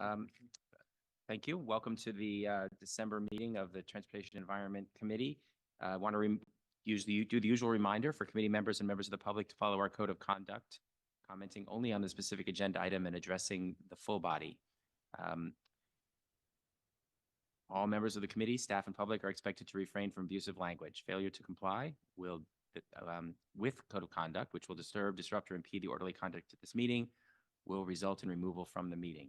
Um, Thank you. Welcome to the December meeting of the Transportation Environment Committee. I want to do the usual reminder for committee members and members of the public to follow our code of conduct, commenting only on the specific agenda item and addressing the full body. All members of the committee, staff, and public are expected to refrain from abusive language. Failure to comply will, with code of conduct, which will disturb, disrupt, or impede the orderly conduct of this meeting, will result in removal from the meeting.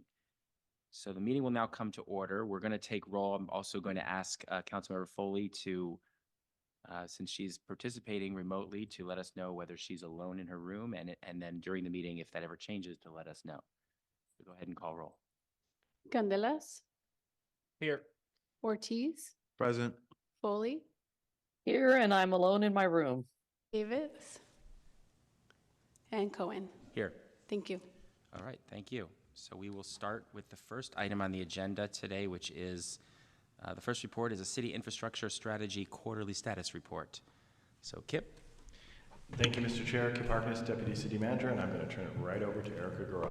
So the meeting will now come to order. We're going to take roll. I'm also going to ask Councilmember Foley to, since she's participating remotely, to let us know whether she's alone in her room, and then during the meeting, if that ever changes, to let us know. So go ahead and call roll. Candelas, Here. Ortiz, Present. Foley, Here, and I'm alone in my room. Davis, and Cohen. Here. Thank you. All right, thank you. So we will start with the first item on the agenda today, which is the first report is a City Infrastructure Strategy Quarterly Status Report. So Kip. Thank you, Mr. Chair. Kip Harkness, Deputy City Manager, and I'm going to turn it right over to Erica Garage.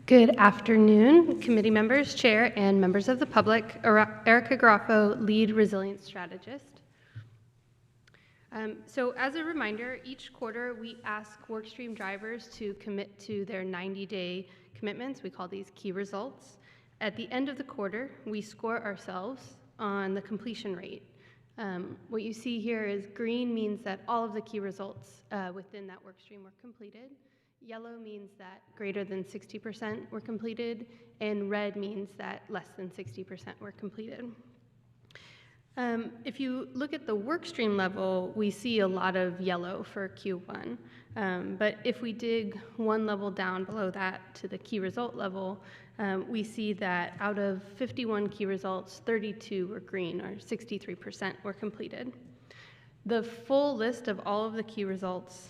Good afternoon, committee members, chair, and members of the public. Erica Garofo, lead resilience strategist. So as a reminder, each quarter we ask workstream drivers to commit to their 90-day commitments. We call these key results. At the end of the quarter, we score ourselves on the completion rate. What you see here is green means that all of the key results within that workstream were completed. Yellow means that greater than 60% were completed, and red means that less than 60% were completed. If you look at the workstream level, we see a lot of yellow for Q1. But if we dig one level down below that to the key result level, we see that out of 51 key results, 32 were green, or 63% were completed. The full list of all of the key results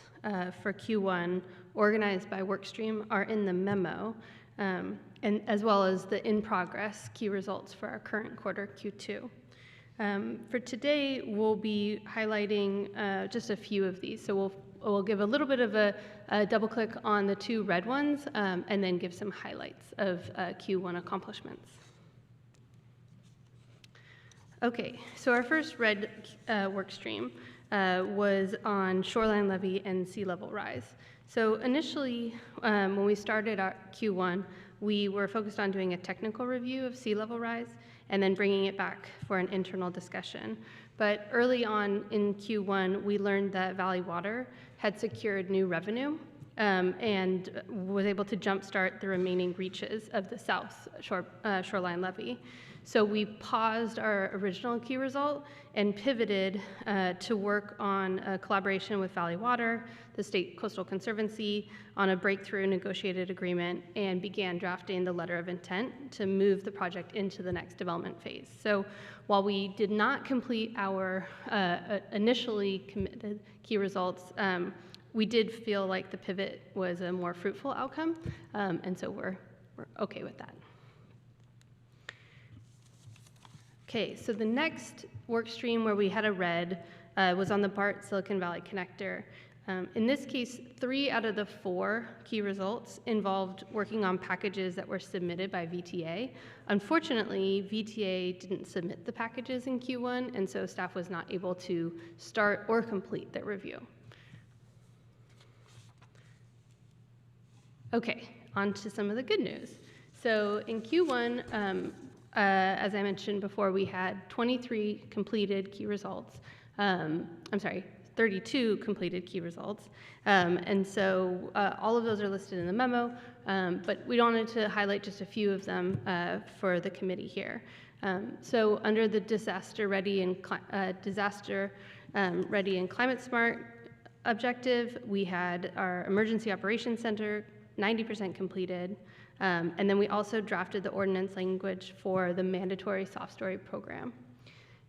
for Q1 organized by workstream are in the memo, and as well as the in-progress key results for our current quarter, Q2. For today, we'll be highlighting just a few of these. So we'll give a little bit of a double click on the two red ones, and then give some highlights of Q1 accomplishments. Okay, so our first red work stream was on shoreline levee and sea level rise. So initially, when we started our Q1, we were focused on doing a technical review of sea level rise and then bringing it back for an internal discussion. But early on in Q1, we learned that Valley Water had secured new revenue and was able to jumpstart the remaining reaches of the south shoreline levee. So we paused our original key result and pivoted to work on a collaboration with Valley Water, the State Coastal Conservancy, on a breakthrough negotiated agreement, and began drafting the letter of intent to move the project into the next development phase. So while we did not complete our initially committed key results, we did feel like the pivot was a more fruitful outcome, and so we're okay with that. Okay, so the next work stream where we had a red was on the BART Silicon Valley connector. In this case, 3 out of the 4 key results involved working on packages that were submitted by VTA. Unfortunately, VTA didn't submit the packages in Q1, and so staff was not able to start or complete their review. Okay, on to some of the good news. So in Q1, as I mentioned before, we had 23 completed key results. 32 completed key results. And so all of those are listed in the memo, but we wanted to highlight just a few of them for the committee here. So under the disaster ready and climate smart objective, we had our emergency operations center 90% completed. And then we also drafted the ordinance language for the mandatory soft story program.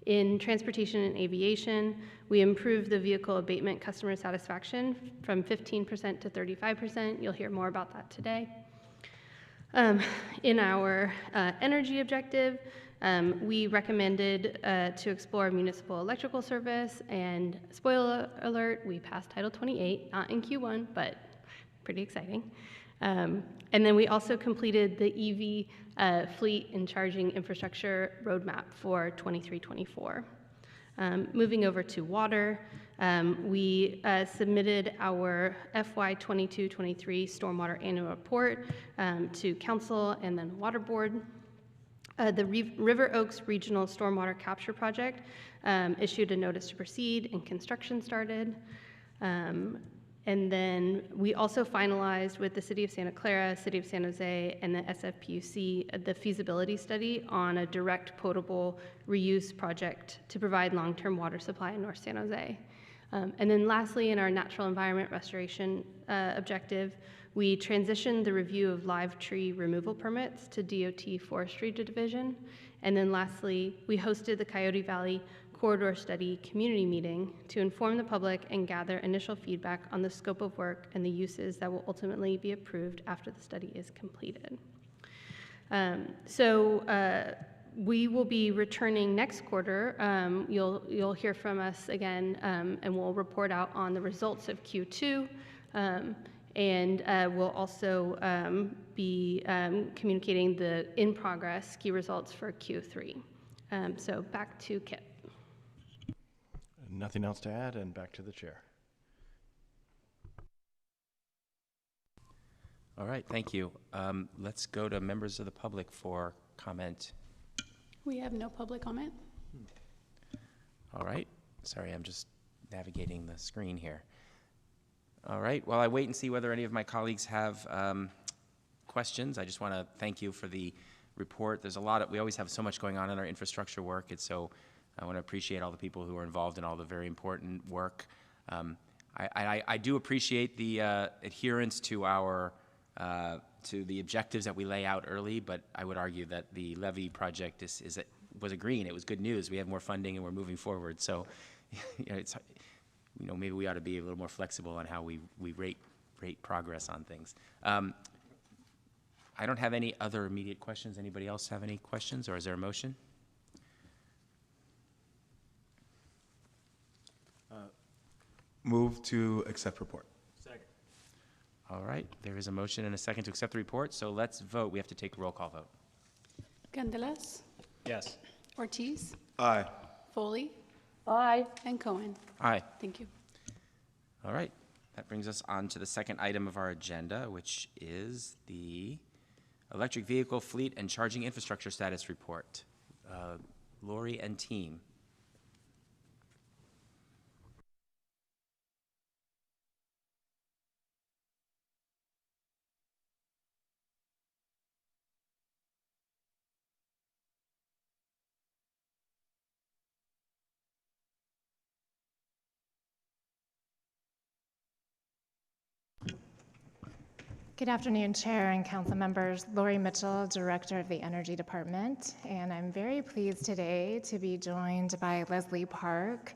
In transportation and aviation, we improved the vehicle abatement customer satisfaction from 15% to 35%. You'll hear more about that today. In our energy objective, we recommended to explore municipal electrical service, and spoiler alert, we passed Title 28, not in Q1, but pretty exciting. And then we also completed the EV fleet and charging infrastructure roadmap for 23-24. Moving over to water, we submitted our FY 22-23 Stormwater Annual Report to Council and then Water Board. The River Oaks Regional Stormwater Capture Project issued a notice to proceed and construction started. And then we also finalized with the City of Santa Clara, City of San Jose, and the SFPUC the feasibility study on a direct potable reuse project to provide long-term water supply in North San Jose. And then lastly, in our natural environment restoration objective, we transitioned the review of live tree removal permits to DOT Forestry Division. And then lastly, we hosted the Coyote Valley Corridor Study community meeting to inform the public and gather initial feedback on the scope of work and the uses that will ultimately be approved after the study is completed. We will be returning next quarter. You'll hear from us again, and we'll report out on the results of Q2. And we'll also be communicating the in-progress key results for Q3. So back to Kip. Nothing else to add, and back to the chair. All right, thank you. Let's go to members of the public for comment. We have no public comment. All right, sorry, I'm just navigating the screen here. All right, while I wait and see whether any of my colleagues have questions, I just want to thank you for the report. There's a lot we always have so much going on in our infrastructure work. I want to appreciate all the people who are involved in all the very important work. I do appreciate the adherence to our to the objectives that we lay out early, but I would argue that the levy project was a green. It was good news. We have more funding and we're moving forward. So, maybe we ought to be a little more flexible on how we rate progress on things. I don't have any other immediate questions. Anybody else have any questions, or is there a motion? Move to accept report. Second. All right, there is a motion and a second to accept the report, so let's vote. We have to take a roll call vote. Candelas, Yes. Ortiz, Aye. Foley, Aye. and Cohen. Aye. Thank you. All right, that brings us on to the second item of our agenda, which is the electric vehicle fleet and charging infrastructure status report. Lori and team. Good afternoon, Chair and Council members. Lori Mitchell, Director of the Energy Department, and I'm very pleased today to be joined by Leslie Park.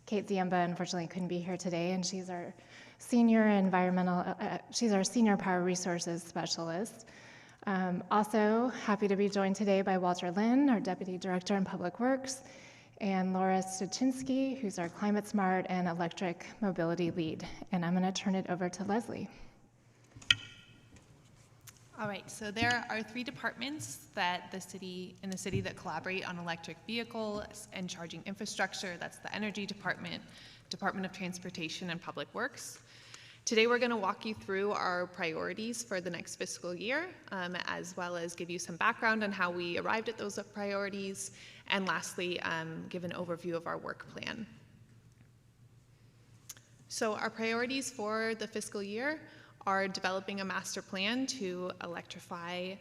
Kate Ziemba unfortunately couldn't be here today, and she's our senior power resources specialist. Also happy to be joined today by Walter Lynn, our Deputy Director in Public Works, and Laura Stuczynski, who's our Climate Smart and Electric Mobility Lead. And I'm going to turn it over to Leslie. All right, so there are three departments in the city that collaborate on electric vehicles and charging infrastructure. That's the Energy Department, Department of Transportation, and Public Works. Today we're going to walk you through our priorities for the next fiscal year, as well as give you some background on how we arrived at those priorities, and lastly, give an overview of our work plan. So our priorities for the fiscal year are developing a master plan to electrify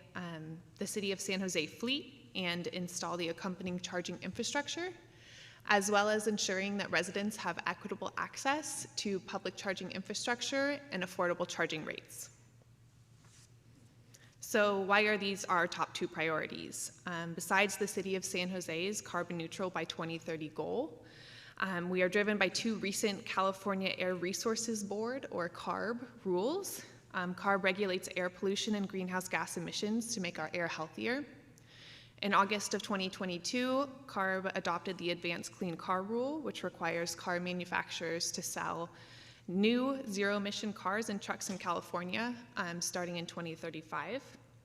the City of San Jose fleet and install the accompanying charging infrastructure, as well as ensuring that residents have equitable access to public charging infrastructure and affordable charging rates. So why are these our top two priorities? Besides the City of San Jose's carbon neutral by 2030 goal, we are driven by two recent California Air Resources Board, or CARB, rules CARB regulates air pollution and greenhouse gas emissions to make our air healthier. In August of 2022, CARB adopted the Advanced Clean Car Rule, which requires car manufacturers to sell new zero-emission cars and trucks in California starting in 2035.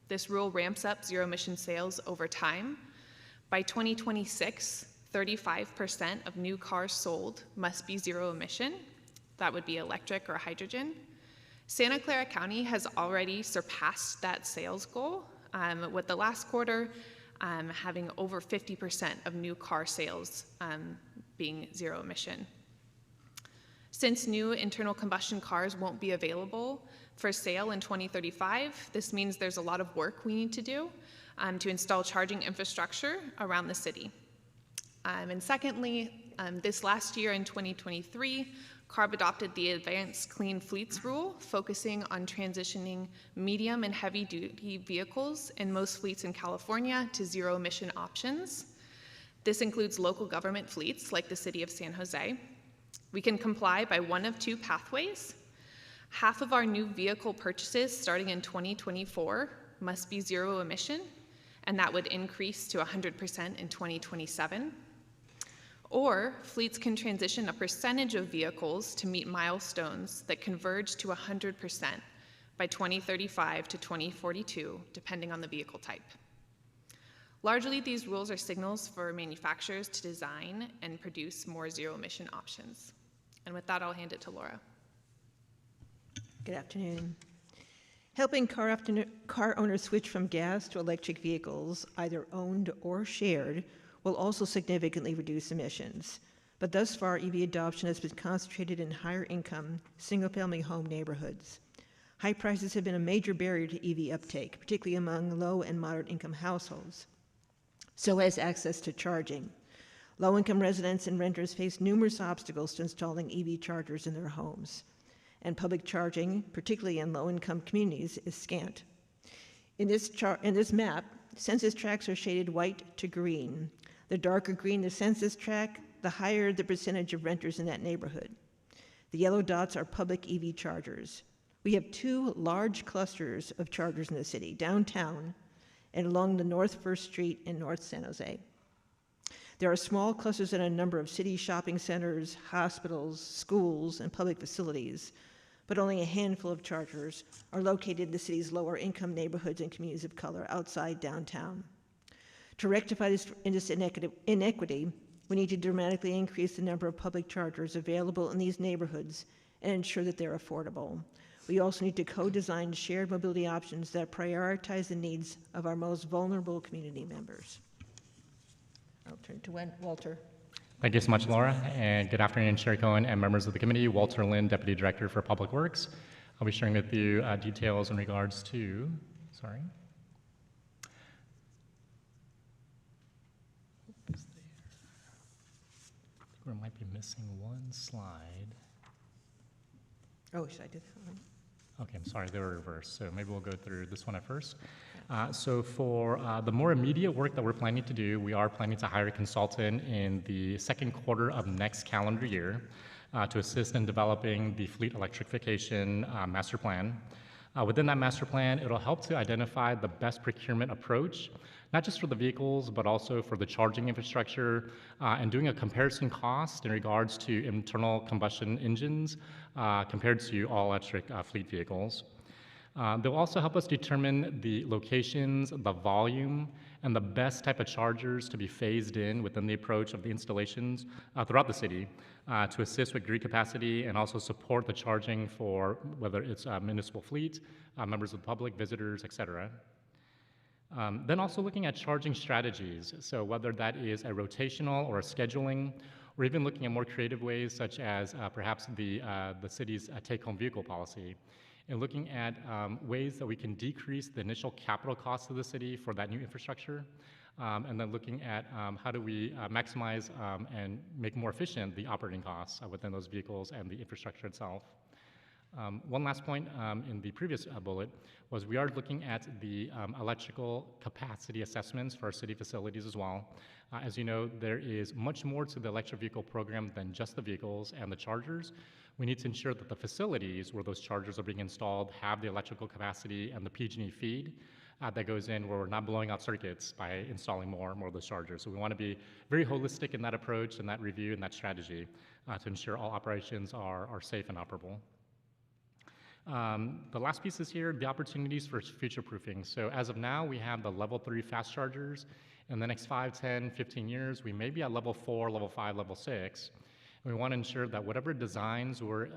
This rule ramps up zero-emission sales over time. By 2026, 35% of new cars sold must be zero-emission. That would be electric or hydrogen. Santa Clara County has already surpassed that sales goal, with the last quarter having over 50% of new car sales being zero emission. Since new internal combustion cars won't be available for sale in 2035, this means there's a lot of work we need to do to install charging infrastructure around the city. And secondly, this last year in 2023, CARB adopted the Advanced Clean Fleets Rule, focusing on transitioning medium and heavy-duty vehicles in most fleets in California to zero-emission options. This includes local government fleets like the City of San Jose. We can comply by one of two pathways. Half of our new vehicle purchases starting in 2024 must be zero-emission, and that would increase to 100% in 2027. Or fleets can transition a percentage of vehicles to meet milestones that converge to 100% by 2035 to 2042, depending on the vehicle type. Largely, these rules are signals for manufacturers to design and produce more zero-emission options. And with that, I'll hand it to Laura. Good afternoon. Helping car owners switch from gas to electric vehicles, either owned or shared, will also significantly reduce emissions. But thus far, EV adoption has been concentrated in higher income, single-family home neighborhoods. High prices have been a major barrier to EV uptake, particularly among low and moderate income households. So has access to charging. Low-income residents and renters face numerous obstacles to installing EV chargers in their homes. And public charging, particularly in low-income communities, is scant. In this map, census tracts are shaded white to green. The darker green the census tract, the higher the percentage of renters in that neighborhood. The yellow dots are public EV chargers. We have two large clusters of chargers in the city, downtown and along the North 1st Street in North San Jose. There are small clusters in a number of city shopping centers, hospitals, schools, and public facilities, but only a handful of chargers are located in the city's lower income neighborhoods and communities of color outside downtown. To rectify this inequity, we need to dramatically increase the number of public chargers available in these neighborhoods and ensure that they're affordable. We also need to co-design shared mobility options that prioritize the needs of our most vulnerable community members. I'll turn to Walter. Thank you so much, Laura, and good afternoon, Chair Cohen and members of the committee. Walter Lynn, Deputy Director for Public Works. I'll be sharing with you details in regards to, we might be missing one slide. Oh, should I do that one? Okay, I'm sorry, they were reversed, so maybe we'll go through this one at first. So for the more immediate work that we're planning to do, we are planning to hire a consultant in the second quarter of next calendar year to assist in developing the fleet electrification master plan. Within that master plan, it'll help to identify the best procurement approach, not just for the vehicles, but also for the charging infrastructure, and doing a comparison cost in regards to internal combustion engines compared to all-electric fleet vehicles. They'll also help us determine the locations, the volume, and the best type of chargers to be phased in within the approach of the installations throughout the city to assist with grid capacity and also support the charging for whether it's municipal fleet, members of the public, visitors, et cetera. Then also looking at charging strategies, so whether that is a rotational or a scheduling, or even looking at more creative ways such as perhaps the city's take-home vehicle policy, and looking at ways that we can decrease the initial capital costs of the city for that new infrastructure, and then looking at how do we maximize and make more efficient the operating costs within those vehicles and the infrastructure itself. One last point in the previous bullet was we are looking at the electrical capacity assessments for our city facilities as well. As you know, there is much more to the electric vehicle program than just the vehicles and the chargers. We need to ensure that the facilities where those chargers are being installed have the electrical capacity and the PG&E feed that goes in, where we're not blowing out circuits by installing more of those chargers. So we want to be very holistic in that approach and that review and that strategy to ensure all operations are safe and operable. The last piece is here, the opportunities for future-proofing. So as of now, we have the level 3 fast chargers. In the next 5, 10, 15 years, we may be at level 4, level 5, level 6. And we want to ensure that whatever designs we're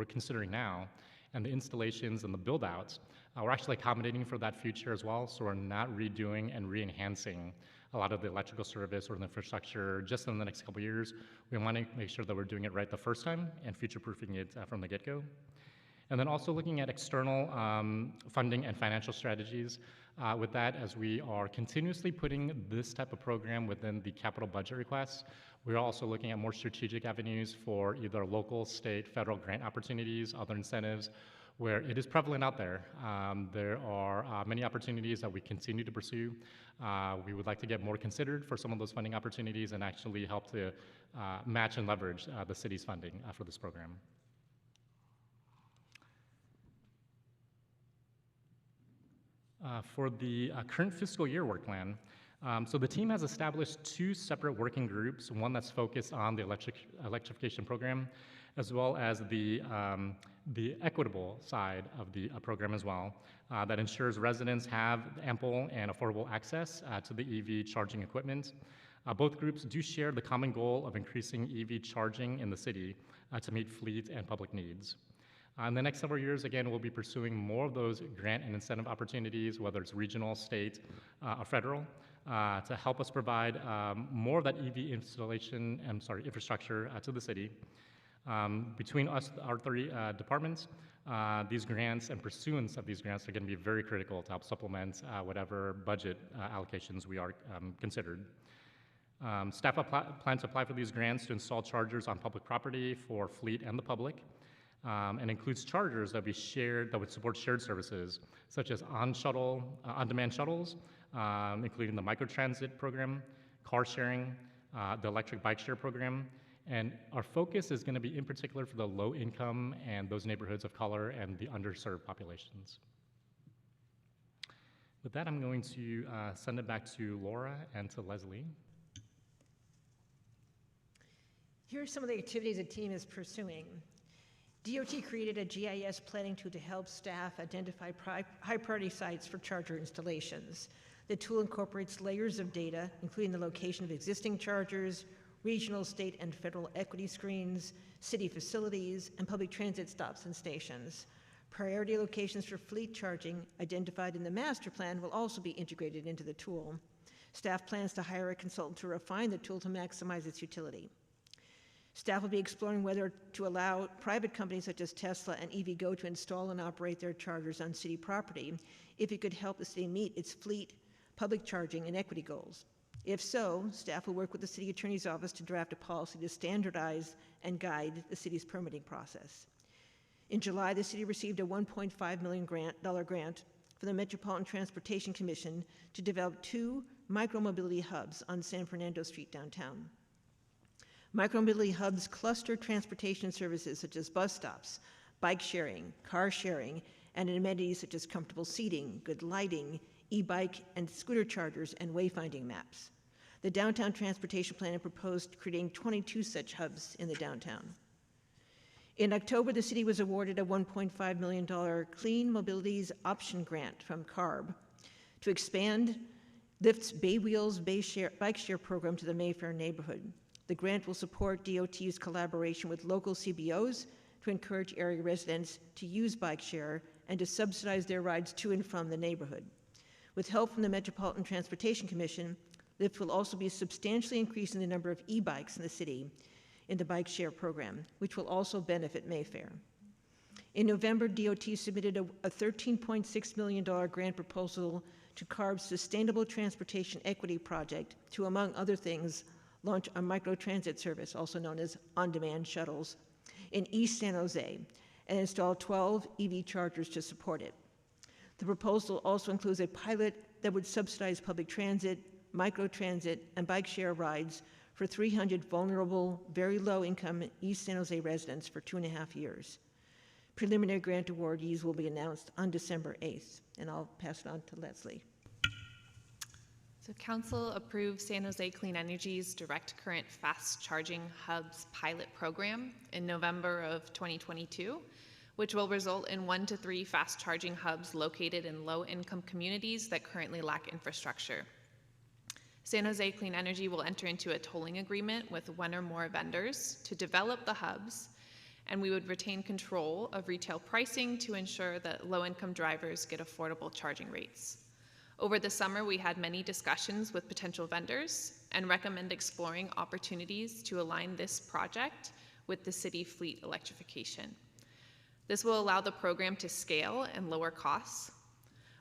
considering now, and the installations and the build-outs, we're actually accommodating for that future as well, so we're not redoing and re-enhancing a lot of the electrical service or the infrastructure just in the next couple of years. We want to make sure that we're doing it right the first time and future-proofing it from the get-go. And then also looking at external funding and financial strategies. With that, as we are continuously putting this type of program within the capital budget requests, we're also looking at more strategic avenues for either local, state, federal grant opportunities, other incentives, where it is prevalent out there. There are many opportunities that we continue to pursue. We would like to get more considered for some of those funding opportunities and actually help to match and leverage the city's funding for this program. For the current fiscal year work plan, so the team has established 2 separate working groups, one that's focused on the electrification program, as well as the equitable side of the program as well, that ensures residents have ample and affordable access to the EV charging equipment. Both groups do share the common goal of increasing EV charging in the city to meet fleet and public needs. In the next several years, again, we'll be pursuing more of those grant and incentive opportunities, whether it's regional, state, or federal, to help us provide more of that EV infrastructure to the city. Between us, our 3 departments, these grants and pursuance of these grants are going to be very critical to help supplement whatever budget allocations we are considered. Staff plan to apply for these grants to install chargers on public property for fleet and the public. And includes chargers that would support shared services, such as on-demand shuttles, including the microtransit program, car sharing, the electric bike share program. And our focus is going to be in particular for the low income and those neighborhoods of color and the underserved populations. With that, I'm going to send it back to Laura and to Leslie. Here are some of the activities the team is pursuing. DOT created a GIS planning tool to help staff identify high-priority sites for charger installations. The tool incorporates layers of data, including the location of existing chargers, regional, state, and federal equity screens, city facilities, and public transit stops and stations. Priority locations for fleet charging identified in the master plan will also be integrated into the tool. Staff plans to hire a consultant to refine the tool to maximize its utility. Staff will be exploring whether to allow private companies such as Tesla and EVgo to install and operate their chargers on city property if it could help the city meet its fleet, public charging, and equity goals. If so, staff will work with the city attorney's office to draft a policy to standardize and guide the city's permitting process. In July, the city received a $1.5 million grant from the Metropolitan Transportation Commission to develop 2 micromobility hubs on San Fernando Street downtown. Micromobility hubs cluster transportation services such as bus stops, bike sharing, car sharing, and amenities such as comfortable seating, good lighting, e-bike and scooter chargers, and wayfinding maps. The downtown transportation plan proposed creating 22 such hubs in the downtown. In October, the city was awarded a $1.5 million Clean Mobilities Option Grant from CARB to expand Lyft's Bay Wheels bike share program to the Mayfair neighborhood. The grant will support DOT's collaboration with local CBOs to encourage area residents to use bike share and to subsidize their rides to and from the neighborhood. With help from the Metropolitan Transportation Commission, Lyft will also be substantially increasing the number of e-bikes in the city in the bike share program, which will also benefit Mayfair. In November, DOT submitted a $13.6 million grant proposal to CARB's Sustainable Transportation Equity Project to, among other things, launch a microtransit service, also known as on-demand shuttles, in East San Jose, and install 12 EV chargers to support it. The proposal also includes a pilot that would subsidize public transit, microtransit, and bike share rides for 300 vulnerable, very low-income East San Jose residents for 2.5 years. Preliminary grant awardees will be announced on December 8th, and I'll pass it on to Leslie. So Council approved San Jose Clean Energy's direct current fast charging hubs pilot program in November of 2022, which will result in 1 to 3 fast charging hubs located in low-income communities that currently lack infrastructure. San Jose Clean Energy will enter into a tolling agreement with 1 or more vendors to develop the hubs, and we would retain control of retail pricing to ensure that low-income drivers get affordable charging rates. Over the summer, we had many discussions with potential vendors and recommend exploring opportunities to align this project with the city fleet electrification. This will allow the program to scale and lower costs.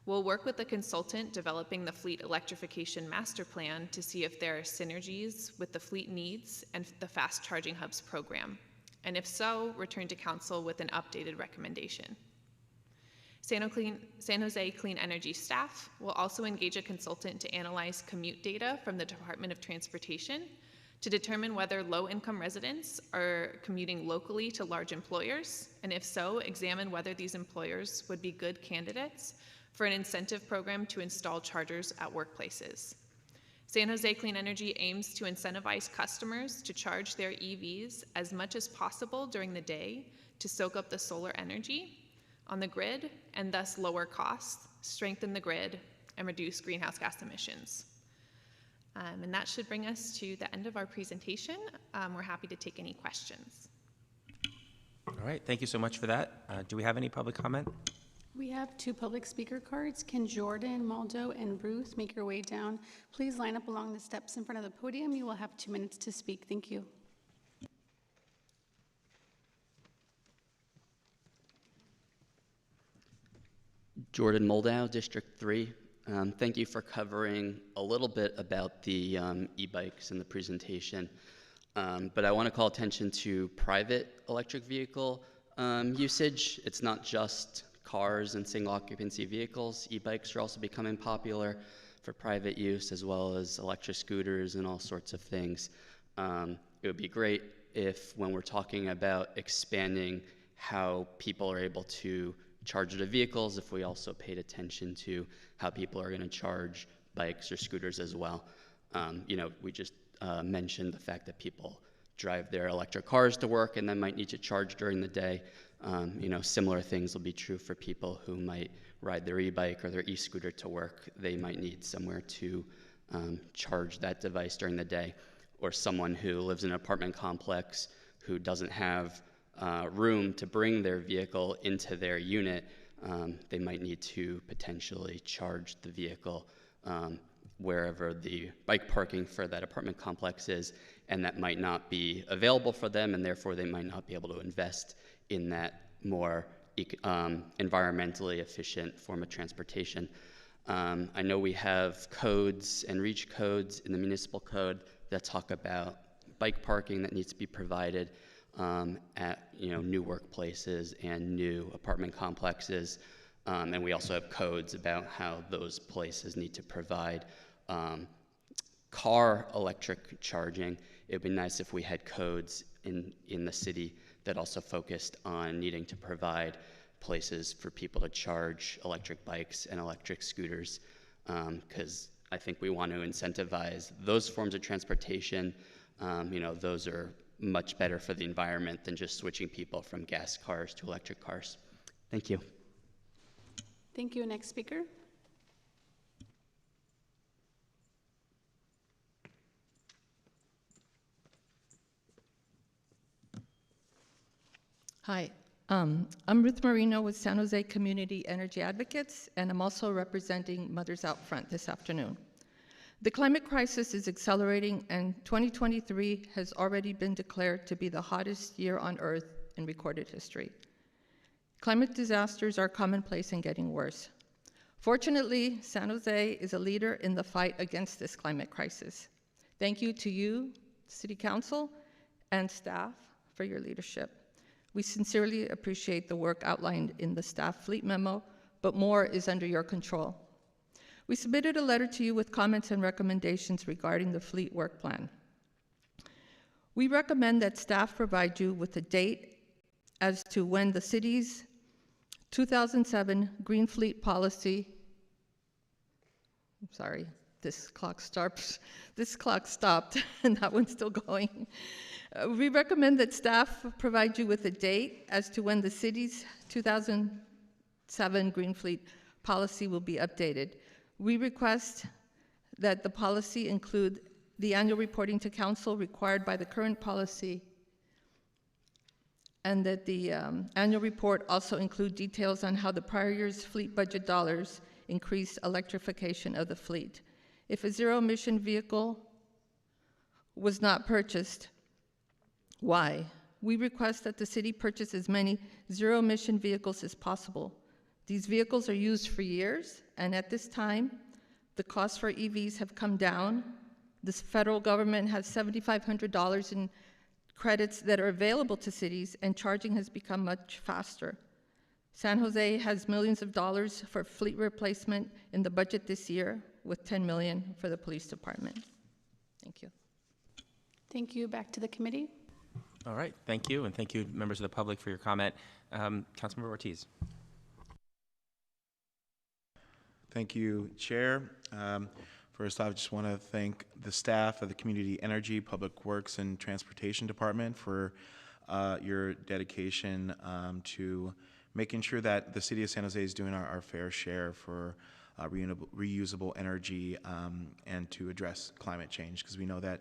We'll work with the consultant developing the fleet electrification master plan to see if there are synergies with the fleet needs and the fast charging hubs program. And if so, return to council with an updated recommendation. San Jose Clean Energy staff will also engage a consultant to analyze commute data from the Department of Transportation to determine whether low-income residents are commuting locally to large employers, and if so, examine whether these employers would be good candidates for an incentive program to install chargers at workplaces. San Jose Clean Energy aims to incentivize customers to charge their EVs as much as possible during the day to soak up the solar energy on the grid and thus lower costs, strengthen the grid, and reduce greenhouse gas emissions. And that should bring us to the end of our presentation. We're happy to take any questions. All right, thank you so much for that. Do we have any public comment? We have 2 public speaker cards. Can Jordan, Maldo, and Ruth make your way down? Please line up along the steps in front of the podium. You will have 2 minutes to speak. Thank you. Jordan Moldow, District 3. Thank you for covering a little bit about the e-bikes in the presentation, but I want to call attention to private electric vehicle usage. It's not just cars and single occupancy vehicles. E-bikes are also becoming popular for private use, as well as electric scooters and all sorts of things. It would be great if, when we're talking about expanding how people are able to charge their vehicles, if we also paid attention to how people are going to charge bikes or scooters as well. We just mentioned the fact that people drive their electric cars to work and then might need to charge during the day. Similar things will be true for people who might ride their e-bike or their e-scooter to work. They might need somewhere to charge that device during the day. Or someone who lives in an apartment complex who doesn't have room to bring their vehicle into their unit, they might need to potentially charge the vehicle wherever the bike parking for that apartment complex is, and that might not be available for them, and therefore they might not be able to invest in that more environmentally efficient form of transportation. I know we have codes and REACH codes in the municipal code that talk about bike parking that needs to be provided at new workplaces and new apartment complexes, and we also have codes about how those places need to provide car electric charging. It would be nice if we had codes in the city that also focused on needing to provide places for people to charge electric bikes and electric scooters, because I think we want to incentivize those forms of transportation. Those are much better for the environment than just switching people from gas cars to electric cars. Thank you. Thank you. Next speaker. Hi, I'm Ruth Marino with San Jose Community Energy Advocates, and I'm also representing Mothers Out Front this afternoon. The climate crisis is accelerating, and 2023 has already been declared to be the hottest year on Earth in recorded history. Climate disasters are commonplace and getting worse. Fortunately, San Jose is a leader in the fight against this climate crisis. Thank you to you, City Council, and staff for your leadership. We sincerely appreciate the work outlined in the staff fleet memo, but more is under your control. We submitted a letter to you with comments and recommendations regarding the fleet work plan. We recommend that staff provide you with a date as to when the city's 2007 Green Fleet Policy, I'm sorry, this clock stopped and that one's still going. We recommend that staff provide you with a date as to when the city's 2007 Green Fleet Policy will be updated. We request that the policy include the annual reporting to council required by the current policy, and that the annual report also include details on how the prior year's fleet budget dollars increased electrification of the fleet. If a zero-emission vehicle was not purchased, why? We request that the city purchase as many zero-emission vehicles as possible. These vehicles are used for years, and at this time, the costs for EVs have come down. The federal government has $7,500 in credits that are available to cities, and charging has become much faster. San Jose has millions of dollars for fleet replacement in the budget this year, with $10 million for the police department. Thank you. Thank you. Back to the committee. All right, thank you, and thank you, members of the public, for your comment. Councilmember Ortiz. Thank you, Chair. First off, I just want to thank the staff of the Community Energy, Public Works, and Transportation Department for your dedication to making sure that the City of San Jose is doing our fair share for reusable energy and to address climate change, because we know that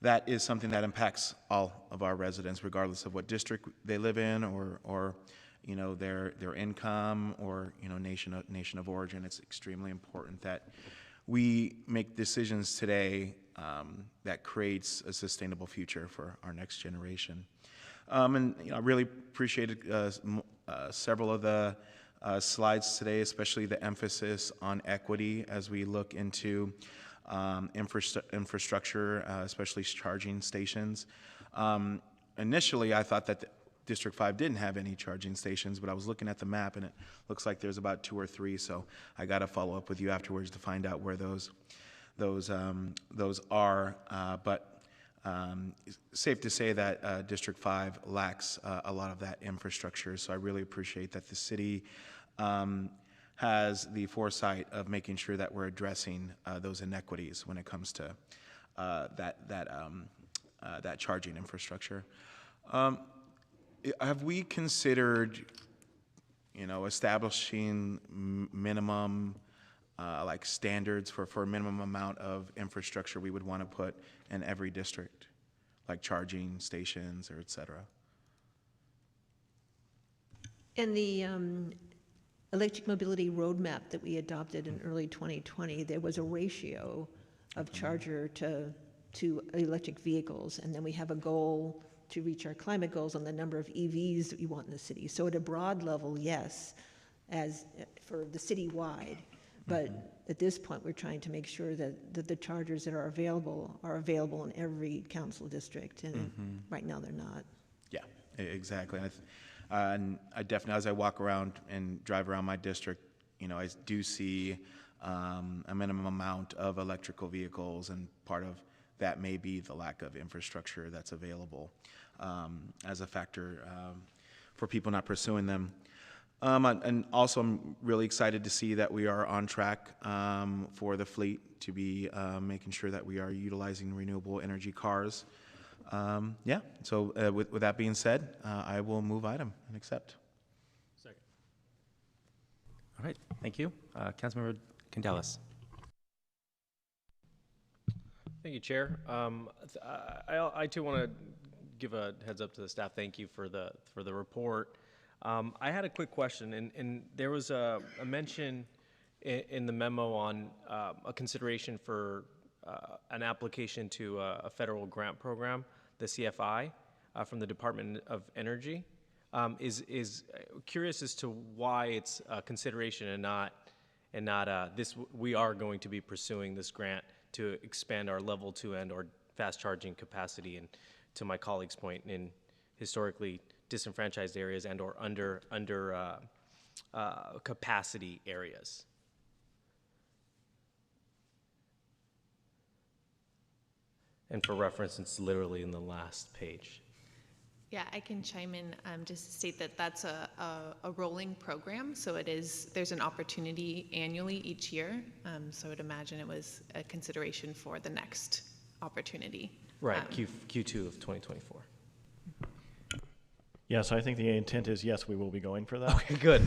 that is something that impacts all of our residents, regardless of what district they live in, or you know, their income, or you know, nation of origin. It's extremely important that we make decisions today that creates a sustainable future for our next generation. And you know, I really appreciated several of the slides today, especially the emphasis on equity as we look into infrastructure, especially charging stations. Initially, I thought that District 5 didn't have any charging stations, but I was looking at the map and it looks like there's about 2 or 3, so I got to follow up with you afterwards to find out where those are. But safe to say that District 5 lacks a lot of that infrastructure, so I really appreciate that the city has the foresight of making sure that we're addressing those inequities when it comes to that charging infrastructure. Have we considered, you know, establishing minimum like standards for a minimum amount of infrastructure we would want to put in every district, like charging stations or et cetera? In the electric mobility roadmap that we adopted in early 2020, there was a ratio of charger to electric vehicles, and then we have a goal to reach our climate goals on the number of EVs that we want in the city. So at a broad level, yes, as for the city-wide, but at this point, we're trying to make sure that the chargers that are available in every council district, and right now they're not. Yeah, exactly. And I definitely, as I walk around and drive around my district, you know, I do see a minimum amount of electrical vehicles, and part of that may be the lack of infrastructure that's available as a factor for people not pursuing them. And also, I'm really excited to see that we are on track for the fleet to be making sure that we are utilizing renewable energy cars. Yeah, so with that being said, I will move item and accept. Second. All right, thank you. Councilmember Candelas. Thank you, Chair. I too want to give a heads up to the staff. Thank you for the report. I had a quick question, and there was a mention in the memo on a consideration for an application to a federal grant program, the CFI, from the Department of Energy. Is curious as to why it's a consideration and not this. We are going to be pursuing this grant to expand our level 2 and or fast charging capacity. And to my colleague's point, in historically disenfranchised areas and or under capacity areas. And for reference, it's literally in the last page. Yeah, I can chime in just to state that that's a rolling program. So there's an opportunity annually each year. So I would imagine it was a consideration for the next opportunity. Right, Q2 of 2024. Yeah, so I think the intent is, yes, we will be going for that. Okay, good.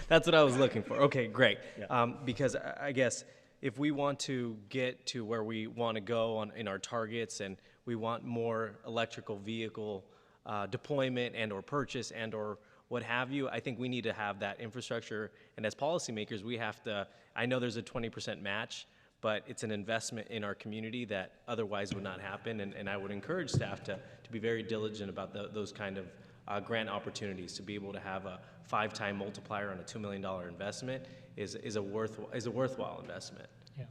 That's what I was looking for. Okay, great. Yeah. Because I guess if we want to get to where we want to go in our targets, and we want more electrical vehicle deployment and or purchase and or what have you, I think we need to have that infrastructure. And as policymakers, we have to, I know there's a 20% match, but it's an investment in our community that otherwise would not happen. And I would encourage staff to be very diligent about those kind of grant opportunities. To be able to have a 5-time multiplier on a $2 million investment is a worthwhile investment. Yeah.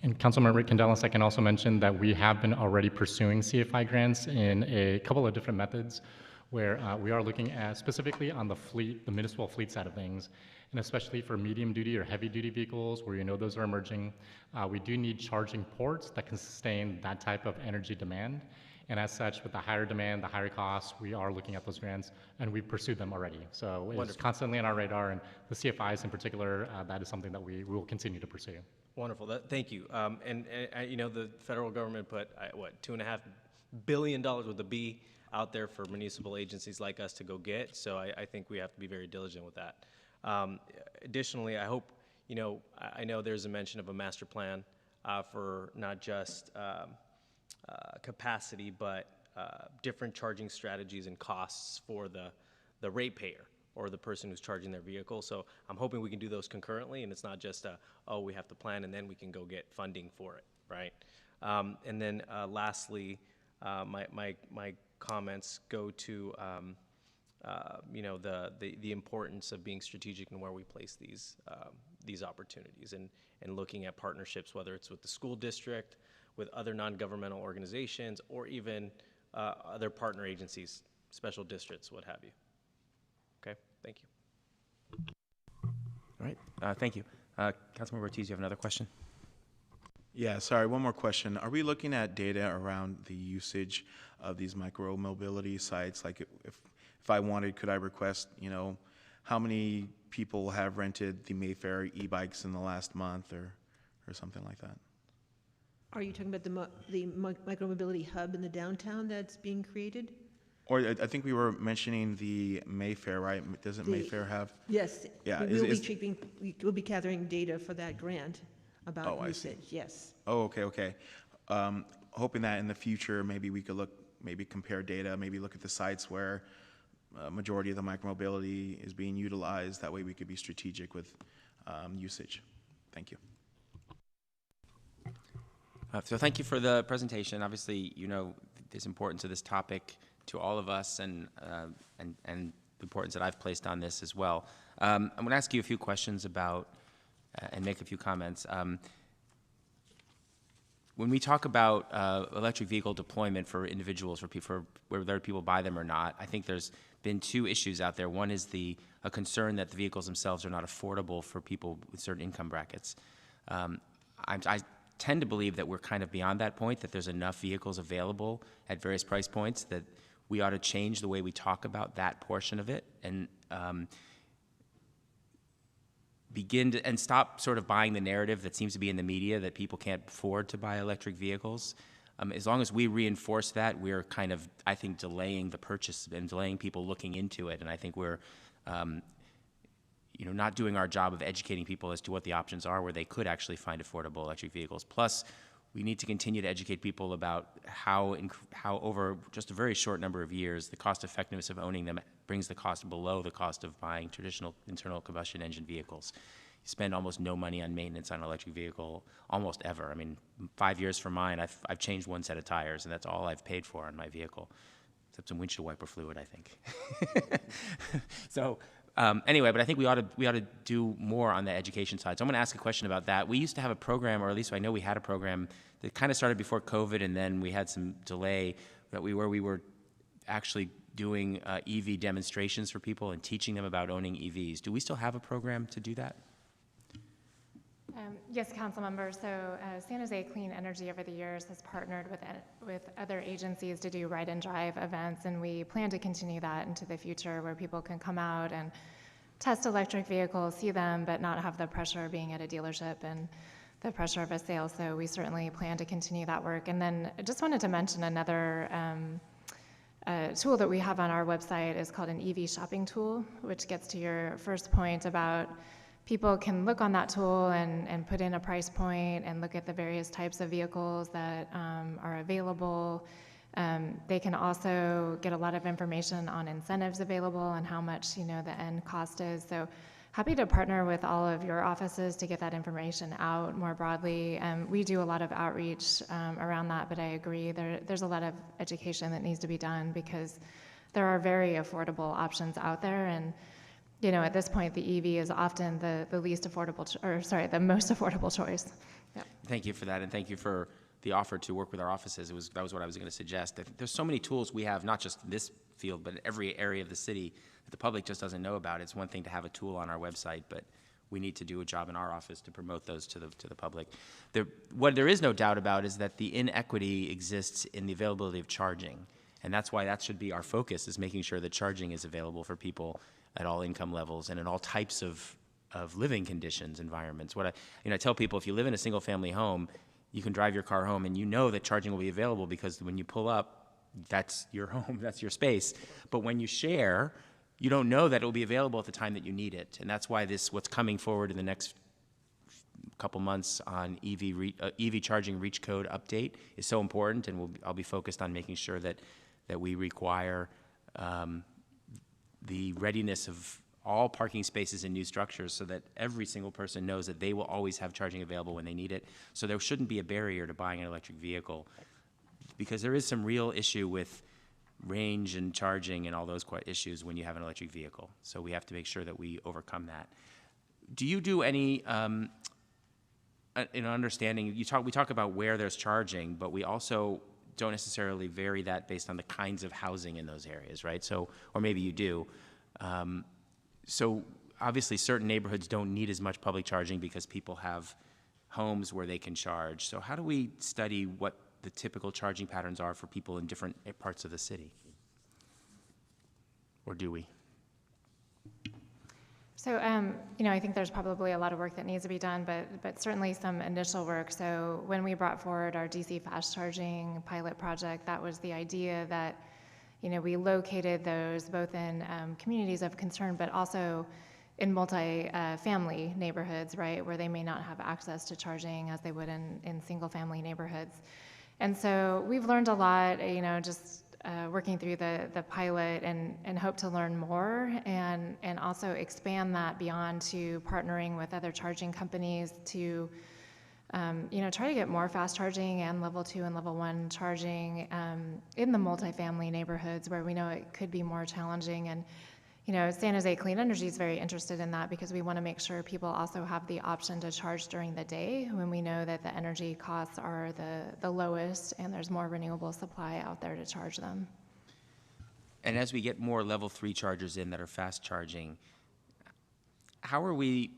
And Councilmember Candelas, I can also mention that we have been already pursuing CFI grants in a couple of different methods, where we are looking at specifically on the fleet, the municipal fleet side of things, and especially for medium duty or heavy duty vehicles, where those are emerging. We do need charging ports that can sustain that type of energy demand. And as such, with the higher demand, the higher costs, we are looking at those grants, and we've pursued them already. So it's Wonderful. constantly on our radar, and the CFIs in particular, that is something that we will continue to pursue. Wonderful. Thank you. And the federal government put, $2.5 billion with a B out there for municipal agencies like us to go get. So I think we have to be very diligent with that. Additionally, I hope, I know there's a mention of a master plan for not just capacity, but different charging strategies and costs for the ratepayer or the person who's charging their vehicle. So I'm hoping we can do those concurrently, and it's not just we have to plan and then we can go get funding for it, right? And then lastly, my comments go to the importance of being strategic in where we place these opportunities, and looking at partnerships, whether it's with the school district, with other non-governmental organizations, or even other partner agencies, special districts, what have you. Okay, thank you. All right, thank you. Councilmember Ortiz, you have another question? Yeah, sorry, one more question. Are we looking at data around the usage of these micro-mobility sites? Like if I wanted, could I request, how many people have rented the Mayfair e-bikes in the last month or something like that? Are you talking about the micromobility hub in the downtown that's being created? Or I think we were mentioning the Mayfair, right? Doesn't Mayfair have? Yes. Yeah. We will be gathering data for that grant about usage. Yes. Oh, okay. Hoping that in the future, maybe we could maybe compare data, maybe look at the sites where majority of the micromobility is being utilized. That way we could be strategic with usage. Thank you. So thank you for the presentation. Obviously, there's importance of this topic to all of us, and the importance that I've placed on this as well. I'm going to ask you a few questions about and make a few comments. When we talk about electric vehicle deployment for individuals, for whether people buy them or not, I think there's been two issues out there. One is a concern that the vehicles themselves are not affordable for people with certain income brackets. I tend to believe that we're kind of beyond that point, that there's enough vehicles available at various price points that we ought to change the way we talk about that portion of it, and begin to, and stop sort of buying the narrative that seems to be in the media that people can't afford to buy electric vehicles. As long as we reinforce that, we're kind of, I think, delaying the purchase and delaying people looking into it. And I think we're, not doing our job of educating people as to what the options are where they could actually find affordable electric vehicles. Plus, we need to continue to educate people about how over just a very short number of years, the cost effectiveness of owning them brings the cost below the cost of buying traditional internal combustion engine vehicles. You spend almost no money on maintenance on an electric vehicle, almost ever. I mean, 5 years for mine, I've changed one set of tires, and that's all I've paid for on my vehicle, except some windshield wiper fluid, I think. So anyway, but I think we ought to do more on the education side. So I'm going to ask a question about that. We used to have a program, or at least I know we had a program that kind of started before COVID, and then we had some delay where we were actually doing EV demonstrations for people and teaching them about owning EVs. Do we still have a program to do that? Yes, council members. So San Jose Clean Energy over the years has partnered with other agencies to do ride and drive events, and we plan to continue that into the future where people can come out and test electric vehicles, see them, but not have the pressure of being at a dealership and the pressure of a sale. So we certainly plan to continue that work. And then I just wanted to mention another tool that we have on our website is called an EV shopping tool, which gets to your first point about people can look on that tool and put in a price point and look at the various types of vehicles that are available. They can also get a lot of information on incentives available and how much the end cost is. So happy to partner with all of your offices to get that information out more broadly. We do a lot of outreach around that, but I agree there's a lot of education that needs to be done because there are very affordable options out there, and at this point, the EV is often the least affordable, the most affordable choice. Yep. Thank you for that, and thank you for the offer to work with our offices. That was what I was going to suggest. There's so many tools we have, not just in this field, but in every area of the city that the public just doesn't know about. It's one thing to have a tool on our website, but we need to do a job in our office to promote those to the public. What there is no doubt about is that the inequity exists in the availability of charging, and that's why that should be our focus, is making sure that charging is available for people at all income levels and in all types of living conditions, environments. I tell people, if you live in a single family home, you can drive your car home and you know that charging will be available because when you pull up, that's your home, that's your space. But when you share, you don't know that it will be available at the time that you need it. And that's why what's coming forward in the next couple months on EV charging reach code update is so important, and I'll be focused on making sure that we require the readiness of all parking spaces in new structures so that every single person knows that they will always have charging available when they need it. So there shouldn't be a barrier to buying an electric vehicle, because there is some real issue with range and charging and all those issues when you have an electric vehicle. So we have to make sure that we overcome that. Do you do any, in understanding, we talk about where there's charging, but we also don't necessarily vary that based on the kinds of housing in those areas, right? So, or maybe you do. So obviously certain neighborhoods don't need as much public charging because people have homes where they can charge. So how do we study what the typical charging patterns are for people in different parts of the city? Or do we? So, I think there's probably a lot of work that needs to be done, but certainly some initial work. So when we brought forward our DC fast charging pilot project, that was the idea that, we located those both in communities of concern, but also in multi-family neighborhoods, right, where they may not have access to charging as they would in single-family neighborhoods. And so we've learned a lot, just working through the pilot, and hope to learn more and also expand that beyond to partnering with other charging companies to try to get more fast charging and level 2 and level 1 charging in the multifamily neighborhoods where we know it could be more challenging. And San Jose Clean Energy is very interested in that because we want to make sure people also have the option to charge during the day when we know that the energy costs are the lowest and there's more renewable supply out there to charge them. And as we get more level 3 chargers in that are fast charging, how are we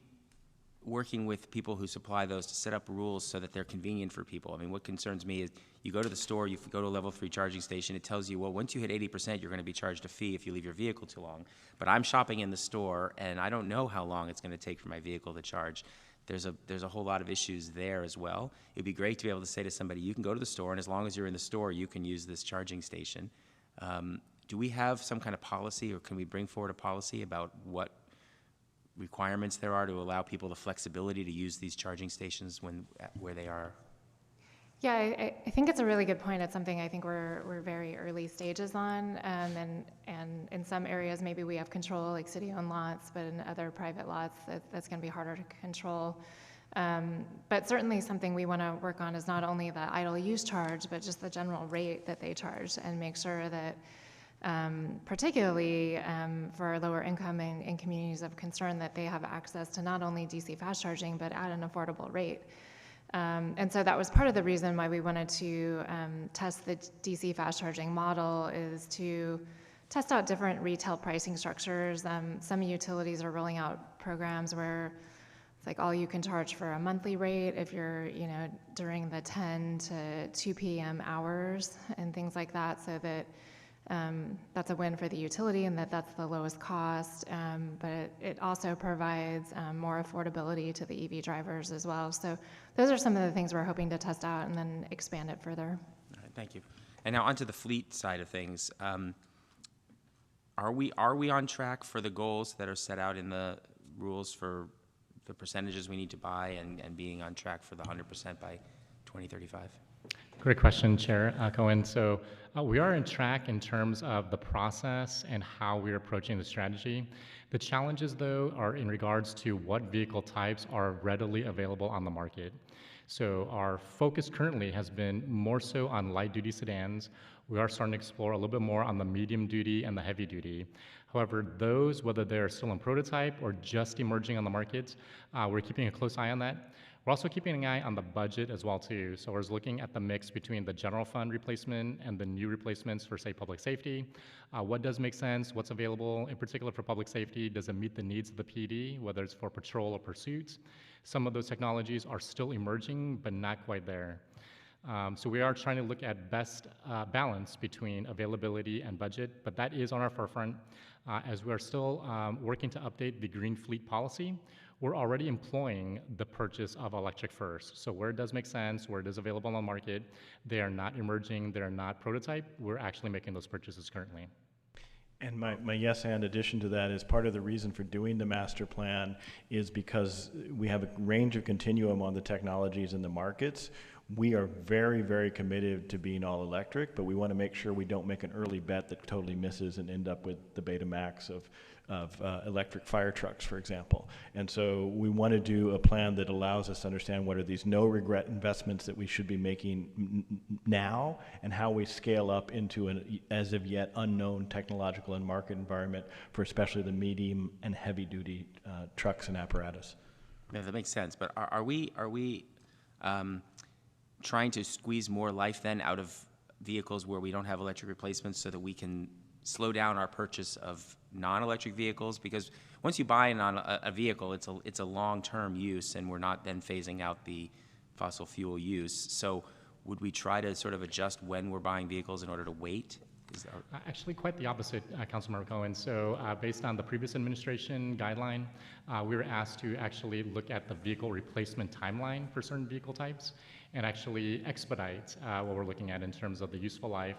working with people who supply those to set up rules so that they're convenient for people? I mean, what concerns me is you go to the store, you go to a level 3 charging station, it tells you, well, once you hit 80%, you're going to be charged a fee if you leave your vehicle too long. But I'm shopping in the store, and I don't know how long it's going to take for my vehicle to charge. There's a whole lot of issues there as well. It'd be great to be able to say to somebody, you can go to the store, and as long as you're in the store, you can use this charging station. Do we have some kind of policy, or can we bring forward a policy about what requirements there are to allow people the flexibility to use these charging stations where they are? Yeah, I think it's a really good point. It's something I think we're very early stages on, and in some areas maybe we have control, like city-owned lots, but in other private lots that's going to be harder to control. But certainly something we want to work on is not only the idle use charge, but just the general rate that they charge, and make sure that particularly for lower income and communities of concern, that they have access to not only DC fast charging, but at an affordable rate. And so that was part of the reason why we wanted to test the DC fast charging model, is to test out different retail pricing structures. Some utilities are rolling out programs where it's like all you can charge for a monthly rate if you're, during the 10 to 2 p.m. hours and things like that, so that that's a win for the utility and that's the lowest cost, but it also provides more affordability to the EV drivers as well. So those are some of the things we're hoping to test out and then expand it further. All right, thank you. And now onto the fleet side of things. Are we on track for the goals that are set out in the rules for the percentages we need to buy and being on track for the 100% by 2035? Great question, Chair Cohen. So we are on track in terms of the process and how we're approaching the strategy. The challenges, though, are in regards to what vehicle types are readily available on the market. So our focus currently has been more so on light-duty sedans. We are starting to explore a little bit more on the medium-duty and the heavy-duty. However, those, whether they're still in prototype or just emerging on the market, we're keeping a close eye on that. We're also keeping an eye on the budget as well, too. So we're looking at the mix between the general fund replacement and the new replacements for, say, public safety. What does make sense? What's available? In particular for public safety, does it meet the needs of the PD, whether it's for patrol or pursuits? Some of those technologies are still emerging, but not quite there. So we are trying to look at best balance between availability and budget, but that is on our forefront. As we are still working to update the green fleet policy, we're already employing the purchase of electric first. So where it does make sense, where it is available on the market, they are not emerging, they are not prototype, we're actually making those purchases currently. And my yes and addition to that is part of the reason for doing the master plan is because we have a range of continuum on the technologies and the markets. We are very, very committed to being all electric, but we want to make sure we don't make an early bet that totally misses and end up with the Betamax of electric fire trucks, for example. And so we want to do a plan that allows us to understand what are these no-regret investments that we should be making now and how we scale up into an as of yet unknown technological and market environment for especially the medium and heavy-duty trucks and apparatus. Yeah, that makes sense. But are we trying to squeeze more life then out of vehicles where we don't have electric replacements so that we can slow down our purchase of non-electric vehicles? Because once you buy a vehicle, it's a long-term use, and we're not then phasing out the fossil fuel use. So would we try to sort of adjust when we're buying vehicles in order to wait? Actually, quite the opposite, Councilmember Cohen. So based on the previous administration guideline, we were asked to actually look at the vehicle replacement timeline for certain vehicle types and actually expedite what we're looking at in terms of the useful life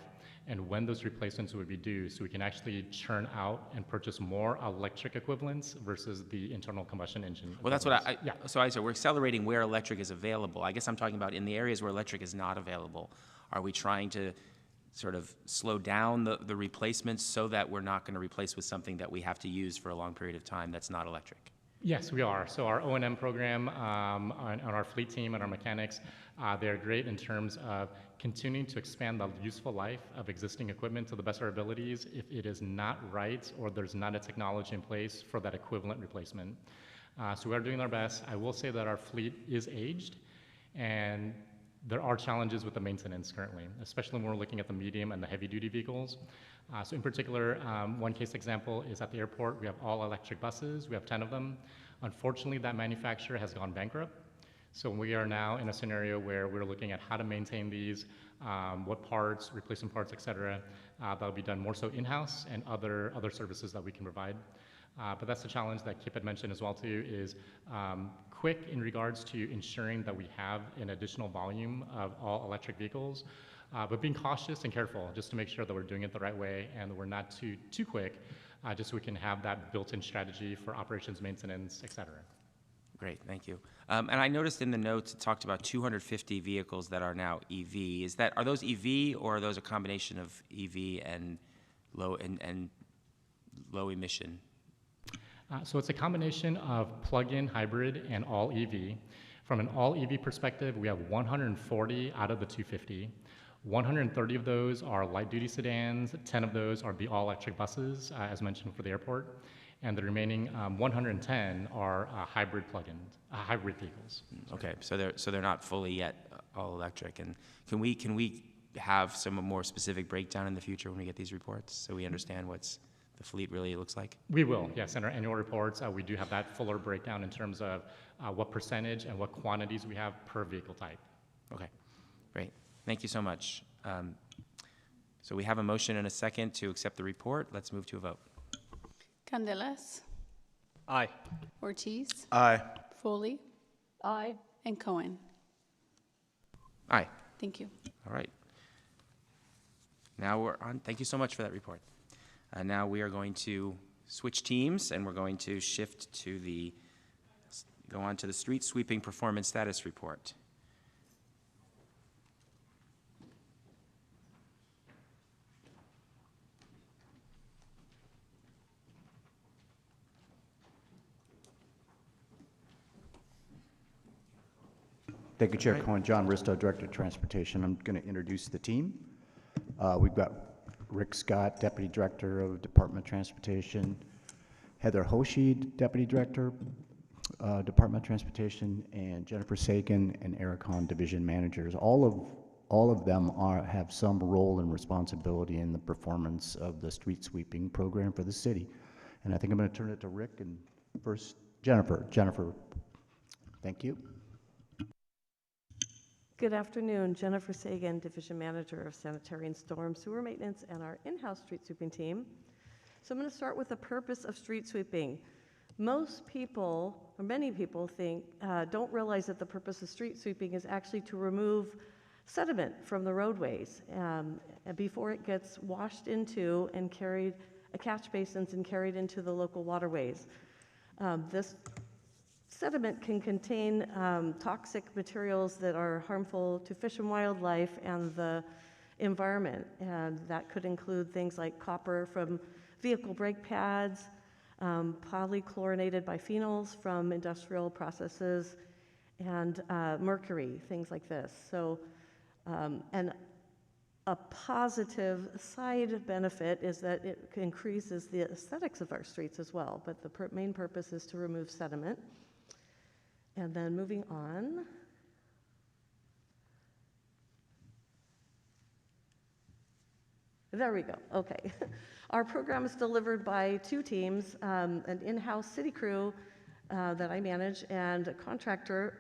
and when those replacements would be due, so we can actually churn out and purchase more electric equivalents versus the internal combustion engine. Well, that's what so I said we're accelerating where electric is available. I guess I'm talking about in the areas where electric is not available. Are we trying to sort of slow down the replacements so that we're not going to replace with something that we have to use for a long period of time that's not electric? Yes, we are. So our O&M program on our fleet team and our mechanics, they're great in terms of continuing to expand the useful life of existing equipment to the best of our abilities if it is not right or there's not a technology in place for that equivalent replacement. So we are doing our best. I will say that our fleet is aged, and there are challenges with the maintenance currently, especially when we're looking at the medium and the heavy-duty vehicles. So in particular, one case example is at the airport. We have all electric buses. We have 10 of them. Unfortunately, that manufacturer has gone bankrupt. So we are now in a scenario where we're looking at how to maintain these, what parts, replacement parts, et cetera. That'll be done more so in-house and other services that we can provide. But that's the challenge that Kip had mentioned as well too, is quick in regards to ensuring that we have an additional volume of all electric vehicles, but being cautious and careful just to make sure that we're doing it the right way and we're not too quick, just so we can have that built-in strategy for operations, maintenance, et cetera. Great, thank you. And I noticed in the notes it talked about 250 vehicles that are now EV. Are those EV or are those a combination of EV and low emission? So it's a combination of plug-in hybrid and all EV. From an all EV perspective, we have 140 out of the 250. 130 of those are light-duty sedans. 10 of those are the all-electric buses, as mentioned for the airport. And the remaining 110 are hybrid hybrid vehicles. Okay, so they're not fully yet all electric. And can we have some more specific breakdown in the future when we get these reports, so we understand what's the fleet really looks like? We will, yes. In our annual reports, we do have that fuller breakdown in terms of what percentage and what quantities we have per vehicle type. Okay, great. Thank you so much. So we have a motion and a second to accept the report. Let's move to a vote. Candelas, Aye. Ortiz, Aye. Foley, Aye. and Cohen. Aye. Thank you. All right. Now we're on. Thank you so much for that report. Now we are going to switch teams, and we're going to shift to go on to the street sweeping performance status report. Thank you, Chair Cohen. John Risto, Director of Transportation. I'm going to introduce the team. We've got Rick Scott, Deputy Director of Department of Transportation, Heather Hoshi, Deputy Director, Department of Transportation, and Jennifer Sagan and Eric Hahn, Division Managers. All of them have some role and responsibility in the performance of the street sweeping program for the city. And I think I'm going to turn it to Rick and first Jennifer. Jennifer, thank you. Good afternoon, Jennifer Sagan, Division Manager of Sanitary and Storm Sewer Maintenance and our in-house street sweeping team. So I'm going to start with the purpose of street sweeping. Most people, or many people don't realize that the purpose of street sweeping is actually to remove sediment from the roadways before it gets washed into and carried, catch basins and carried into the local waterways. This sediment can contain toxic materials that are harmful to fish and wildlife and the environment, and that could include things like copper from vehicle brake pads, polychlorinated biphenyls from industrial processes, and mercury, things like this. So, and a positive side benefit is that it increases the aesthetics of our streets as well, but the main purpose is to remove sediment. And then moving on. There we go, okay. Our program is delivered by two teams, an in-house city crew that I manage and a contractor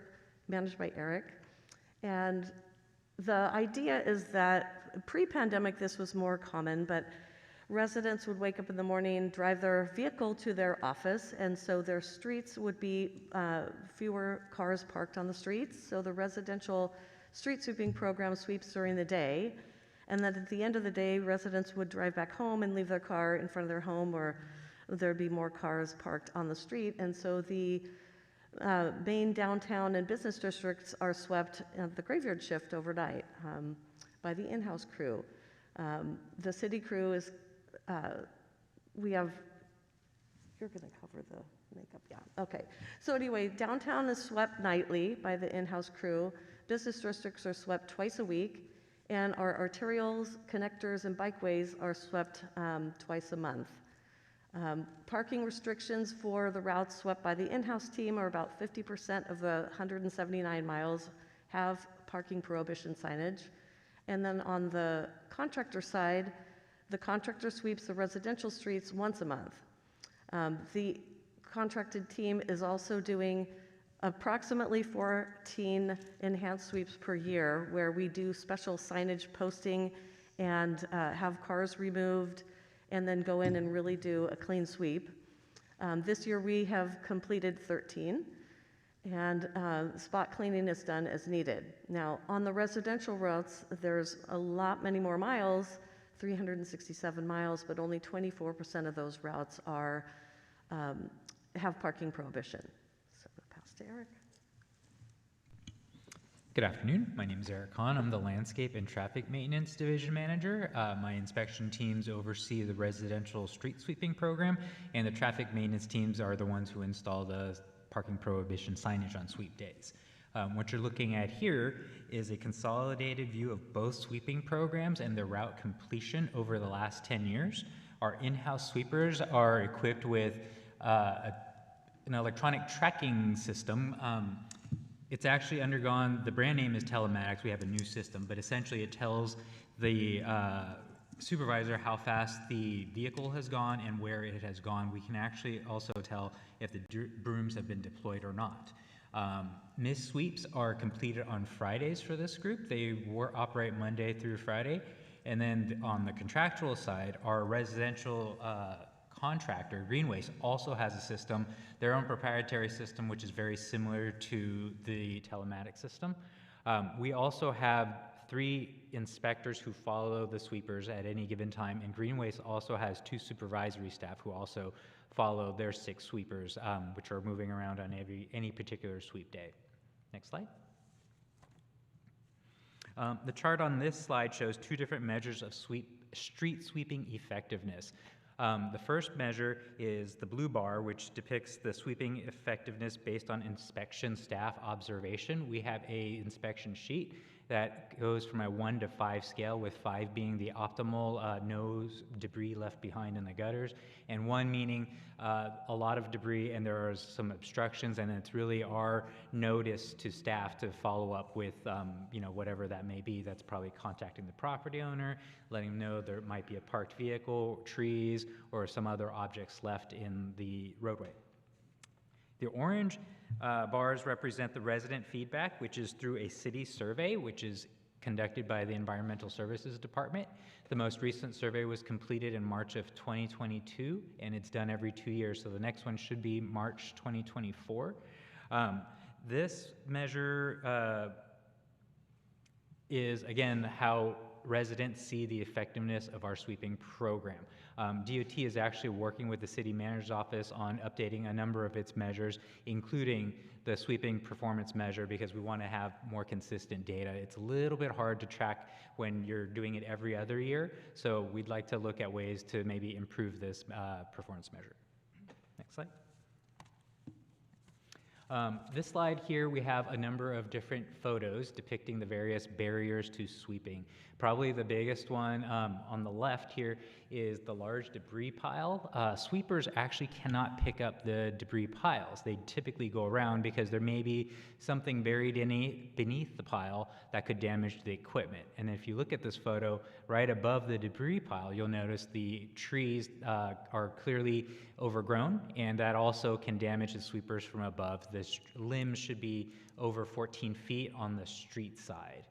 managed by Eric. And the idea is that pre-pandemic this was more common, but residents would wake up in the morning, drive their vehicle to their office, and so their streets would be fewer cars parked on the streets. So the residential street sweeping program sweeps during the day, and then at the end of the day, residents would drive back home and leave their car in front of their home, or there'd be more cars parked on the street. And so the main downtown and business districts are swept at the graveyard shift overnight by the in-house crew. The city crew is we have, you're going to cover the makeup, yeah, okay. So anyway, downtown is swept nightly by the in-house crew. Business districts are swept twice a week, and our arterials, connectors, and bikeways are swept twice a month. Parking restrictions for the routes swept by the in-house team are about 50% of the 179 miles have parking prohibition signage. And then on the contractor side, the contractor sweeps the residential streets once a month. The contracted team is also doing approximately 14 enhanced sweeps per year, where we do special signage posting and have cars removed and then go in and really do a clean sweep. This year we have completed 13, and spot cleaning is done as needed. Now, on the residential routes, there's many more miles, 367 miles, but only 24% of those routes are have parking prohibition. So pass to Eric. Good afternoon. My name is Eric Hahn. I'm the Landscape and Traffic Maintenance Division Manager. My inspection teams oversee the residential street sweeping program, and the traffic maintenance teams are the ones who install the parking prohibition signage on sweep days. What you're looking at here is a consolidated view of both sweeping programs and their route completion over the last 10 years. Our in-house sweepers are equipped with an electronic tracking system It's actually undergone, the brand name is telematics. We have a new system, but essentially it tells the supervisor how fast the vehicle has gone and where it has gone. We can actually also tell if the brooms have been deployed or not. Mist sweeps are completed on Fridays for this group. They operate Monday through Friday. And then on the contractual side, our residential contractor, Green Waste, also has a system, their own proprietary system, which is very similar to the telematics system. We also have 3 inspectors who follow the sweepers at any given time, and Green Waste also has 2 supervisory staff who also follow their 6 sweepers, which are moving around on any particular sweep day. Next slide. The chart on this slide shows 2 different measures of street sweeping effectiveness. The first measure is the blue bar, which depicts the sweeping effectiveness based on inspection staff observation. We have a inspection sheet that goes from a 1 to 5 scale, with 5 being the optimal no debris left behind in the gutters, and 1 meaning a lot of debris and there are some obstructions, and it's really our notice to staff to follow up with whatever that may be. That's probably contacting the property owner, letting them know there might be a parked vehicle, trees, or some other objects left in the roadway. The orange bars represent the resident feedback, which is through a city survey, which is conducted by the Environmental Services Department. The most recent survey was completed in March of 2022, and it's done every 2 years, so the next one should be March 2024. This measure is, again, how residents see the effectiveness of our sweeping program. DOT is actually working with the city manager's office on updating a number of its measures, including the sweeping performance measure, because we want to have more consistent data. It's a little bit hard to track when you're doing it every other year, so we'd like to look at ways to maybe improve this performance measure. Next slide. This slide here, we have a number of different photos depicting the various barriers to sweeping. Probably the biggest one on the left here is the large debris pile. Sweepers actually cannot pick up the debris piles. They typically go around because there may be something buried beneath the pile that could damage the equipment. And if you look at this photo, right above the debris pile, you'll notice the trees are clearly overgrown, and that also can damage the sweepers from above. The limbs should be over 14 feet on the street side.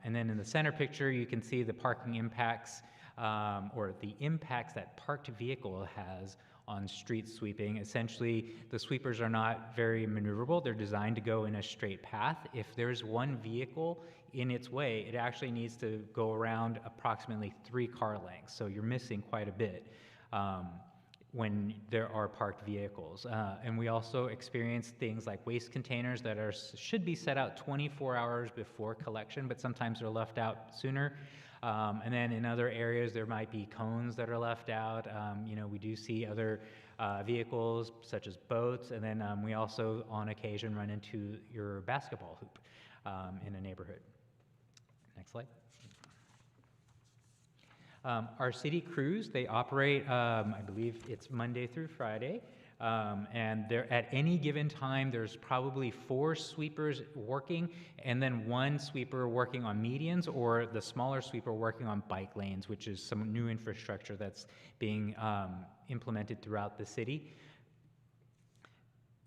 And then in the center picture, you can see the parking impacts, or the impacts that parked vehicle has on street sweeping. Essentially, the sweepers are not very maneuverable. They're designed to go in a straight path. If there's one vehicle in its way, it actually needs to go around approximately 3 car lengths. So you're missing quite a bit when there are parked vehicles. And we also experience things like waste containers that should be set out 24 hours before collection, but sometimes they're left out sooner. And then in other areas, there might be cones that are left out. We do see other vehicles such as boats, and then we also on occasion run into your basketball hoop in a neighborhood. Next slide. Our city crews, they operate, I believe it's Monday through Friday, and at any given time, there's probably 4 sweepers working, and then 1 sweeper working on medians, or the smaller sweeper working on bike lanes, which is some new infrastructure that's being implemented throughout the city.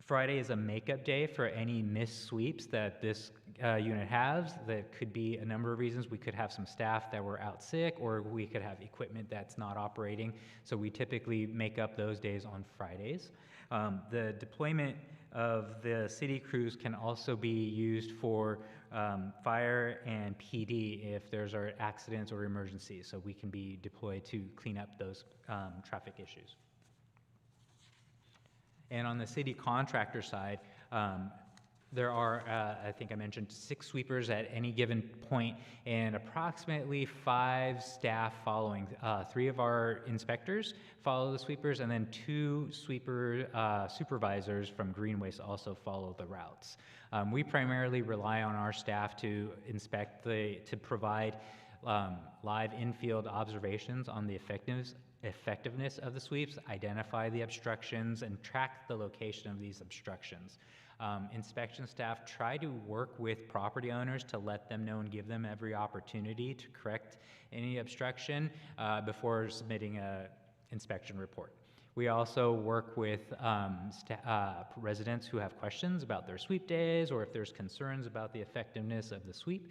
Friday is a makeup day for any missed sweeps that this unit has. That could be a number of reasons. We could have some staff that were out sick, or we could have equipment that's not operating. So we typically make up those days on Fridays. The deployment of the city crews can also be used for fire and PD if there's accidents or emergencies. So we can be deployed to clean up those traffic issues. And on the city contractor side, there are, I think I mentioned, 6 sweepers at any given point, and approximately 5 staff following. 3 of our inspectors follow the sweepers, and then 2 supervisors from Green Waste also follow the routes. We primarily rely on our staff to inspect to provide live in-field observations on the effectiveness of the sweeps, identify the obstructions, and track the location of these obstructions. Inspection staff try to work with property owners to let them know and give them every opportunity to correct any obstruction before submitting a inspection report. We also work with residents who have questions about their sweep days or if there's concerns about the effectiveness of the sweep.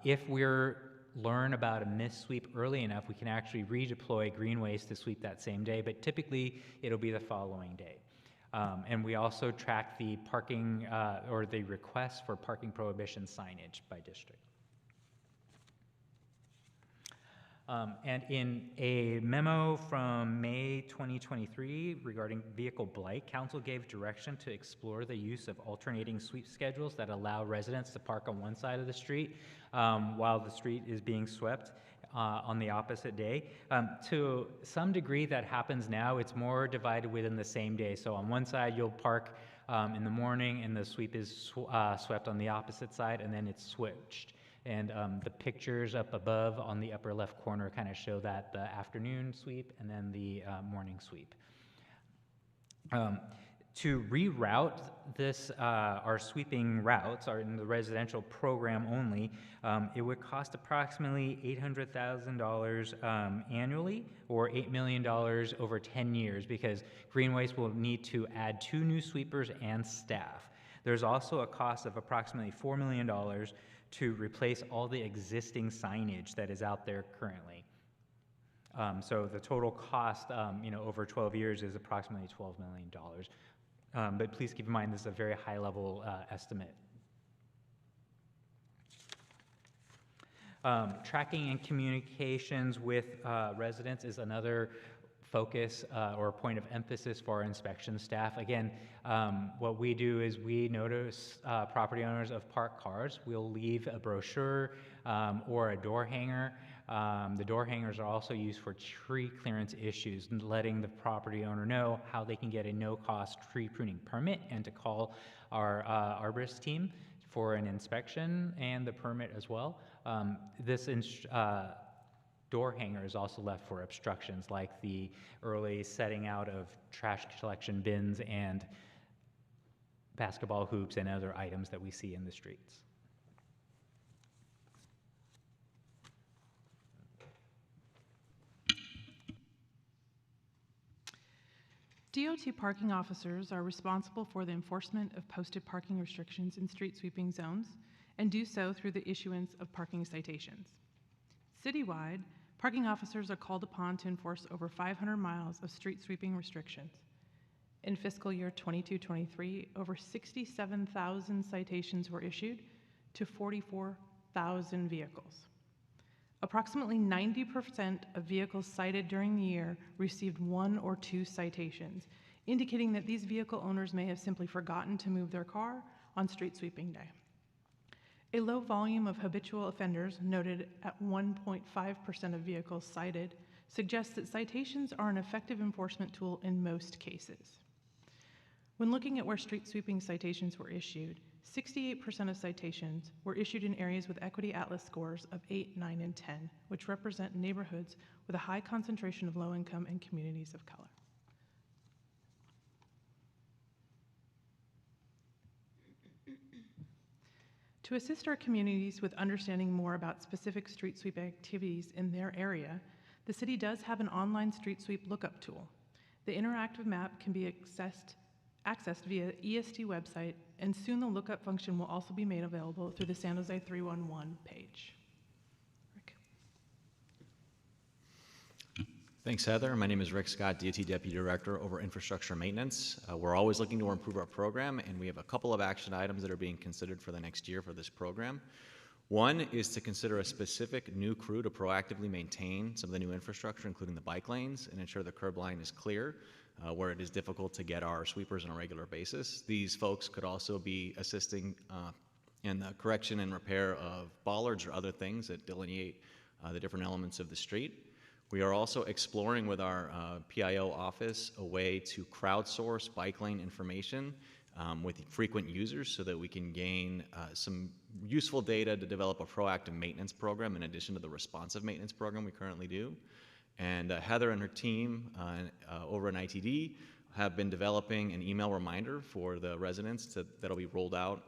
If we're learn about a missed sweep early enough, we can actually redeploy green waste to sweep that same day, but typically it'll be the following day. And we also track the parking or the requests for parking prohibition signage by district. And in a memo from May 2023 regarding vehicle blight, Council gave direction to explore the use of alternating sweep schedules that allow residents to park on one side of the street while the street is being swept on the opposite day. To some degree that happens now, it's more divided within the same day. So on one side you'll park in the morning and the sweep is swept on the opposite side, and then it's switched. And the pictures up above on the upper left corner kind of show that the afternoon sweep and then the morning sweep. To reroute this, our sweeping routes are in the residential program only, it would cost approximately $800,000 annually, or $8 million over 10 years, because Green Waste will need to add 2 new sweepers and staff. There's also a cost of approximately $4 million to replace all the existing signage that is out there currently. So the total cost, over 12 years is approximately $12 million. But please keep in mind this is a very high-level estimate. Tracking and communications with residents is another focus or point of emphasis for our inspection staff. Again, what we do is we notice property owners of parked cars. We'll leave a brochure or a door hanger. The door hangers are also used for tree clearance issues, and letting the property owner know how they can get a no-cost tree pruning permit and to call our arborist team for an inspection and the permit as well. This door hanger is also left for obstructions like the early setting out of trash collection bins and basketball hoops and other items that we see in the streets. DOT parking officers are responsible for the enforcement of posted parking restrictions in street sweeping zones and do so through the issuance of parking citations. Citywide, parking officers are called upon to enforce over 500 miles of street sweeping restrictions. In fiscal year 22-23, over 67,000 citations were issued to 44,000 vehicles. Approximately 90% of vehicles cited during the year received 1 or 2 citations, indicating that these vehicle owners may have simply forgotten to move their car on street sweeping day. A low volume of habitual offenders, noted at 1.5% of vehicles cited, suggests that citations are an effective enforcement tool in most cases. When looking at where street sweeping citations were issued, 68% of citations were issued in areas with Equity Atlas scores of 8, 9, and 10, which represent neighborhoods with a high concentration of low income and communities of color. To assist our communities with understanding more about specific street sweep activities in their area, the city does have an online street sweep lookup tool. The interactive map can be accessed via EST website, and soon the lookup function will also be made available through the San Jose 311 page. Rick. Thanks, Heather. My name is Rick Scott, DOT Deputy Director over Infrastructure Maintenance. We're always looking to improve our program, and we have a couple of action items that are being considered for the next year for this program. One is to consider a specific new crew to proactively maintain some of the new infrastructure, including the bike lanes, and ensure the curb line is clear where it is difficult to get our sweepers on a regular basis. These folks could also be assisting in the correction and repair of bollards or other things that delineate the different elements of the street. We are also exploring with our PIO office a way to crowdsource bike lane information with frequent users so that we can gain some useful data to develop a proactive maintenance program in addition to the responsive maintenance program we currently do. And Heather and her team over in ITD have been developing an email reminder for the residents that'll be rolled out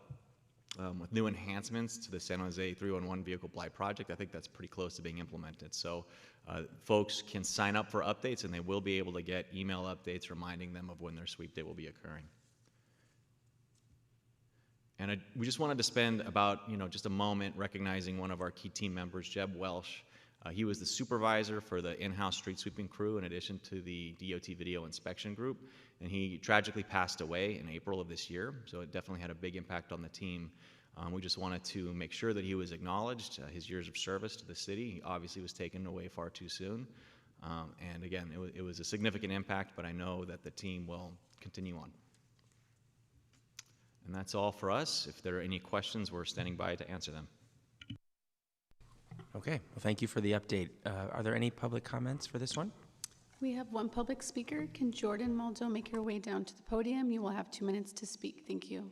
with new enhancements to the San Jose 311 vehicle blight project. I think that's pretty close to being implemented. So folks can sign up for updates, and they will be able to get email updates reminding them of when their sweep day will be occurring. And we just wanted to spend about, just a moment recognizing one of our key team members, Jeb Welsh. He was the supervisor for the in-house street sweeping crew in addition to the DOT video inspection group, and he tragically passed away in April of this year, so it definitely had a big impact on the team. We just wanted to make sure that he was acknowledged, his years of service to the city. He obviously was taken away far too soon, and again, it was a significant impact, but I know that the team will continue on. And that's all for us. If there are any questions, we're standing by to answer them. Okay, well, thank you for the update. Are there any public comments for this one? We have one public speaker. Can Jordan Maldo make your way down to the podium? You will have 2 minutes to speak. Thank you.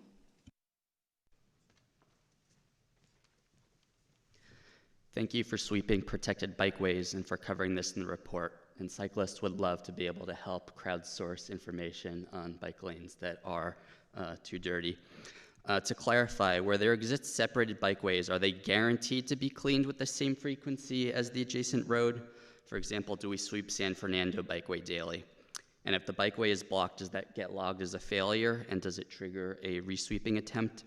Thank you for sweeping protected bikeways and for covering this in the report. And cyclists would love to be able to help crowdsource information on bike lanes that are too dirty. To clarify, where there exists separated bikeways, are they guaranteed to be cleaned with the same frequency as the adjacent road? For example, do we sweep San Fernando bikeway daily? And if the bikeway is blocked, does that get logged as a failure, and does it trigger a resweeping attempt?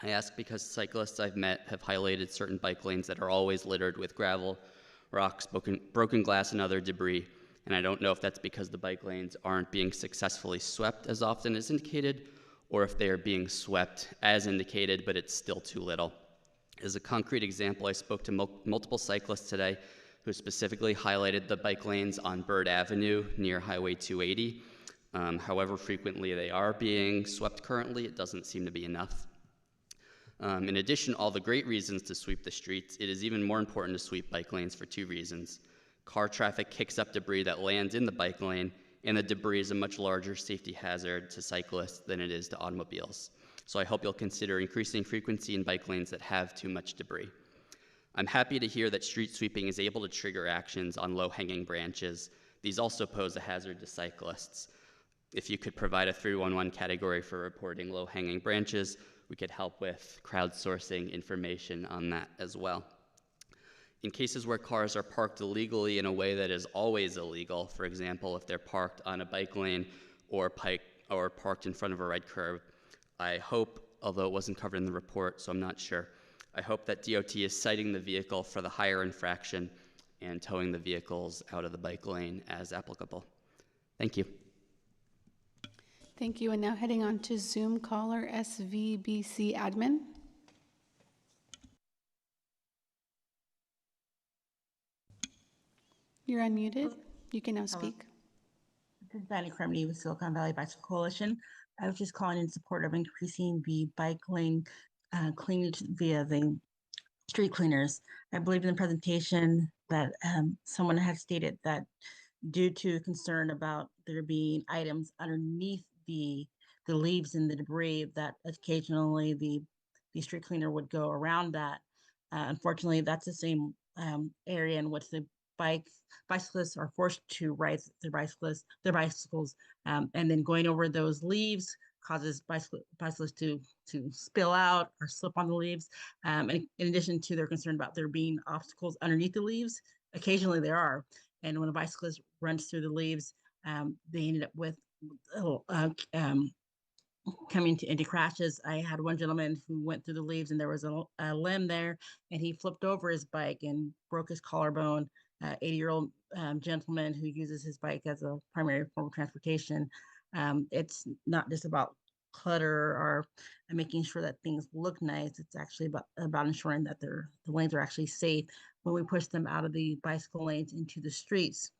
I ask because cyclists I've met have highlighted certain bike lanes that are always littered with gravel, rocks, broken glass, and other debris, and I don't know if that's because the bike lanes aren't being successfully swept as often as indicated, or if they are being swept as indicated, but it's still too little. As a concrete example, I spoke to multiple cyclists today who specifically highlighted the bike lanes on Bird Avenue near Highway 280. However frequently they are being swept currently, it doesn't seem to be enough. In addition to all the great reasons to sweep the streets, it is even more important to sweep bike lanes for 2 reasons. Car traffic kicks up debris that lands in the bike lane, and the debris is a much larger safety hazard to cyclists than it is to automobiles. So I hope you'll consider increasing frequency in bike lanes that have too much debris. I'm happy to hear that street sweeping is able to trigger actions on low-hanging branches. These also pose a hazard to cyclists. If you could provide a 311 category for reporting low-hanging branches, we could help with crowdsourcing information on that as well. In cases where cars are parked illegally in a way that is always illegal, for example, if they're parked on a bike lane or parked in front of a red curb, I hope, although it wasn't covered in the report, so I'm not sure, I hope that DOT is citing the vehicle for the higher infraction and towing the vehicles out of the bike lane as applicable. Thank you. Thank you. And now heading on to Zoom caller SVBC admin. You're unmuted. You can now speak. This is Danny Cremney with Silicon Valley Bicycle Coalition. I was just calling in support of increasing the bike lane cleanage via the street cleaners. I believe in the presentation that someone had stated that due to concern about there being items underneath the leaves and the debris, that occasionally the street cleaner would go around that. Unfortunately, that's the same area in which the bicyclists are forced to ride their bicycles, and then going over those leaves causes bicyclists to spill out or slip on the leaves. And in addition to their concern about there being obstacles underneath the leaves, occasionally there are. And when a bicyclist runs through the leaves, they ended up with coming into crashes. I had one gentleman who went through the leaves and there was a limb there, and he flipped over his bike and broke his collarbone. 80-year-old gentleman who uses his bike as a primary form of transportation. It's not just about clutter or making sure that things look nice. It's actually about ensuring that the lanes are actually safe. When we push them out of the bicycle lanes into the streets,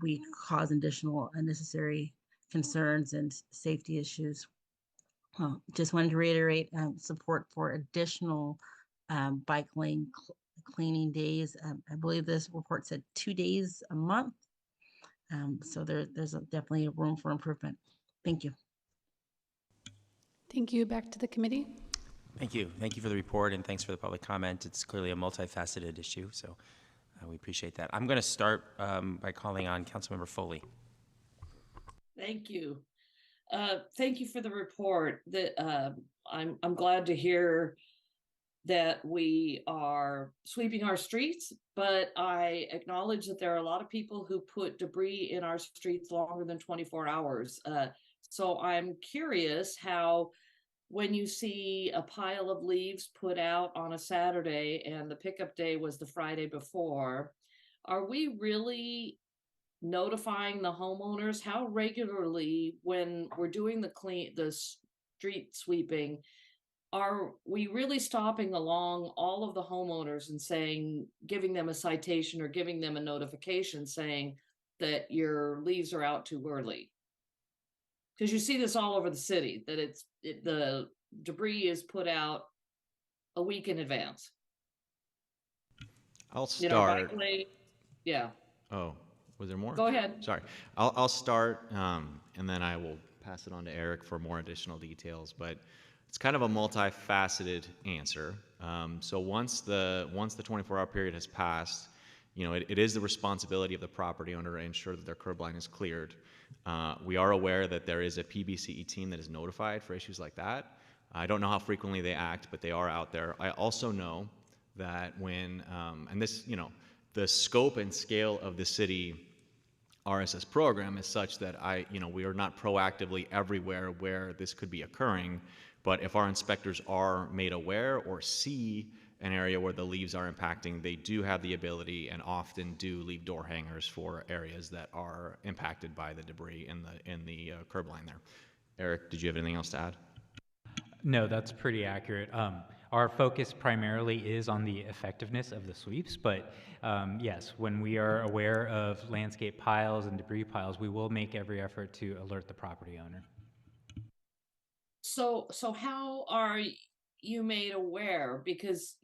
we cause additional unnecessary concerns and safety issues. Just wanted to reiterate support for additional bike lane cleaning days. I believe this report said 2 days a month. So there's definitely a room for improvement. Thank you. Thank you. Back to the committee. Thank you. Thank you for the report, and thanks for the public comment. It's clearly a multifaceted issue, so we appreciate that. I'm going to start by calling on Councilmember Foley. Thank you. Thank you for the report. I'm glad to hear that we are sweeping our streets, but I acknowledge that there are a lot of people who put debris in our streets longer than 24 hours. So I'm curious how, when you see a pile of leaves put out on a Saturday and the pickup day was the Friday before, are we really notifying the homeowners? How regularly, when we're doing the street sweeping, are we really stopping along all of the homeowners and saying, giving them a citation or giving them a notification saying that your leaves are out too early? Because you see this all over the city, that the debris is put out a week in advance. I'll You know, start. bike lane, yeah. Oh, was there more? Go ahead. Sorry. I'll start, and then I will pass it on to Eric for more additional details. But it's kind of a multifaceted answer. So once the 24-hour period has passed, you know, it is the responsibility of the property owner to ensure that their curb line is cleared. We are aware that there is a PBCE team that is notified for issues like that. I don't know how frequently they act, but they are out there. I also know that when, and this, you know, the scope and scale of the city RSS program is such that we are not proactively everywhere where this could be occurring. But if our inspectors are made aware or see an area where the leaves are impacting, they do have the ability and often do leave door hangers for areas that are impacted by the debris in the curb line there. Eric, did you have anything else to add? No, that's pretty accurate. Our focus primarily is on the effectiveness of the sweeps, but yes, when we are aware of landscape piles and debris piles, we will make every effort to alert the property owner. So how are you made aware? Because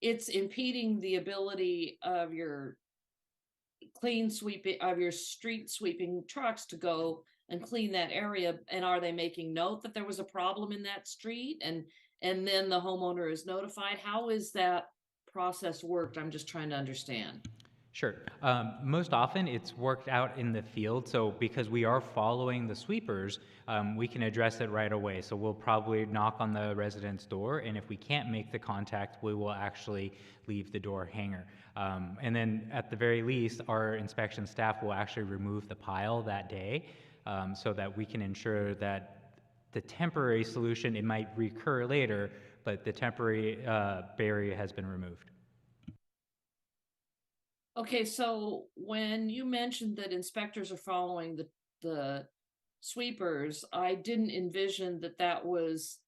it's impeding the ability of your street sweeping trucks to go and clean that area. And are they making note that there was a problem in that street, and then the homeowner is notified? How is that process worked? I'm just trying to understand. Sure. Most often it's worked out in the field. So because we are following the sweepers, we can address it right away. So we'll probably knock on the resident's door, and if we can't make the contact, we will actually leave the door hanger. And then at the very least, our inspection staff will actually remove the pile that day, so that we can ensure that the temporary solution, it might recur later, but the temporary barrier has been removed. Okay, so when you mentioned that inspectors are following the sweepers, I didn't envision that was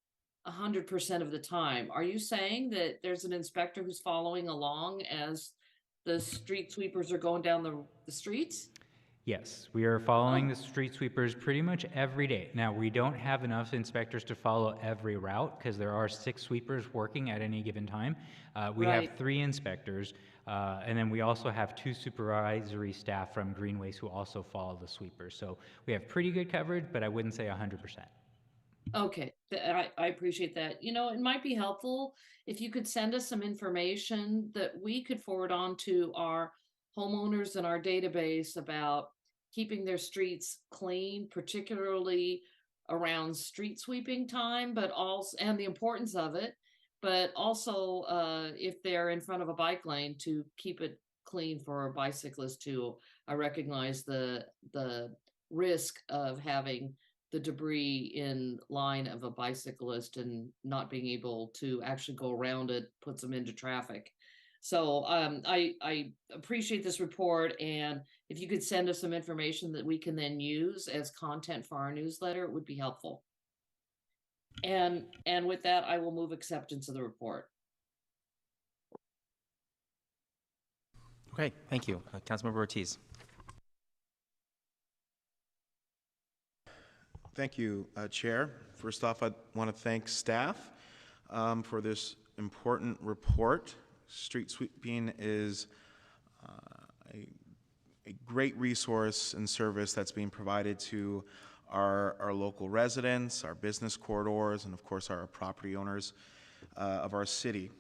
100% of the time. Are you saying that there's an inspector who's following along as the street sweepers are going down the streets? Yes, we are following the street sweepers pretty much every day. Now, we don't have enough inspectors to follow every route because there are 6 sweepers working at any given time. We have 3 inspectors, and then we also have 2 supervisory staff from Greenways who also follow the sweepers. So we have pretty good coverage, but I wouldn't say 100%. Okay, I appreciate that. You know, it might be helpful if you could send us some information that we could forward on to our homeowners in our database about keeping their streets clean, particularly around street sweeping time, but also, and the importance of it, but also if they're in front of a bike lane, to keep it clean for a bicyclist too. I recognize the risk of having the debris in line of a bicyclist and not being able to actually go around it puts them into traffic. So I appreciate this report, and if you could send us some information that we can then use as content for our newsletter, it would be helpful. And with that, I will move acceptance of the report. Okay, thank you. Councilmember Ortiz. Thank you, Chair. First off, I want to thank staff for this important report. Street sweeping is a great resource and service that's being provided to our local residents, our business corridors, and of course our property owners of our city.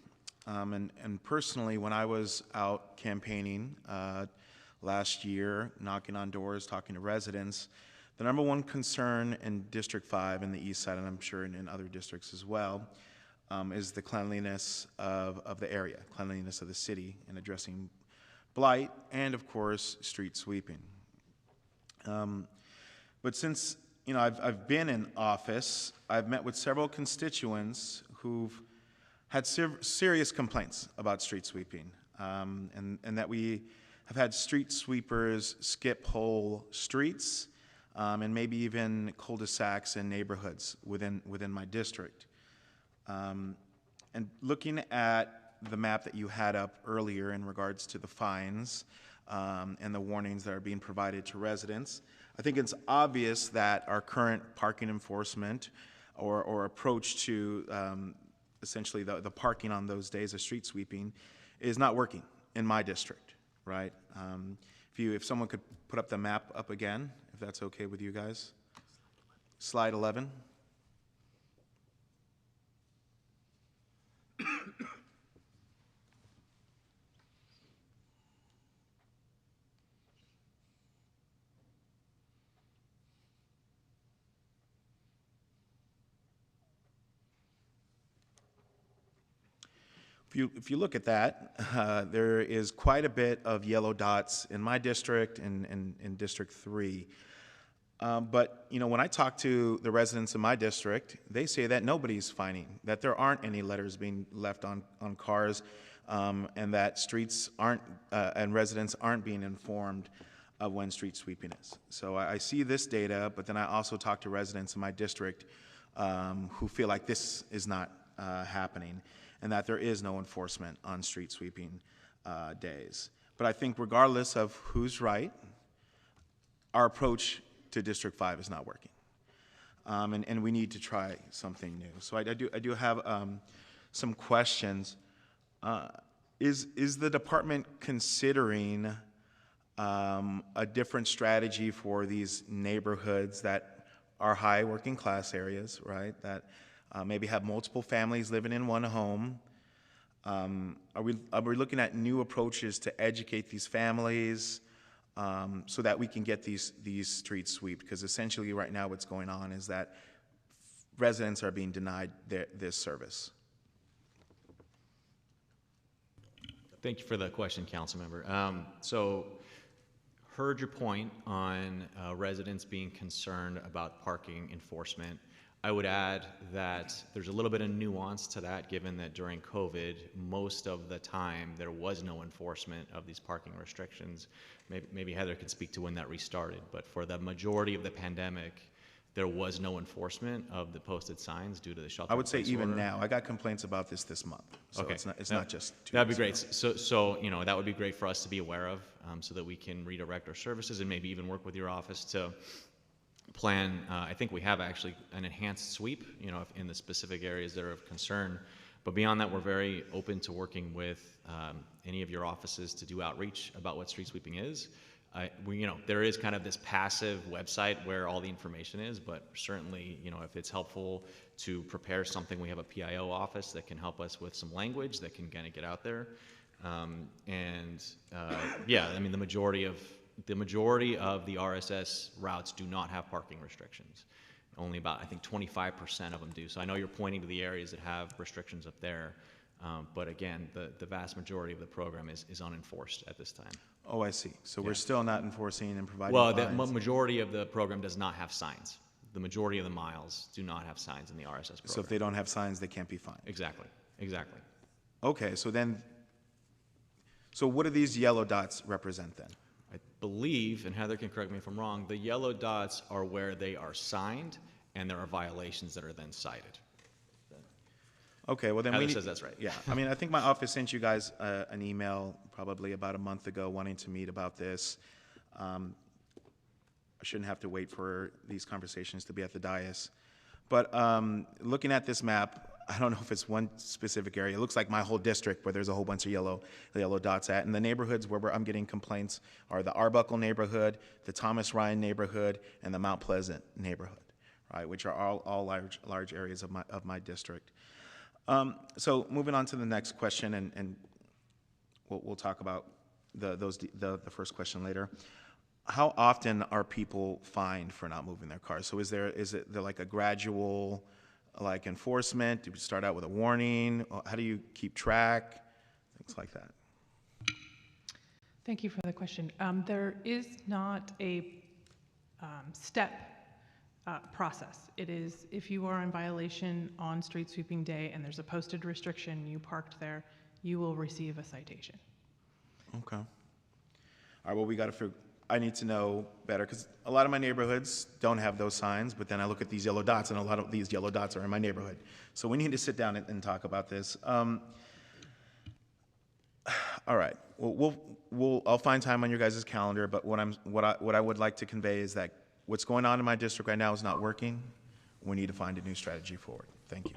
And personally, when I was out campaigning last year, knocking on doors, talking to residents, the number one concern in District 5 in the east side, and I'm sure in other districts as well, is the cleanliness of the area, cleanliness of the city, and addressing blight, and of course, street sweeping. But since I've been in office, I've met with several constituents who've had serious complaints about street sweeping, and that we have had street sweepers skip whole streets, and maybe even cul-de-sacs in neighborhoods within my district. And looking at the map that you had up earlier in regards to the fines and the warnings that are being provided to residents, I think it's obvious that our current parking enforcement or approach to essentially the parking on those days of street sweeping is not working in my district, right? If someone could put up the map up again, if that's okay with you guys. Slide 11. If you look at that, there is quite a bit of yellow dots in my district and in District 3. But when I talk to the residents in my district, they say that nobody's fining, that there aren't any letters being left on cars, and that streets aren't, and residents aren't being informed of when street sweeping is. So I see this data, but then I also talk to residents in my district who feel like this is not happening, and that there is no enforcement on street sweeping days. But I think regardless of who's right, our approach to District 5 is not working. And we need to try something new. So I do have some questions. Is the department considering a different strategy for these neighborhoods that are high working class areas, right? That maybe have multiple families living in one home. Are we looking at new approaches to educate these families so that we can get these streets swept? Because essentially right now what's going on is that residents are being denied this service. Thank you for the question, Councilmember. So heard your point on residents being concerned about parking enforcement. I would add that there's a little bit of nuance to that, given that during COVID, most of the time there was no enforcement of these parking restrictions. Maybe Heather could speak to when that restarted, but for the majority of the pandemic, there was no enforcement of the posted signs due to the shelter. I would say even order. now. I got complaints about this month, so okay. it's not just 2 That'd be weeks great. ago. So that would be great for us to be aware of, so that we can redirect our services and maybe even work with your office to plan. I think we have actually an enhanced sweep, in the specific areas that are of concern. But beyond that, we're very open to working with any of your offices to do outreach about what street sweeping is. There is kind of this passive website where all the information is, but certainly, if it's helpful to prepare something, we have a PIO office that can help us with some language that can kind of get out there. Yeah, I mean, the majority of the RSS routes do not have parking restrictions. Only about, I think, 25% of them do. So I know you're pointing to the areas that have restrictions up there, but again, the vast majority of the program is unenforced at this time. Oh, I see. So we're still not enforcing and providing Well, fines. the majority of the program does not have signs. The majority of the miles do not have signs in the RSS program. So if they don't have signs, they can't be fined. Exactly. Okay, so what do these yellow dots represent then? I believe, and Heather can correct me if I'm wrong, the yellow dots are where they are signed and there are violations that are then cited. Okay, well then Heather says that's right. Yeah, I mean, I think my office sent you guys an email probably about a month ago wanting to meet about this. I shouldn't have to wait for these conversations to be at the dais. But looking at this map, I don't know if it's one specific area. It looks like my whole district where there's a whole bunch of yellow dots at. And the neighborhoods where I'm getting complaints are the Arbuckle neighborhood, the Thomas Ryan neighborhood, and the Mount Pleasant neighborhood, right, which are all large areas of my district. So moving on to the next question, and we'll talk about the first question later. how often are people fined for not moving their cars? So is it like a gradual, like enforcement? Do we start out with a warning? How do you keep track? Things like that. Thank you for the question. There is not a step process. It is, if you are in violation on street sweeping day and there's a posted restriction, you parked there, you will receive a citation. Okay. All right, well, we got to figure, I need to know better, because a lot of my neighborhoods don't have those signs, but then I look at these yellow dots, and a lot of these yellow dots are in my neighborhood. So we need to sit down and talk about this. All right, I'll find time on your guys' calendar, but what I would like to convey is that what's going on in my district right now is not working. We need to find a new strategy forward. Thank you.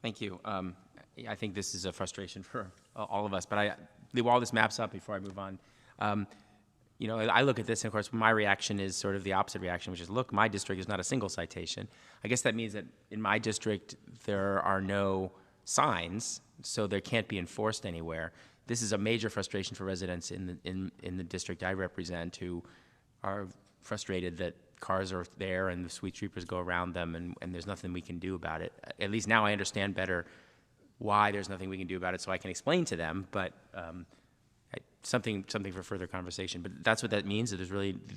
Thank you. I think this is a frustration for all of us, but while this maps up, before I move on, you know, I look at this, and of course, my reaction is sort of the opposite reaction, which is, look, my district is not a single citation. I guess that means that in my district, there are no signs, so there can't be enforced anywhere. This is a major frustration for residents in the district I represent, who are frustrated that cars are there and the street sweepers go around them, and there's nothing we can do about it. At least now I understand better why there's nothing we can do about it, so I can explain to them, but something for further conversation. But that's what that means.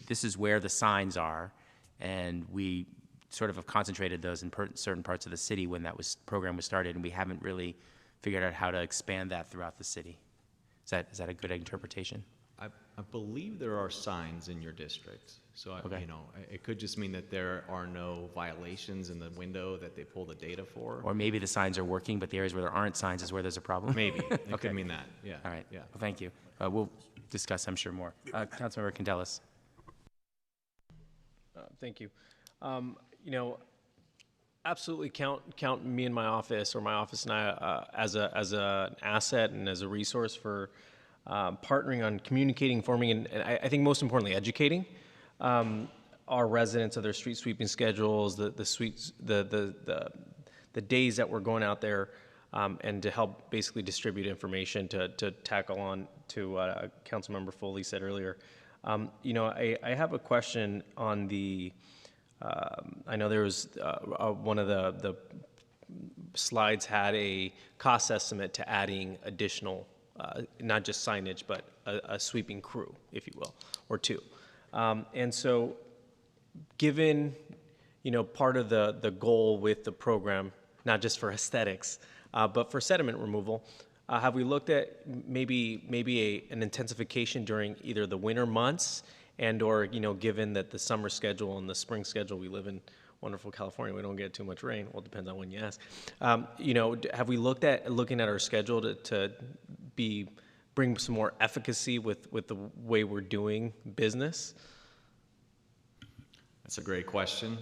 This is where the signs are, and we sort of have concentrated those in certain parts of the city when that program was started, and we haven't really figured out how to expand that throughout the city. Is that a good interpretation? I believe there are signs in your district. So, Okay. you know, it could just mean that there are no violations in the window that they pull the data for. Or maybe the signs are working, but the areas where there aren't signs is where there's a problem? Maybe. It Okay. could mean that, yeah. All right. Yeah. Well, thank you. We'll discuss, I'm sure, more. Councilmember Candelas. Thank you. You know, absolutely count me and my office, or my office and I, as an asset and as a resource for partnering on communicating, forming, and I think most importantly, educating our residents of their street sweeping schedules, the days that we're going out there, and to help basically distribute information to tackle on to what Councilmember Foley said earlier. You know, I have a question on the. I know there was one of the slides had a cost estimate to adding additional, not just signage, but a sweeping crew, if you will, or two. And so, given, you know, part of the goal with the program, not just for aesthetics, but for sediment removal, have we looked at maybe an intensification during either the winter months and/or, you know, given that the summer schedule and the spring schedule, we live in wonderful California, we don't get too much rain. Well, it depends on when you ask. You know, have we looked at looking at our schedule to bring some more efficacy with the way we're doing business? That's a great question.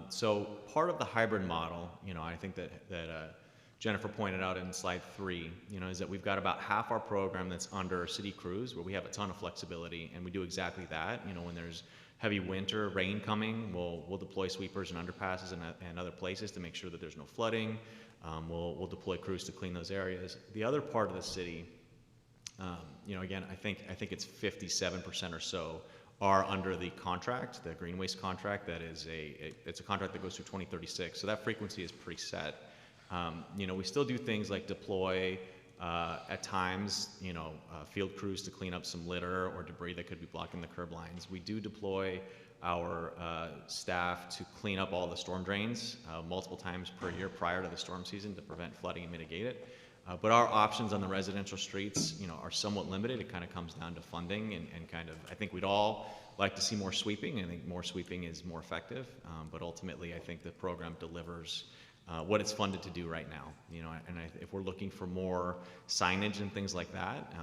So part of the hybrid model, you know, I think that Jennifer pointed out in slide 3, you know, is that we've got about half our program that's under city crews, where we have a ton of flexibility, and we do exactly that. You know, when there's heavy winter rain coming, we'll deploy sweepers and underpasses and other places to make sure that there's no flooding. We'll deploy crews to clean those areas. The other part of the city, you know, again, I think it's 57% or so are under the contract, the green waste contract. That is it's a contract that goes through 2036. So that frequency is pretty set. You know, we still do things like deploy at times, you know, field crews to clean up some litter or debris that could be blocking the curb lines. We do deploy our staff to clean up all the storm drains multiple times per year prior to the storm season to prevent flooding and mitigate it. But our options on the residential streets, you know, are somewhat limited. It kind of comes down to funding and kind of, I think we'd all like to see more sweeping. I think more sweeping is more effective. But ultimately, I think the program delivers what it's funded to do right now, you know, and if we're looking for more signage and things like that,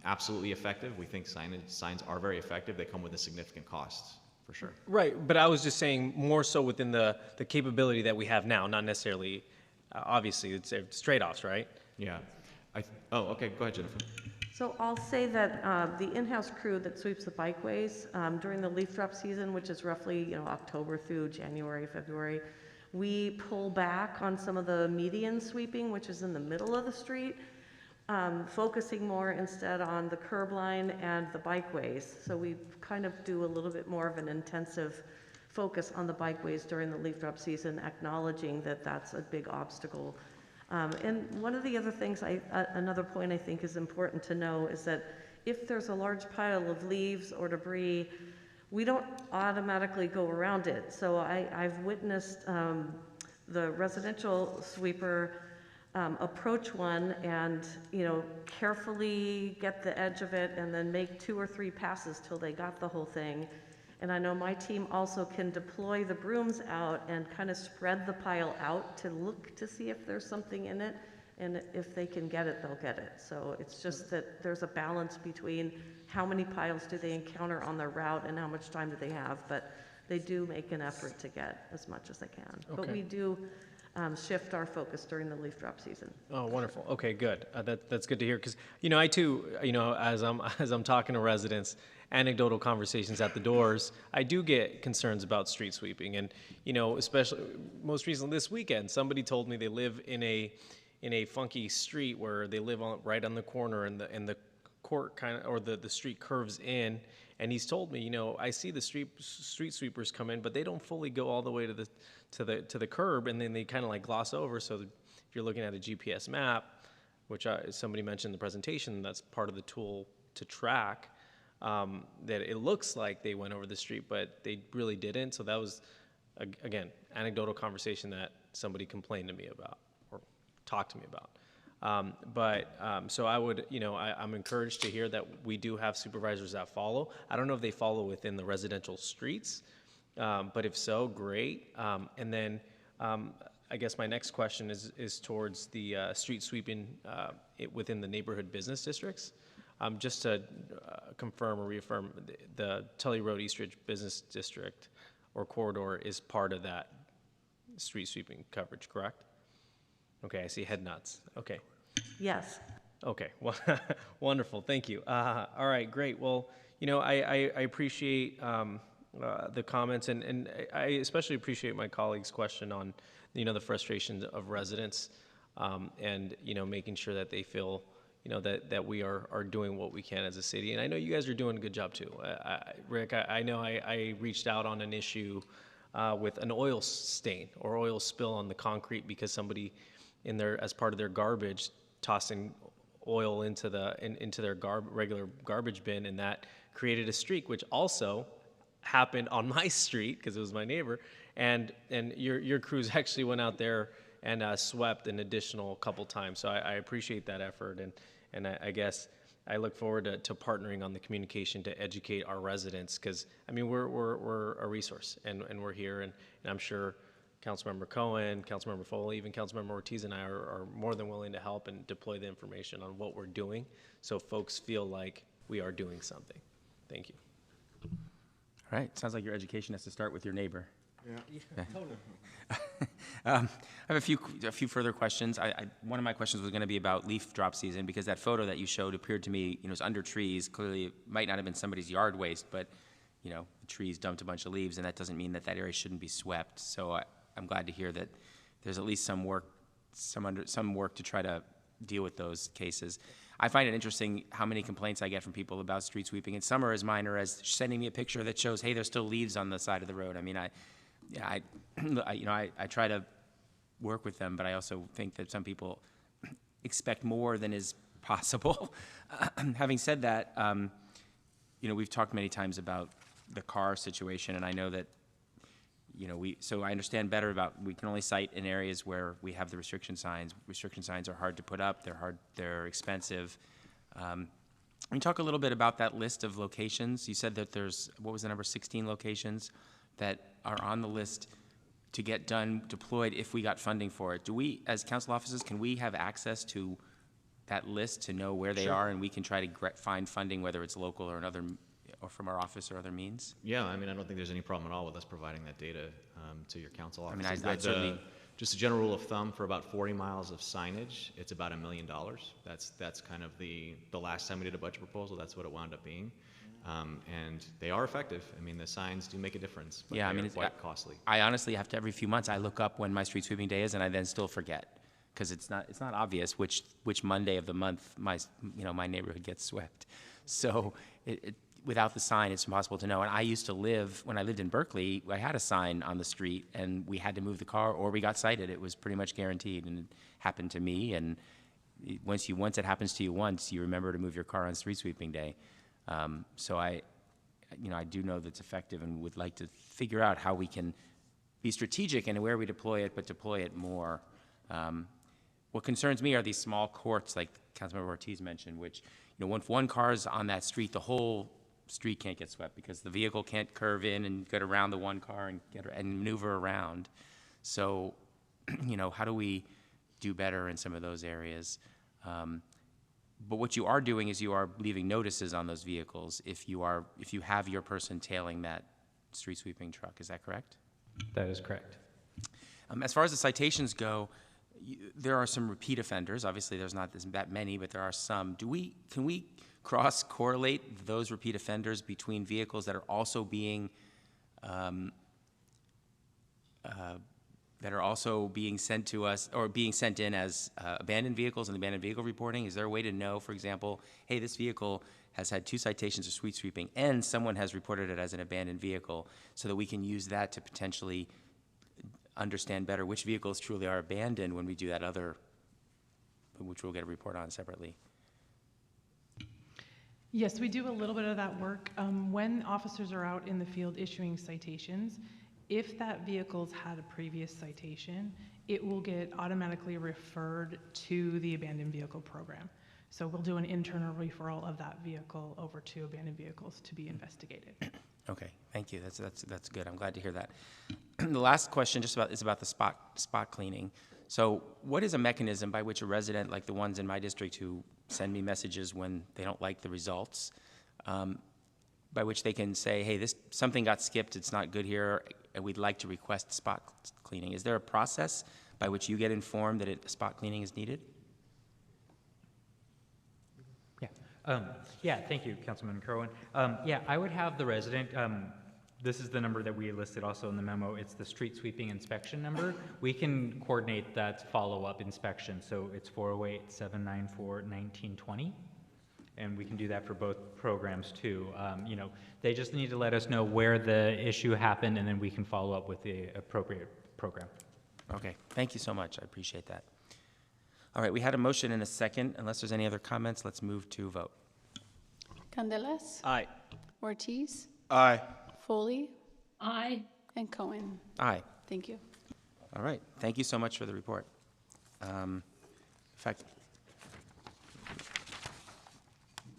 absolutely effective. We think signs are very effective. They come with a significant cost, for sure. Right, but I was just saying more so within the capability that we have now, not necessarily, obviously, it's trade-offs, right? Yeah. Oh, okay, go ahead, Jennifer. So I'll say that the in-house crew that sweeps the bikeways during the leaf drop season, which is roughly, you know, October through January, February, we pull back on some of the median sweeping, which is in the middle of the street. focusing more instead on the curb line and the bikeways. So we kind of do a little bit more of an intensive focus on the bikeways during the leaf drop season, acknowledging that that's a big obstacle. And one of the other things, another point I think is important to know is that if there's a large pile of leaves or debris, we don't automatically go around it. So I've witnessed the residential sweeper approach one and, carefully get the edge of it and then make 2 or 3 passes till they got the whole thing. And I know my team also can deploy the brooms out and kind of spread the pile out to look to see if there's something in it. And if they can get it, they'll get it. So it's just that there's a balance between how many piles do they encounter on their route and how much time do they have. But they do make an effort to get as much as they can. Okay. But we do shift our focus during the leaf drop season. Oh, wonderful. Okay, good. That's good to hear. Because, I too, as I'm talking to residents, anecdotal conversations at the doors, I do get concerns about street sweeping. And, especially most recently this weekend, somebody told me they live in a funky street where they live right on the corner and the court the street curves in. And he's told me, I see the street sweepers come in, but they don't fully go all the way to the curb, and then they kind of like gloss over. So if you're looking at a GPS map, which somebody mentioned in the presentation, that's part of the tool to track, that it looks like they went over the street, but they really didn't. So that was, again, anecdotal conversation that somebody complained to me about or talked to me about. So I would, I'm encouraged to hear that we do have supervisors that follow. I don't know if they follow within the residential streets, but if so, great. And then I guess my next question is towards the street sweeping within the neighborhood business districts. Just to confirm or reaffirm, the Tully Road Eastridge Business District or corridor is part of that street sweeping coverage, correct? Okay, I see head nods. Okay. Yes. Okay, well, wonderful, thank you. All right, great. Well, I appreciate the comments, and I especially appreciate my colleague's question on, the frustrations of residents, and, making sure that they feel, that we are doing what we can as a city. And I know you guys are doing a good job too. Rick, I know I reached out on an issue with an oil stain or oil spill on the concrete because somebody as part of their garbage, tossing oil into their regular garbage bin, and that created a streak, which also happened on my street because it was my neighbor. And your crews actually went out there and swept an additional couple times. So I appreciate that effort, and I guess I look forward to partnering on the communication to educate our residents, because we're a resource, and we're here, and I'm sure Councilmember Cohen, Councilmember Foley, even Councilmember Ortiz and I are more than willing to help and deploy the information on what we're doing so folks feel like we are doing something. Thank you. All right, sounds like your education has to start with your neighbor. Yeah. I have a few further questions. One of my questions was going to be about leaf drop season, because that photo that you showed appeared to me, it was under trees. Clearly, it might not have been somebody's yard waste, but the trees dumped a bunch of leaves, and that doesn't mean that area shouldn't be swept. So I'm glad to hear that there's at least some work to try to deal with those cases. I find it interesting how many complaints I get from people about street sweeping, and some are as minor as sending me a picture that shows, hey, there's still leaves on the side of the road. I try to work with them, but I also think that some people expect more than is possible. Having said that, we've talked many times about the car situation, and I know that, so I understand better about, we can only cite in areas where we have the restriction signs. Restriction signs are hard to put up, they're expensive. Can you talk a little bit about that list of locations? You said that there's, what was the number, 16 locations that are on the list to get deployed if we got funding for it. Do we, as council officers, can we have access to that list to know where they are, and we can try to find funding, whether it's local or or from our office or other means? Yeah, I don't think there's any problem at all with us providing that data to your council office. I'd certainly... Just a general rule of thumb, for about 40 miles of signage, it's about $1 million. That's kind of the last time we did a budget proposal, that's what it wound up being. And they are effective. The signs do make a difference, but yeah, they're quite costly. I honestly have to, every few months, I look up when my street sweeping day is, and I then still forget. because it's not obvious which Monday of the month my neighborhood gets swept. So without the sign, it's impossible to know. And when I lived in Berkeley, I had a sign on the street, and we had to move the car or we got cited. It was pretty much guaranteed, and it happened to me. And once it happens to you once, you remember to move your car on street sweeping day. So I do know that's effective, and would like to figure out how we can be strategic in where we deploy it, but deploy it more. What concerns me are these small courts, like Councilmember Ortiz mentioned, which, if one car is on that street, the whole street can't get swept because the vehicle can't curve in and get around the one car and maneuver around. So, how do we do better in some of those areas? But what you are doing is you are leaving notices on those vehicles if you have your person tailing that street sweeping truck. Is that correct? That is correct. As far as the citations go, there are some repeat offenders. Obviously, there's not that many, but there are some. Can we cross-correlate those repeat offenders between vehicles that are also being sent to us or being sent in as abandoned vehicles and abandoned vehicle reporting? Is there a way to know, for example, hey, this vehicle has had 2 citations of street sweeping and someone has reported it as an abandoned vehicle, so that we can use that to potentially understand better which vehicles truly are abandoned when we do that other, which we'll get a report on separately? Yes, we do a little bit of that work. When officers are out in the field issuing citations, if that vehicle's had a previous citation, it will get automatically referred to the abandoned vehicle program. So we'll do an internal referral of that vehicle over to abandoned vehicles to be investigated. Okay, thank you. That's good. I'm glad to hear that. The last question is about the spot cleaning. So what is a mechanism by which a resident, like the ones in my district who send me messages when they don't like the results, by which they can say, hey, something got skipped, it's not good here, and we'd like to request spot cleaning? Is there a process by which you get informed that spot cleaning is needed? Yeah, thank you, Councilman Kerwin. I would have the resident, this is the number that we listed also in the memo, it's the street sweeping inspection number. We can coordinate that follow-up inspection, so it's 408-794-1920. And we can do that for both programs too. They just need to let us know where the issue happened, and then we can follow up with the appropriate program. Okay, thank you so much. I appreciate that. All right, we had a motion and a second. Unless there's any other comments, let's move to vote. Candelas? Aye. Ortiz? Aye. Foley? Aye. And Cohen? Aye. Thank you. All right, thank you so much for the report. In fact,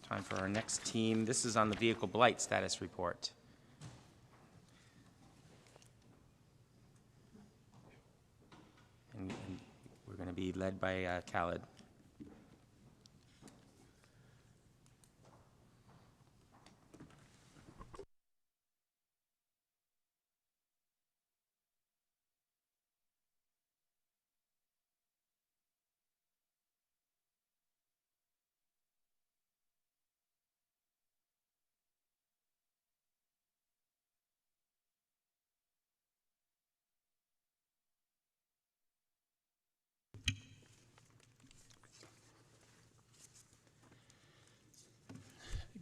time for our next team. This is on the vehicle blight status report. And we're going to be led by Khaled.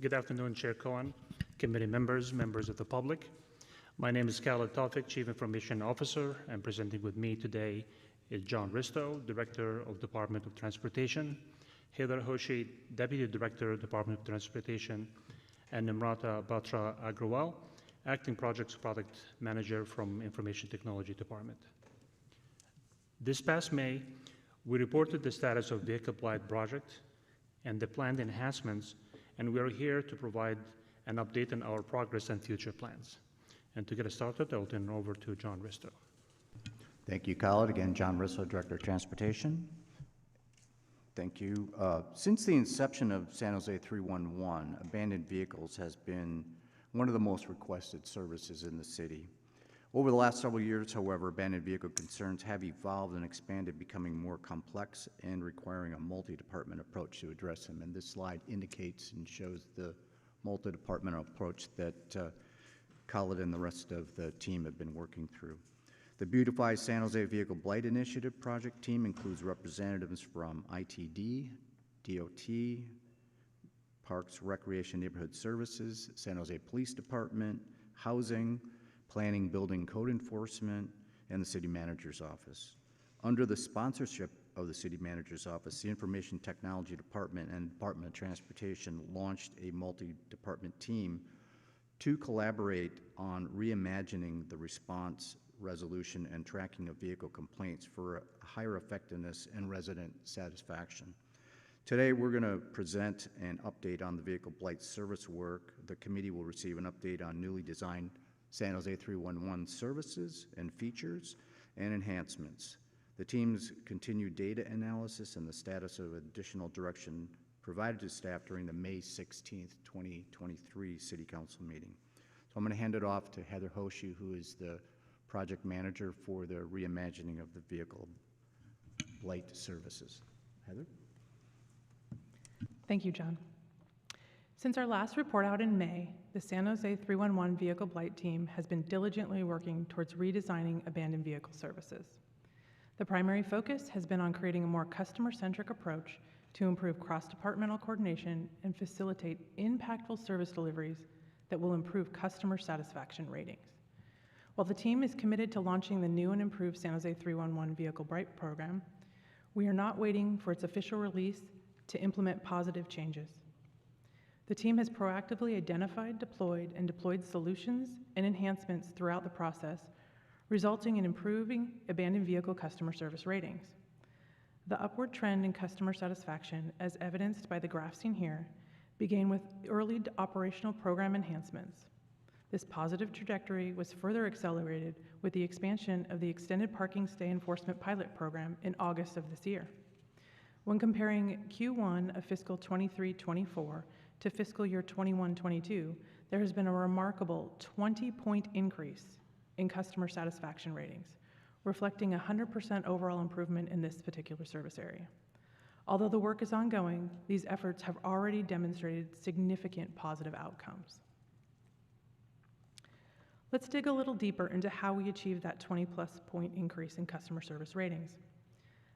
Good afternoon, Chair Cohen, committee members, members of the public. My name is Khaled Tawfiq, Chief Information Officer, and presenting with me today is John Risto, Director of Department of Transportation, Heather Hoshi, Deputy Director, Department of Transportation, and Nimrata Batra Agrawal, Acting Project Manager from Information Technology Department. This past May, we reported the status of Vehicle Blight project and the planned enhancements, and we are here to provide an update on our progress and future plans. And to get us started, I'll turn it over to John Risto. Thank you, Khaled. Again, John Risto, Director of Transportation. Thank you. Since the inception of San Jose 311, abandoned vehicles has been one of the most requested services in the city. Over the last several years, however, abandoned vehicle concerns have evolved and expanded, becoming more complex and requiring a multi-department approach to address them. And this slide indicates and shows the multi-departmental approach that Khaled and the rest of the team have been working through. The Beautify San Jose Vehicle Blight Initiative project team includes representatives from ITD, DOT, Parks, Recreation, Neighborhood Services, San Jose Police Department, Housing, Planning, Building, Code Enforcement, and the City Manager's Office. Under the sponsorship of the City Manager's Office, the Information Technology Department and Department of Transportation launched a multi-department team to collaborate on reimagining the response, resolution, and tracking of vehicle complaints for higher effectiveness and resident satisfaction. Today, we're going to present an update on the vehicle blight service work. The committee will receive an update on newly designed San Jose 311 services and features and enhancements. The team's continued data analysis and the status of additional direction provided to staff during the May 16th, 2023 City Council meeting. So I'm going to hand it off to Heather Hoshi, who is the project manager for the reimagining of the vehicle blight services. Heather? Thank you, John. Since our last report out in May, the San Jose 311 Vehicle Blight team has been diligently working towards redesigning abandoned vehicle services. The primary focus has been on creating a more customer-centric approach to improve cross-departmental coordination and facilitate impactful service deliveries that will improve customer satisfaction ratings. While the team is committed to launching the new and improved San Jose 311 Vehicle Blight program, we are not waiting for its official release to implement positive changes. The team has proactively identified, deployed solutions and enhancements throughout the process, resulting in improving abandoned vehicle customer service ratings. The upward trend in customer satisfaction, as evidenced by the graph seen here, began with early operational program enhancements. This positive trajectory was further accelerated with the expansion of the Extended Parking Stay Enforcement Pilot Program in August of this year. When comparing Q1 of fiscal 23-24 to fiscal year 21-22, there has been a remarkable 20-point increase in customer satisfaction ratings, reflecting 100% overall improvement in this particular service area. Although the work is ongoing, these efforts have already demonstrated significant positive outcomes. Let's dig a little deeper into how we achieved that 20+ point increase in customer service ratings.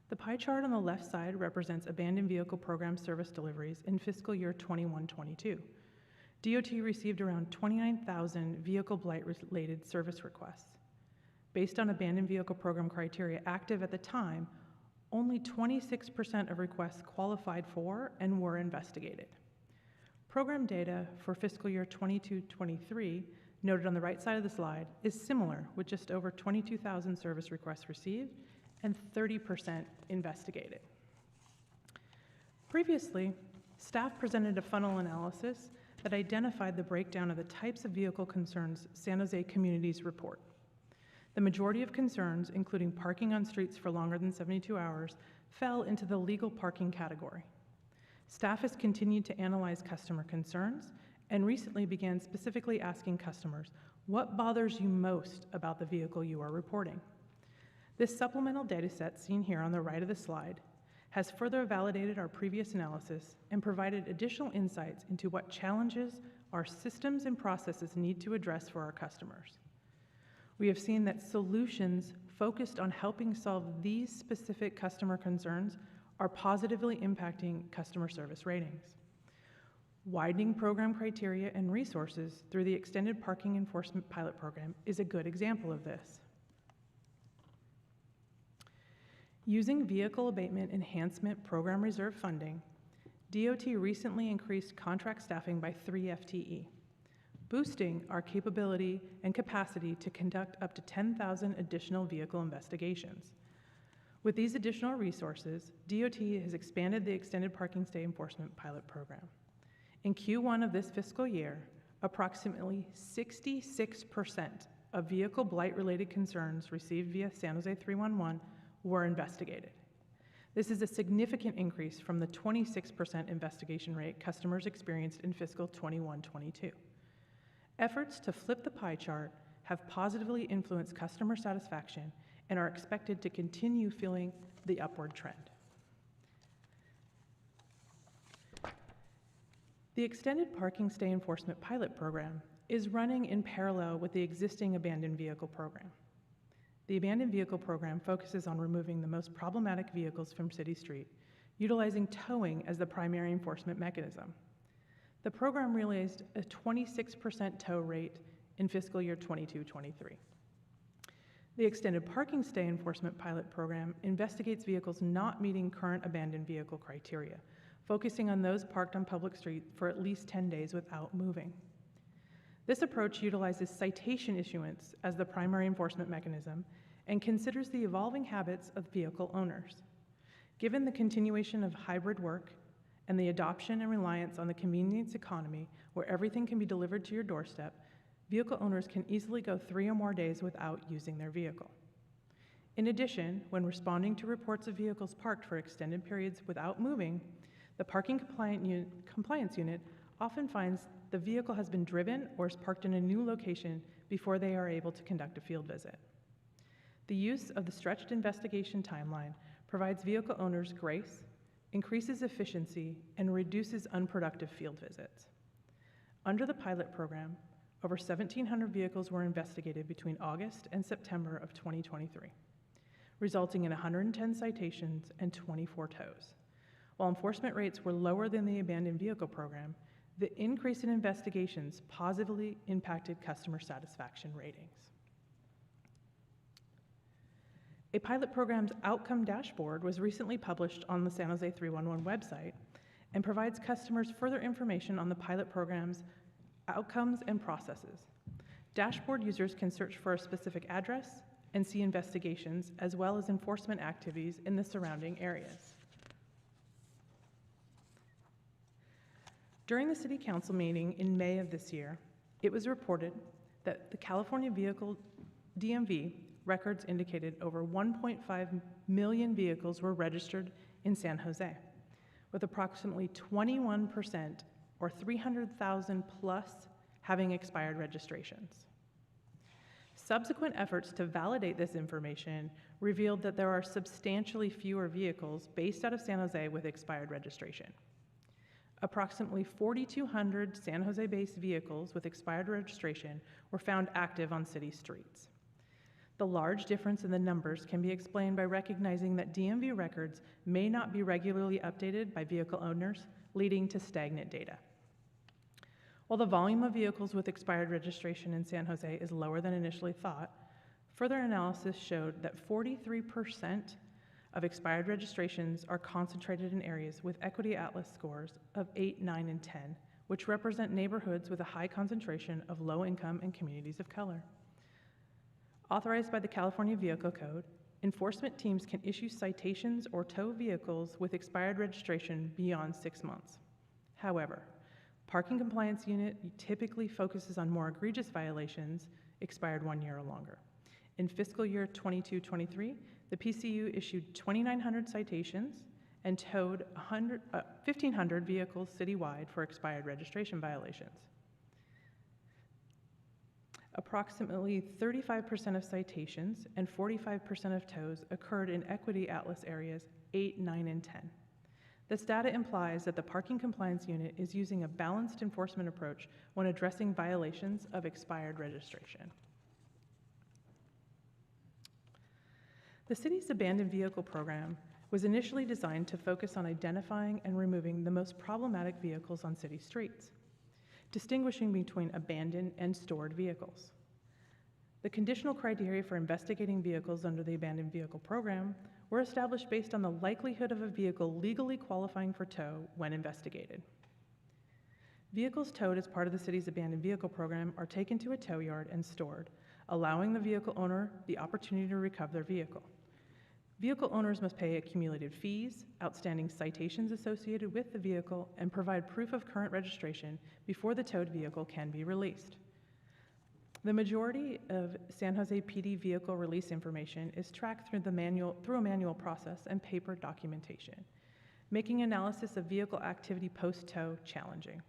The pie chart on the left side represents abandoned vehicle program service deliveries in fiscal year 21-22. DOT received around 29,000 vehicle blight-related service requests. Based on abandoned vehicle program criteria active at the time, only 26% of requests qualified for and were investigated. Program data for fiscal year 22-23, noted on the right side of the slide, is similar, with just over 22,000 service requests received and 30% investigated. Previously, staff presented a funnel analysis that identified the breakdown of the types of vehicle concerns San Jose communities report. The majority of concerns, including parking on streets for longer than 72 hours, fell into the legal parking category. Staff has continued to analyze customer concerns and recently began specifically asking customers, what bothers you most about the vehicle you are reporting? This supplemental data set seen here on the right of the slide has further validated our previous analysis and provided additional insights into what challenges our systems and processes need to address for our customers. We have seen that solutions focused on helping solve these specific customer concerns are positively impacting customer service ratings. Widening program criteria and resources through the Extended Parking Enforcement Pilot Program is a good example of this. Using Vehicle Abatement Enhancement Program Reserve funding, DOT recently increased contract staffing by 3 FTE, boosting our capability and capacity to conduct up to 10,000 additional vehicle investigations. With these additional resources, DOT has expanded the Extended Parking Stay Enforcement Pilot Program. In Q1 of this fiscal year, approximately 66% of vehicle blight-related concerns received via San Jose 311 were investigated. This is a significant increase from the 26% investigation rate customers experienced in fiscal 21-22. Efforts to flip the pie chart have positively influenced customer satisfaction and are expected to continue fueling the upward trend. The Extended Parking Stay Enforcement Pilot Program is running in parallel with the existing abandoned vehicle program. The Abandoned Vehicle Program focuses on removing the most problematic vehicles from City Street, utilizing towing as the primary enforcement mechanism. The program realized a 26% tow rate in fiscal year 22-23. The Extended Parking Stay Enforcement Pilot Program investigates vehicles not meeting current abandoned vehicle criteria, focusing on those parked on public streets for at least 10 days without moving. This approach utilizes citation issuance as the primary enforcement mechanism and considers the evolving habits of vehicle owners. Given the continuation of hybrid work and the adoption and reliance on the convenience economy where everything can be delivered to your doorstep, vehicle owners can easily go 3 or more days without using their vehicle. In addition, when responding to reports of vehicles parked for extended periods without moving, the Parking Compliance Unit often finds the vehicle has been driven or is parked in a new location before they are able to conduct a field visit. The use of the stretched investigation timeline provides vehicle owners grace, increases efficiency, and reduces unproductive field visits. Under the pilot program, over 1,700 vehicles were investigated between August and September of 2023, resulting in 110 citations and 24 tows. While enforcement rates were lower than the Abandoned Vehicle Program, the increase in investigations positively impacted customer satisfaction ratings. A pilot program's outcome dashboard was recently published on the San Jose 311 website and provides customers further information on the pilot program's outcomes and processes. Dashboard users can search for a specific address and see investigations as well as enforcement activities in the surrounding areas. During the City Council meeting in May of this year, it was reported that the California Vehicle DMV records indicated over 1.5 million vehicles were registered in San Jose, with approximately 21% or 300,000 plus having expired registrations. Subsequent efforts to validate this information revealed that there are substantially fewer vehicles based out of San Jose with expired registration. Approximately 4,200 San Jose-based vehicles with expired registration were found active on city streets. The large difference in the numbers can be explained by recognizing that DMV records may not be regularly updated by vehicle owners, leading to stagnant data. While the volume of vehicles with expired registration in San Jose is lower than initially thought, further analysis showed that 43% of expired registrations are concentrated in areas with Equity Atlas scores of 8, 9, and 10, which represent neighborhoods with a high concentration of low income and communities of color. Authorized by the California Vehicle Code, enforcement teams can issue citations or tow vehicles with expired registration beyond 6 months. However, Parking Compliance Unit typically focuses on more egregious violations expired 1 year or longer. In fiscal year 22-23, the PCU issued 2,900 citations and towed 1,500 vehicles citywide for expired registration violations. Approximately 35% of citations and 45% of tows occurred in Equity Atlas areas 8, 9, and 10. This data implies that the Parking Compliance Unit is using a balanced enforcement approach when addressing violations of expired registration. The city's Abandoned Vehicle Program was initially designed to focus on identifying and removing the most problematic vehicles on city streets, distinguishing between abandoned and stored vehicles. The conditional criteria for investigating vehicles under the Abandoned Vehicle Program were established based on the likelihood of a vehicle legally qualifying for tow when investigated. Vehicles towed as part of the city's Abandoned Vehicle Program are taken to a tow yard and stored, allowing the vehicle owner the opportunity to recover their vehicle. Vehicle owners must pay accumulated fees, outstanding citations associated with the vehicle, and provide proof of current registration before the towed vehicle can be released. The majority of San Jose PD vehicle release information is tracked through a manual process and paper documentation, making analysis of vehicle activity post-tow challenging.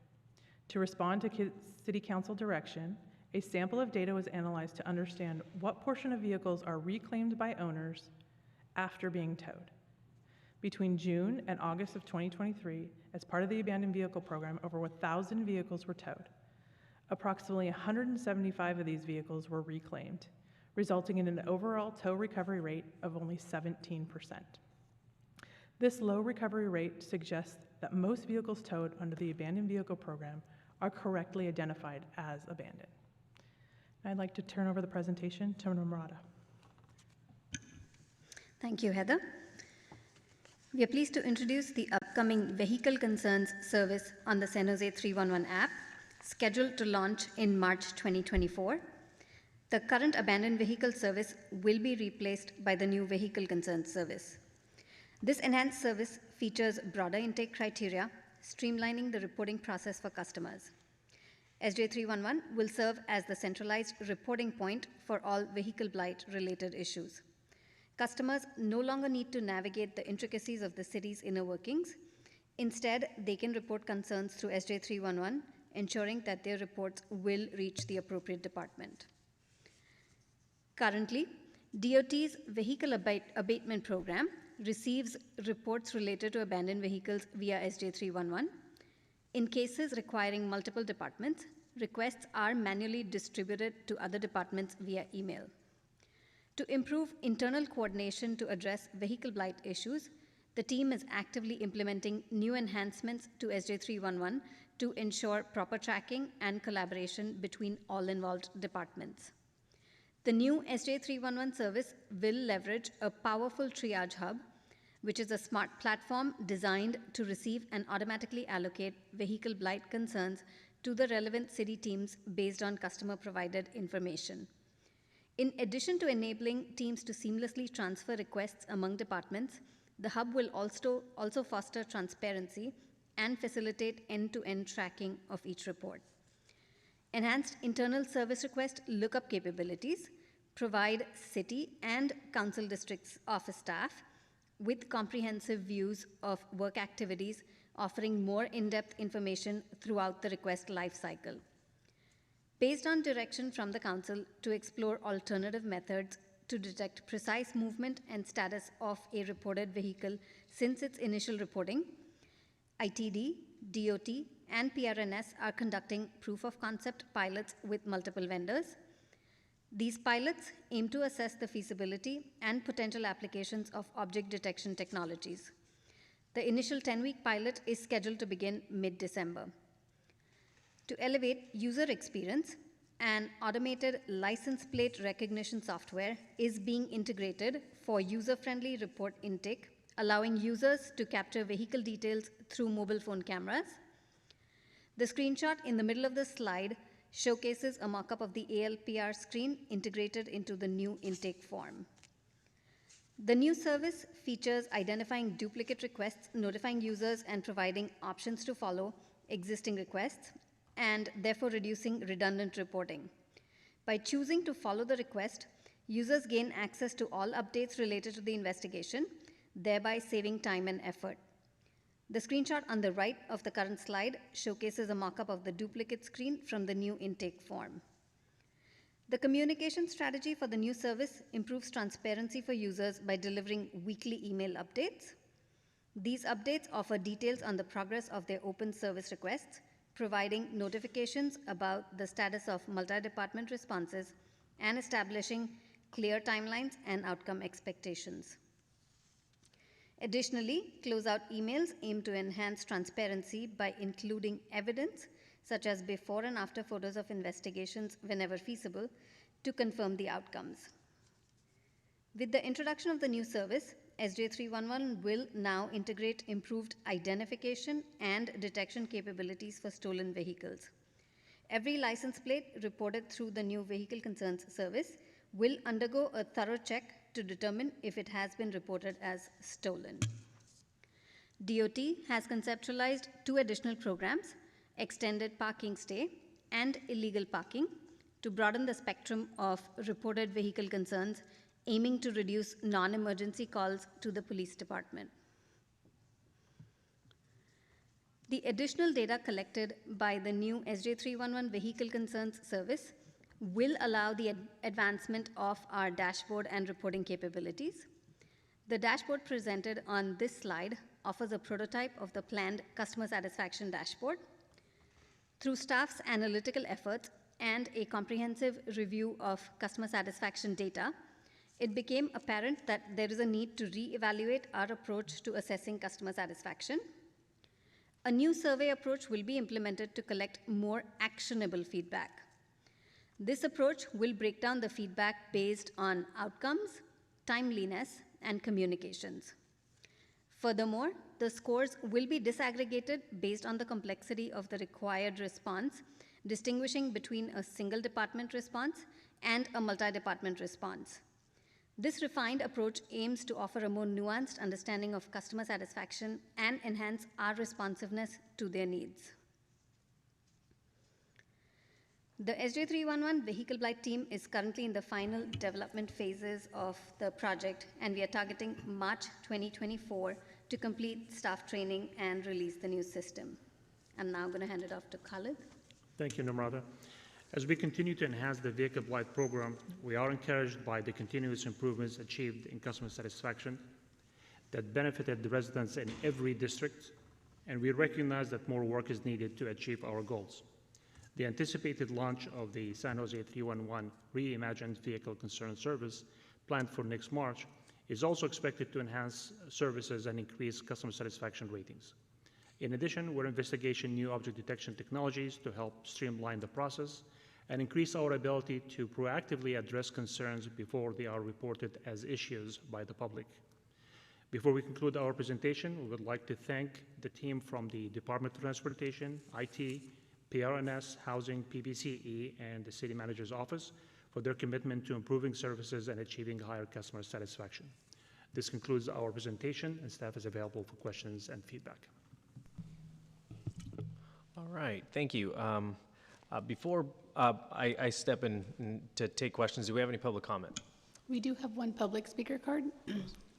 To respond to City Council direction, a sample of data was analyzed to understand what portion of vehicles are reclaimed by owners after being towed. Between June and August of 2023, as part of the Abandoned Vehicle Program, over 1,000 vehicles were towed. Approximately 175 of these vehicles were reclaimed, resulting in an overall tow recovery rate of only 17%. This low recovery rate suggests that most vehicles towed under the abandoned vehicle program are correctly identified as abandoned. I'd like to turn over the presentation to Namrata. Thank you, Heather. We are pleased to introduce the upcoming Vehicle Concerns service on the San Jose 311 app, scheduled to launch in March 2024. The current abandoned vehicle service will be replaced by the new Vehicle Concerns service. This enhanced service features broader intake criteria, streamlining the reporting process for customers. SJ311 will serve as the centralized reporting point for all vehicle blight-related issues. Customers no longer need to navigate the intricacies of the city's inner workings. Instead, they can report concerns through SJ311, ensuring that their reports will reach the appropriate department. Currently, DOT's Vehicle Abatement Program receives reports related to abandoned vehicles via SJ311. In cases requiring multiple departments, requests are manually distributed to other departments via email. To improve internal coordination to address vehicle blight issues, the team is actively implementing new enhancements to SJ311 to ensure proper tracking and collaboration between all involved departments. The new SJ311 service will leverage a powerful triage hub, which is a smart platform designed to receive and automatically allocate vehicle blight concerns to the relevant city teams based on customer-provided information. In addition to enabling teams to seamlessly transfer requests among departments, the hub will also foster transparency and facilitate end-to-end tracking of each report. Enhanced internal service request lookup capabilities provide city and council districts office staff with comprehensive views of work activities, offering more in-depth information throughout the request lifecycle. Based on direction from the council to explore alternative methods to detect precise movement and status of a reported vehicle since its initial reporting, ITD, DOT, and PRNS are conducting proof of concept pilots with multiple vendors. These pilots aim to assess the feasibility and potential applications of object detection technologies. The initial 10-week pilot is scheduled to begin mid-December. To elevate user experience, an automated license plate recognition software is being integrated for user-friendly report intake, allowing users to capture vehicle details through mobile phone cameras. The screenshot in the middle of the slide showcases a mock-up of the ALPR screen integrated into the new intake form. The new service features identifying duplicate requests, notifying users, and providing options to follow existing requests, and therefore reducing redundant reporting. By choosing to follow the request, users gain access to all updates related to the investigation, thereby saving time and effort. The screenshot on the right of the current slide showcases a mock-up of the duplicate screen from the new intake form. The communication strategy for the new service improves transparency for users by delivering weekly email updates. These updates offer details on the progress of their open service requests, providing notifications about the status of multi-department responses and establishing clear timelines and outcome expectations. Additionally, closeout emails aim to enhance transparency by including evidence, such as before and after photos of investigations whenever feasible, to confirm the outcomes. With the introduction of the new service, SJ311 will now integrate improved identification and detection capabilities for stolen vehicles. Every license plate reported through the new Vehicle Concerns service will undergo a thorough check to determine if it has been reported as stolen. DOT has conceptualized 2 additional programs, extended parking stay and illegal parking, to broaden the spectrum of reported vehicle concerns, aiming to reduce non-emergency calls to the police department. The additional data collected by the new SJ311 Vehicle Concerns service will allow the advancement of our dashboard and reporting capabilities. The dashboard presented on this slide offers a prototype of the planned customer satisfaction dashboard. Through staff's analytical efforts, and a comprehensive review of customer satisfaction data, it became apparent that there is a need to reevaluate our approach to assessing customer satisfaction. A new survey approach will be implemented to collect more actionable feedback. This approach will break down the feedback based on outcomes, timeliness, and communications. Furthermore, the scores will be disaggregated based on the complexity of the required response, distinguishing between a single department response and a multi-department response. This refined approach aims to offer a more nuanced understanding of customer satisfaction and enhance our responsiveness to their needs. The SJ311 Vehicle Blight team is currently in the final development phases of the project, and we are targeting March 2024 to complete staff training and release the new system. I'm now going to hand it off to Khalid. Thank you, Namrata. As we continue to enhance the Vehicle Blight program, we are encouraged by the continuous improvements achieved in customer satisfaction that benefited the residents in every district, and we recognize that more work is needed to achieve our goals. The anticipated launch of the San José 311 Reimagined Vehicle Concern Service, planned for next March, is also expected to enhance services and increase customer satisfaction ratings. In addition, we're investigating new object detection technologies to help streamline the process and increase our ability to proactively address concerns before they are reported as issues by the public. Before we conclude our presentation, we would like to thank the team from the Department of Transportation, IT, PRNS, Housing, PBCE, and the City Manager's Office for their commitment to improving services and achieving higher customer satisfaction. This concludes our presentation, and staff is available for questions and feedback. All right, thank you. Before I step in to take questions, do we have any public comment? We do have one public speaker card.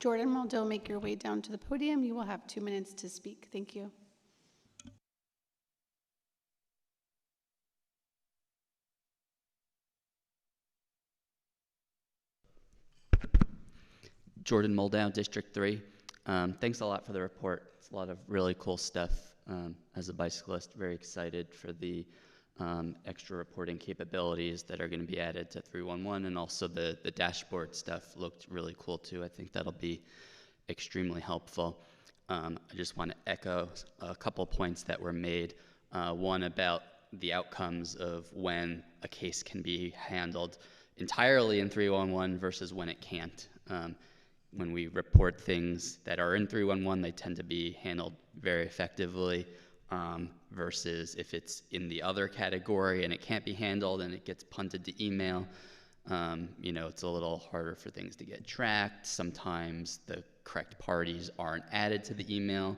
Jordan Muldo, make your way down to the podium. You will have 2 minutes to speak. Thank you. Jordan Moldow, District 3. Thanks a lot for the report. It's a lot of really cool stuff. As a bicyclist, very excited for the extra reporting capabilities that are going to be added to 311, and also the dashboard stuff looked really cool too. I think that'll be extremely helpful. I just want to echo a couple points that were made. One about the outcomes of when a case can be handled entirely in 311 versus when it can't. When we report things that are in 311, they tend to be handled very effectively, versus if it's in the other category and it can't be handled and it gets punted to email, it's a little harder for things to get tracked. Sometimes the correct parties aren't added to the email,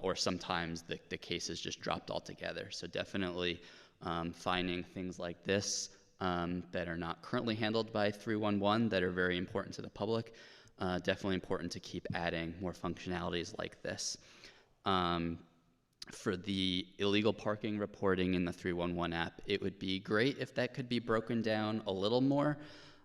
or sometimes the case is just dropped altogether. So definitely finding things like this that are not currently handled by 311 that are very important to the public. Definitely important to keep adding more functionalities like this. For the illegal parking reporting in the 311 app, it would be great if that could be broken down a little more.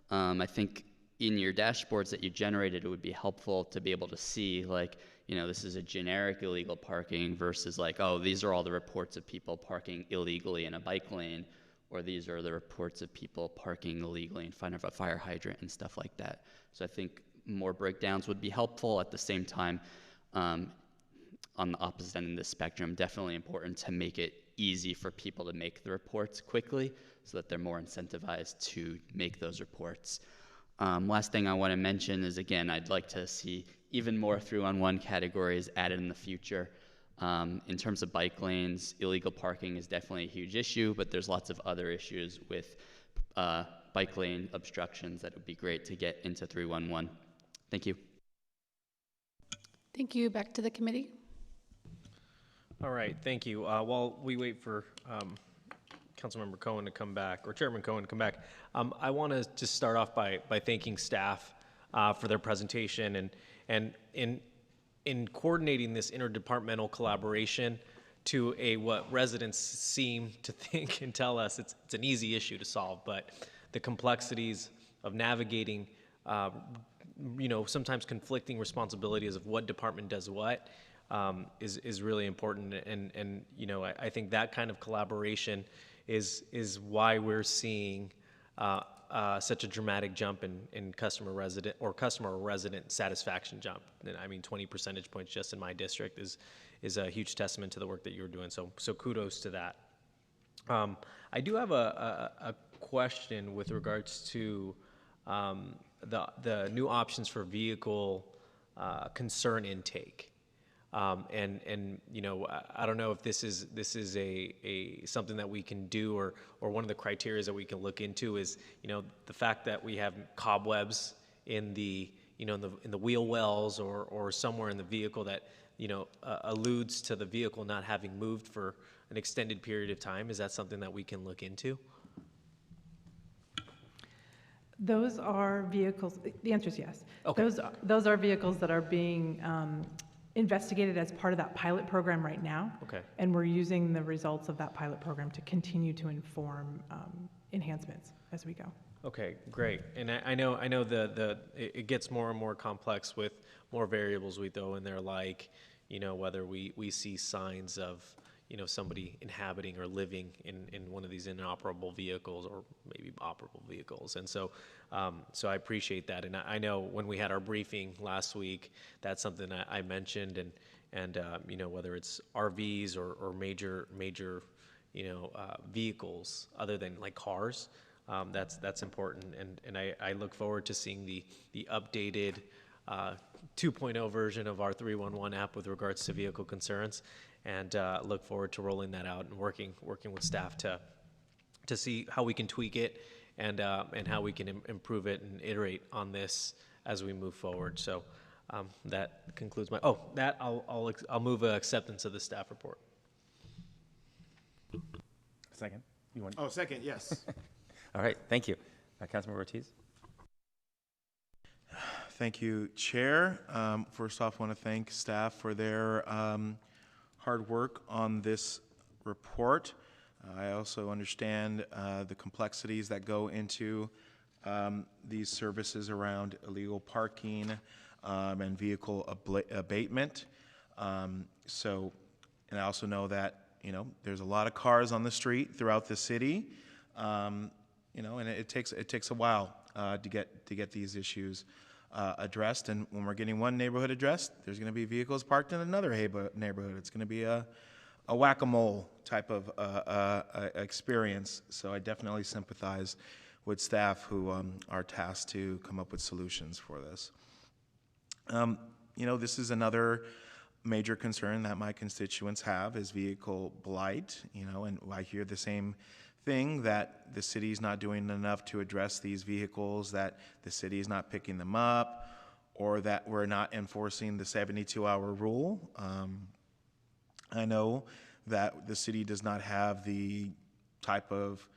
I think in your dashboards that you generated, it would be helpful to be able to see, like, this is a generic illegal parking versus like, oh, these are all the reports of people parking illegally in a bike lane, or these are the reports of people parking illegally in front of a fire hydrant and stuff like that. So I think more breakdowns would be helpful. At the same time, on the opposite end of the spectrum, definitely important to make it easy for people to make the reports quickly so that they're more incentivized to make those reports. Last thing I want to mention is, again, I'd like to see even more 311 categories added in the future. In terms of bike lanes, illegal parking is definitely a huge issue, but there's lots of other issues with bike lane obstructions that would be great to get into 311. Thank you. Thank you. Back to the committee. All right, thank you. While we wait for Councilmember Cohen to come back, or Chairman Cohen to come back, I want to just start off by thanking staff for their presentation and in coordinating this interdepartmental collaboration to what residents seem to think and tell us it's an easy issue to solve, but the complexities of navigating sometimes conflicting responsibilities of what department does what is really important, and I think that kind of collaboration is why we're seeing such a dramatic jump in customer resident satisfaction jump. And I mean, 20 percentage points just in my district is a huge testament to the work that you're doing. So kudos to that. I do have a question with regards to the new options for vehicle concern intake. And you know, I don't know if this is a something that we can do, or one of the criteria that we can look into is, you know, the fact that we have cobwebs in the, you know, in the wheel wells or somewhere in the vehicle that, you know, alludes to the vehicle not having moved for an extended period of time. Is that something that we can look into? Those are vehicles, the answer is yes. Okay. Those are vehicles that are being investigated as part of that pilot program right now. Okay. And we're using the results of that pilot program to continue to inform enhancements as we go. Okay, great. And I know it gets more and more complex with more variables we throw in there, like, you know, whether we see signs of, you know, somebody inhabiting or living in one of these inoperable vehicles, or maybe operable vehicles. And so I appreciate that. And I know when we had our briefing last week, that's something I mentioned, and you know, whether it's RVs or major you know, vehicles other than like cars, that's important. And I look forward to seeing the updated 2.0 version of our 311 app with regards to vehicle concerns, and look forward to rolling that out and working with staff to see how we can tweak it and how we can improve it and iterate on this as we move forward. So that concludes my. I'll move acceptance of the staff report. Second. You want? Oh, second. Yes. All right. Thank you, Councilmember Ortiz. Thank you, Chair. First off, I want to thank staff for their hard work on this report. I also understand the complexities that go into these services around illegal parking and vehicle abatement. And I also know that, you know, there's a lot of cars on the street throughout the city, you know, and it takes a while to get these issues addressed. And when we're getting one neighborhood addressed, there's going to be vehicles parked in another neighborhood. It's going to be a whack-a-mole type of experience. So I definitely sympathize with staff who are tasked to come up with solutions for this. You know, this is another major concern that my constituents have, is vehicle blight. You know, and I hear the same thing, that the city's not doing enough to address these vehicles, that the city is not picking them up, or that we're not enforcing the 72-hour rule. I know that the city does not have the type of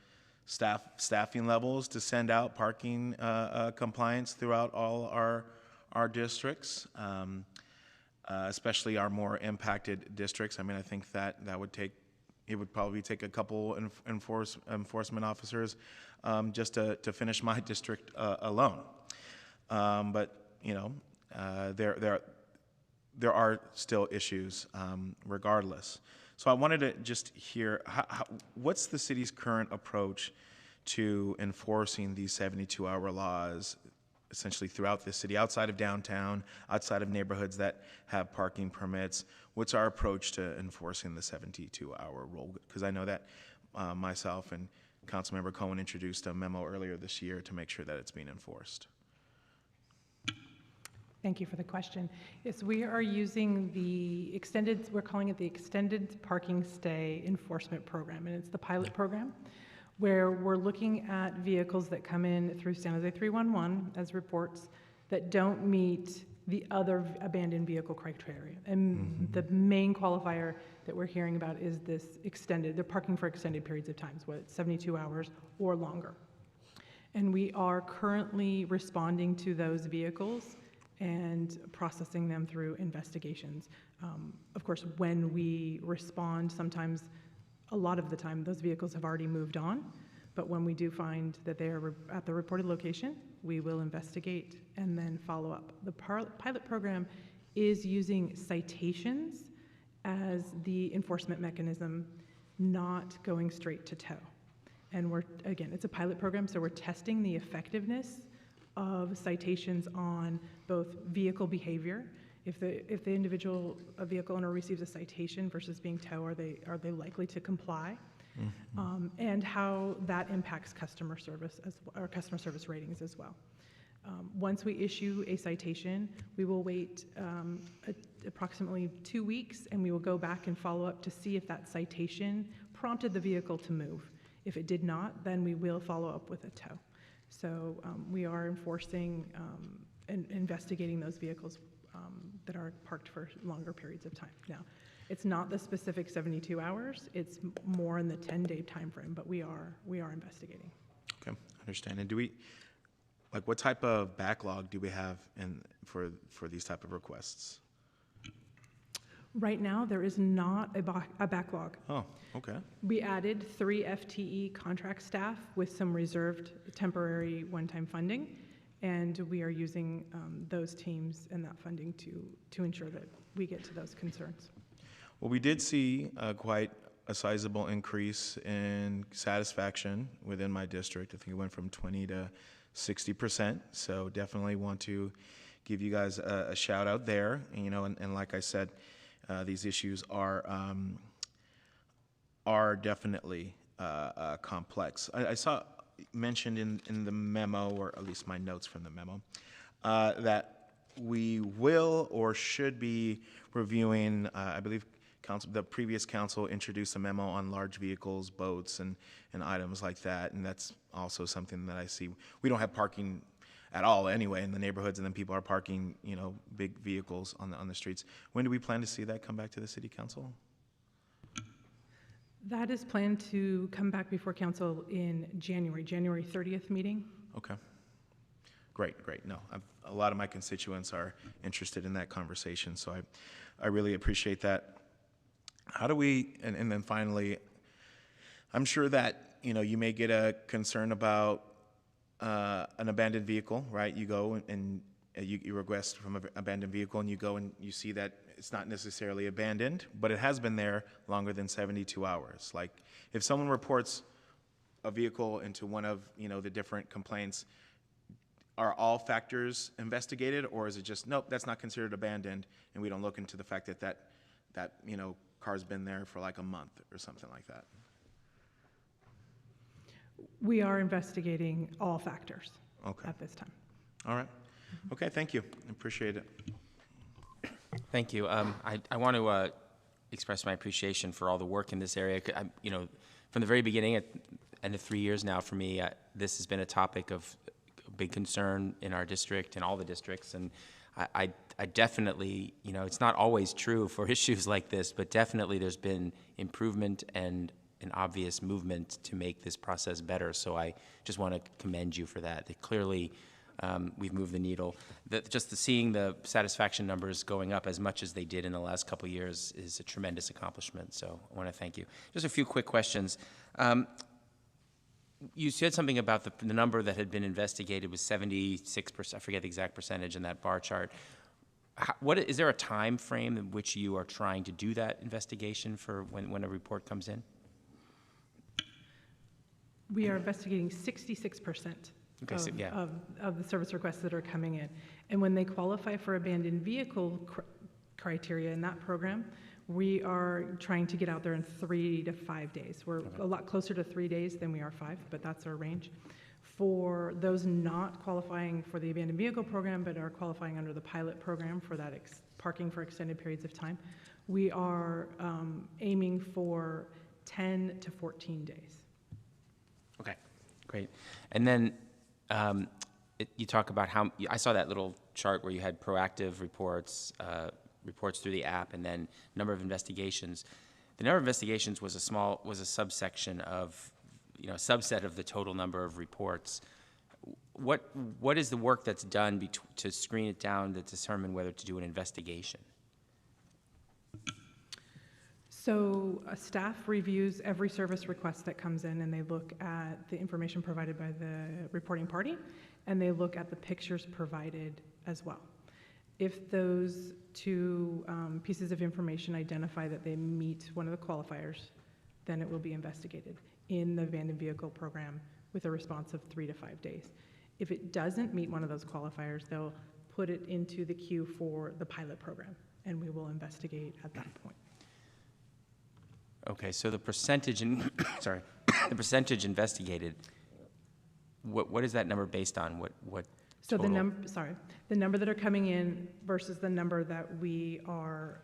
staffing levels to send out parking compliance throughout all our districts, especially our more impacted districts. I mean, I think that it would probably take a couple enforcement officers just to finish my district alone. But you know, there are still issues regardless. So I wanted to just hear what's the city's current approach to enforcing these 72-hour laws, essentially throughout the city, outside of downtown, outside of neighborhoods that have parking permits. What's our approach to enforcing the 72-hour rule? Because I know that myself and Councilmember Cohen introduced a memo earlier this year to make sure that it's being enforced. Thank you for the question. Yes, we are using the we're calling it the Extended Parking Stay Enforcement Program, and it's the pilot program where we're looking at vehicles that come in through San Jose 311 as reports that don't meet the other abandoned vehicle criteria. And the main qualifier that we're hearing about is this they're parking for extended periods of time, so it's 72 hours or longer. And we are currently responding to those vehicles and processing them through investigations. Of course, when we respond, sometimes, a lot of the time, those vehicles have already moved on, but when we do find that they are at the reported location, we will investigate and then follow up. The pilot program is using citations as the enforcement mechanism, not going straight to tow. And it's a pilot program, so we're testing the effectiveness of citations on both vehicle behavior. If the vehicle owner receives a citation versus being towed, are they likely to comply? And how that impacts customer service or customer service ratings as well. Once we issue a citation, we will wait approximately 2 weeks, and we will go back and follow up to see if that citation prompted the vehicle to move. If it did not, then we will follow up with a tow. So we are enforcing and investigating those vehicles that are parked for longer periods of time. Now, it's not the specific 72 hours, it's more in the 10-day time frame, but we are investigating. Okay, understand. And do we, like, what type of backlog do we have for these type of requests? Right now, there is not a backlog. Oh, okay. We added 3 FTE contract staff with some reserved temporary one-time funding, and we are using those teams and that funding to ensure that we get to those concerns. Well, we did see quite a sizable increase in satisfaction within my district. I think it went from 20 to 60%. So definitely want to give you guys a shout out there. And like I said, these issues are definitely complex. I saw mentioned in the memo, or at least my notes from the memo, that we will or should be reviewing, I believe the previous council introduced a memo on large vehicles, boats, and items like that, and that's also something that I see. We don't have parking at all anyway in the neighborhoods, and then people are parking, big vehicles on the streets. When do we plan to see that come back to the city council? That is planned to come back before council in January 30th meeting. Okay. Great. No, a lot of my constituents are interested in that conversation, so I really appreciate that. How do we, and then finally, I'm sure that, you may get a concern about an abandoned vehicle, right? You go and you request from an abandoned vehicle, and you go and you see that it's not necessarily abandoned, but it has been there longer than 72 hours. Like, if someone reports a vehicle into one of, the different complaints, are all factors investigated, or is it just, nope, that's not considered abandoned, and we don't look into the fact that car's been there for like a month or something like that? We are investigating all factors at this time. All right. Okay, thank you. I appreciate it. Thank you. I want to express my appreciation for all the work in this area. From the very beginning, at end of 3 years now for me, this has been a topic of big concern in our district and all the districts. And I definitely, it's not always true for issues like this, but definitely there's been improvement and an obvious movement to make this process better. So I just want to commend you for that. Clearly, we've moved the needle. Just seeing the satisfaction numbers going up as much as they did in the last couple of years is a tremendous accomplishment. So I want to thank you. Just a few quick questions. You said something about the number that had been investigated was 76%. I forget the exact percentage in that bar chart. Is there a time frame in which you are trying to do that investigation for when a report comes in? We are investigating 66% of the service requests that are coming in. And when they qualify for abandoned vehicle criteria in that program, we are trying to get out there in 3 to 5 days. We're a lot closer to 3 days than we are 5, but that's our range. For those not qualifying for the abandoned vehicle program, but are qualifying under the pilot program for that parking for extended periods of time, we are aiming for 10 to 14 days. Okay, great. And then you talk about how, I saw that little chart where you had proactive reports, reports through the app, and then number of investigations. The number of investigations was a subsection of, a subset of the total number of reports. What is the work that's done to screen it down to determine whether to do an investigation? So staff reviews every service request that comes in, and they look at the information provided by the reporting party, and they look at the pictures provided as well. If those two pieces of information identify that they meet one of the qualifiers, then it will be investigated. in the abandoned vehicle program with a response of 3 to 5 days. If it doesn't meet one of those qualifiers, they'll put it into the queue for the pilot program, and we will investigate at that point. Okay, so the percentage sorry, the percentage investigated, what is that number based on? What So total? the number that are coming in versus the number that we are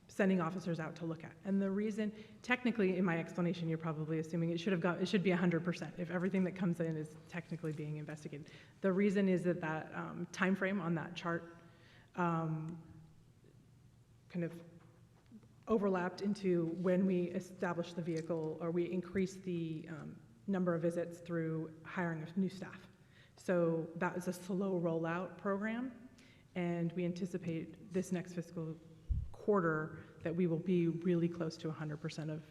sending officers out to look at. And the reason, technically, in my explanation, you're probably assuming it should be 100% if everything that comes in is technically being investigated. The reason is that time frame on that chart kind of overlapped into when we established the vehicle, or we increased the number of visits through hiring of new staff. So that is a slow rollout program, and we anticipate this next fiscal quarter that we will be really close to 100% of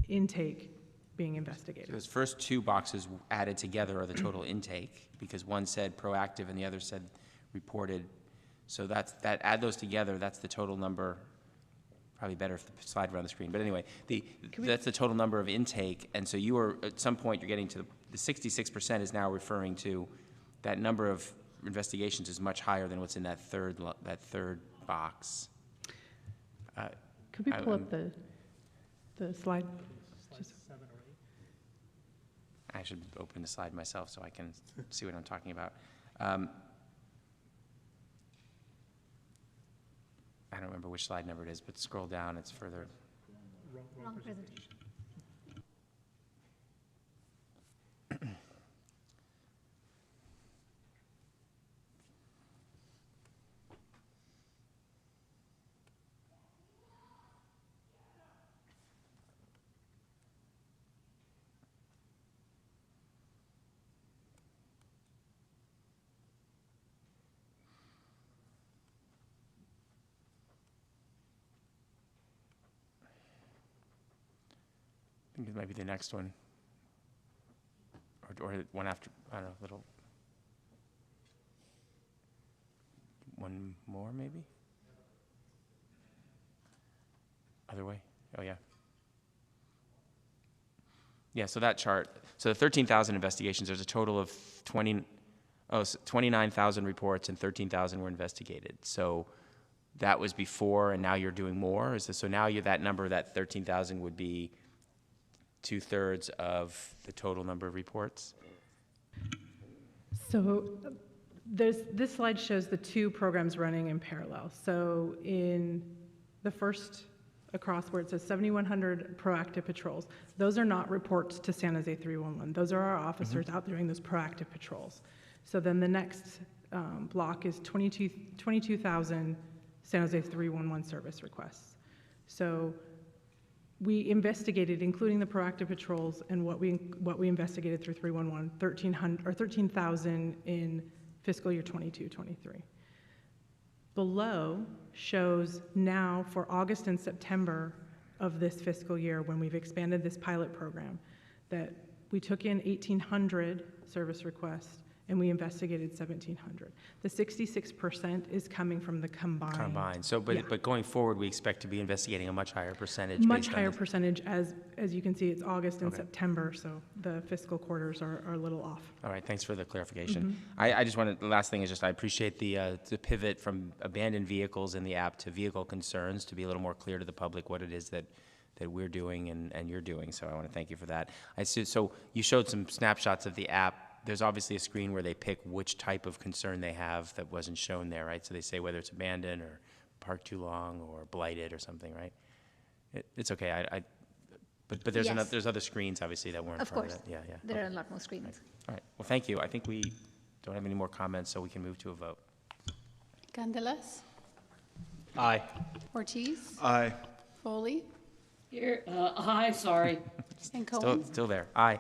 intake being investigated. So those first two boxes added together are the total intake, because one said proactive and the other said reported. So add those together, that's the total number. Probably better if the slide were on the screen. But anyway, that's the total number of intake. And so you are, at some point, you're getting to the 66% is now referring to that number of investigations is much higher than what's in that third box. Could we pull up the slide? I should open the slide myself so I can see what I'm talking about. I don't remember which slide number it is, but scroll down, it's further. Wrong presentation. I think it might be the next one. Or one after, I don't know, little. One more, maybe? Other way? Oh, yeah. Yeah, so that chart, so the 13,000 investigations, there's a total of 29,000 reports and 13,000 were investigated. So that was before, and now you're doing more? So now that number, that 13,000 would be 2/3 of the total number of reports? So this slide shows the two programs running in parallel. So in the first across where it says 7,100 proactive patrols, those are not reports to San Jose 311. Those are our officers out doing those proactive patrols. So then the next block is 22,000 San Jose 311 service requests. So we investigated, including the proactive patrols and what we investigated through 311, 13,000 in fiscal year 22-23. Below shows now for August and September of this fiscal year, when we've expanded this pilot program, that we took in 1,800 service requests and we investigated 1,700. The 66% is coming from the combined. Combined. So, but going forward, we expect to be investigating a much higher percentage. Much higher percentage, as you can see, it's August and September, so the fiscal quarters are a little off. All right, thanks for the clarification. I just wanted, the last thing is just I appreciate the pivot from abandoned vehicles in the app to vehicle concerns, to be a little more clear to the public what it is that we're doing and you're doing. So I want to thank you for that. So you showed some snapshots of the app. There's obviously a screen where they pick which type of concern they have that wasn't shown there, right? So they say whether it's abandoned or parked too long or blighted or something, right? It's okay. But there's Yes. there's other screens obviously that weren't Of part course. of that. Yeah. There are a lot more screens. Right. All right. Well, thank you. I think we don't have any more comments, so we can move to a vote. Candelas, Aye. Ortiz, Aye. Foley, Here, aye, sorry. and Cohen. Still there. Aye.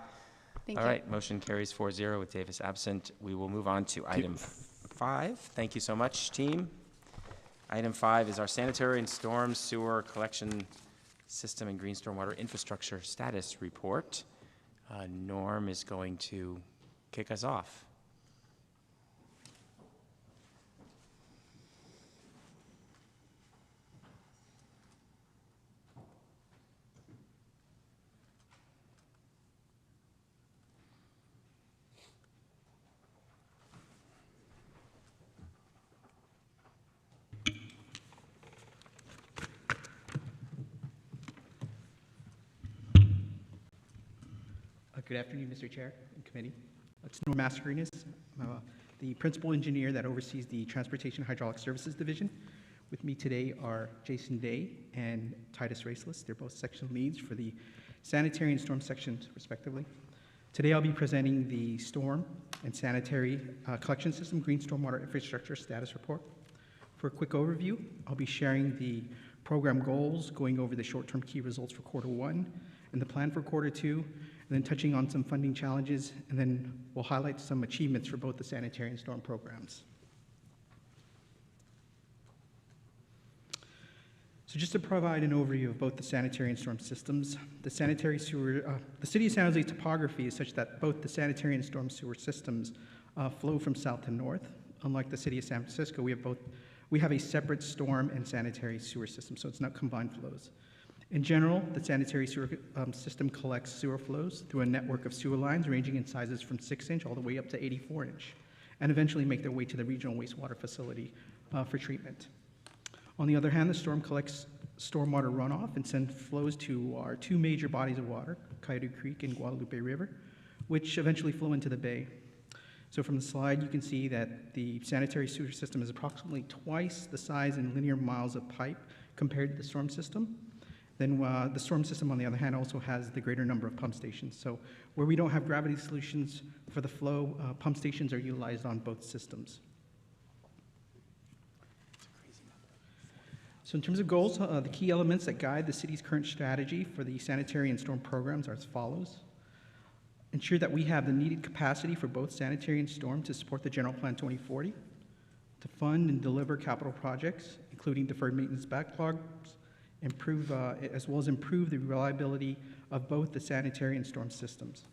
Thank All you. right, motion carries 4-0 with Davis absent. We will move on to item 5. Thank you so much, team. Item 5 is our sanitary and storm sewer collection system and green stormwater infrastructure status report. Norm is going to kick us off. Good afternoon, Mr. Chair and Committee. It's Norm Mascarenas, the Principal Engineer that oversees the Transportation Hydraulic Services Division. With me today are Jason Day and Titus Racelis. They're both section leads for the sanitary and storm sections, respectively. Today I'll be presenting the storm and sanitary collection system green stormwater infrastructure status report. For a quick overview, I'll be sharing the program goals, going over the short-term key results for Q1 and the plan for Q2, and then touching on some funding challenges, and then we'll highlight some achievements for both the sanitary and storm programs. So just to provide an overview of both the sanitary and storm systems, the sanitary sewer, the city of San Jose topography is such that both the sanitary and storm sewer systems flow from south to north. Unlike the city of San Francisco, we have a separate storm and sanitary sewer system, so it's not combined flows. In general, the sanitary sewer system collects sewer flows through a network of sewer lines ranging in sizes from 6-inch all the way up to 84-inch, and eventually make their way to the regional wastewater facility for treatment. On the other hand, the storm collects stormwater runoff and sends flows to our two major bodies of water, Coyote Creek and Guadalupe River, which eventually flow into the bay. So from the slide, you can see that the sanitary sewer system is approximately twice the size in linear miles of pipe compared to the storm system. Then the storm system, on the other hand, also has the greater number of pump stations. So where we don't have gravity solutions for the flow, pump stations are utilized on both systems. So in terms of goals, the key elements that guide the city's current strategy for the sanitary and storm programs are as follows. Ensure that we have the needed capacity for both sanitary and storm to support the General Plan 2040, to fund and deliver capital projects, including deferred maintenance backlogs, as well as improve the reliability of both the sanitary and storm systems.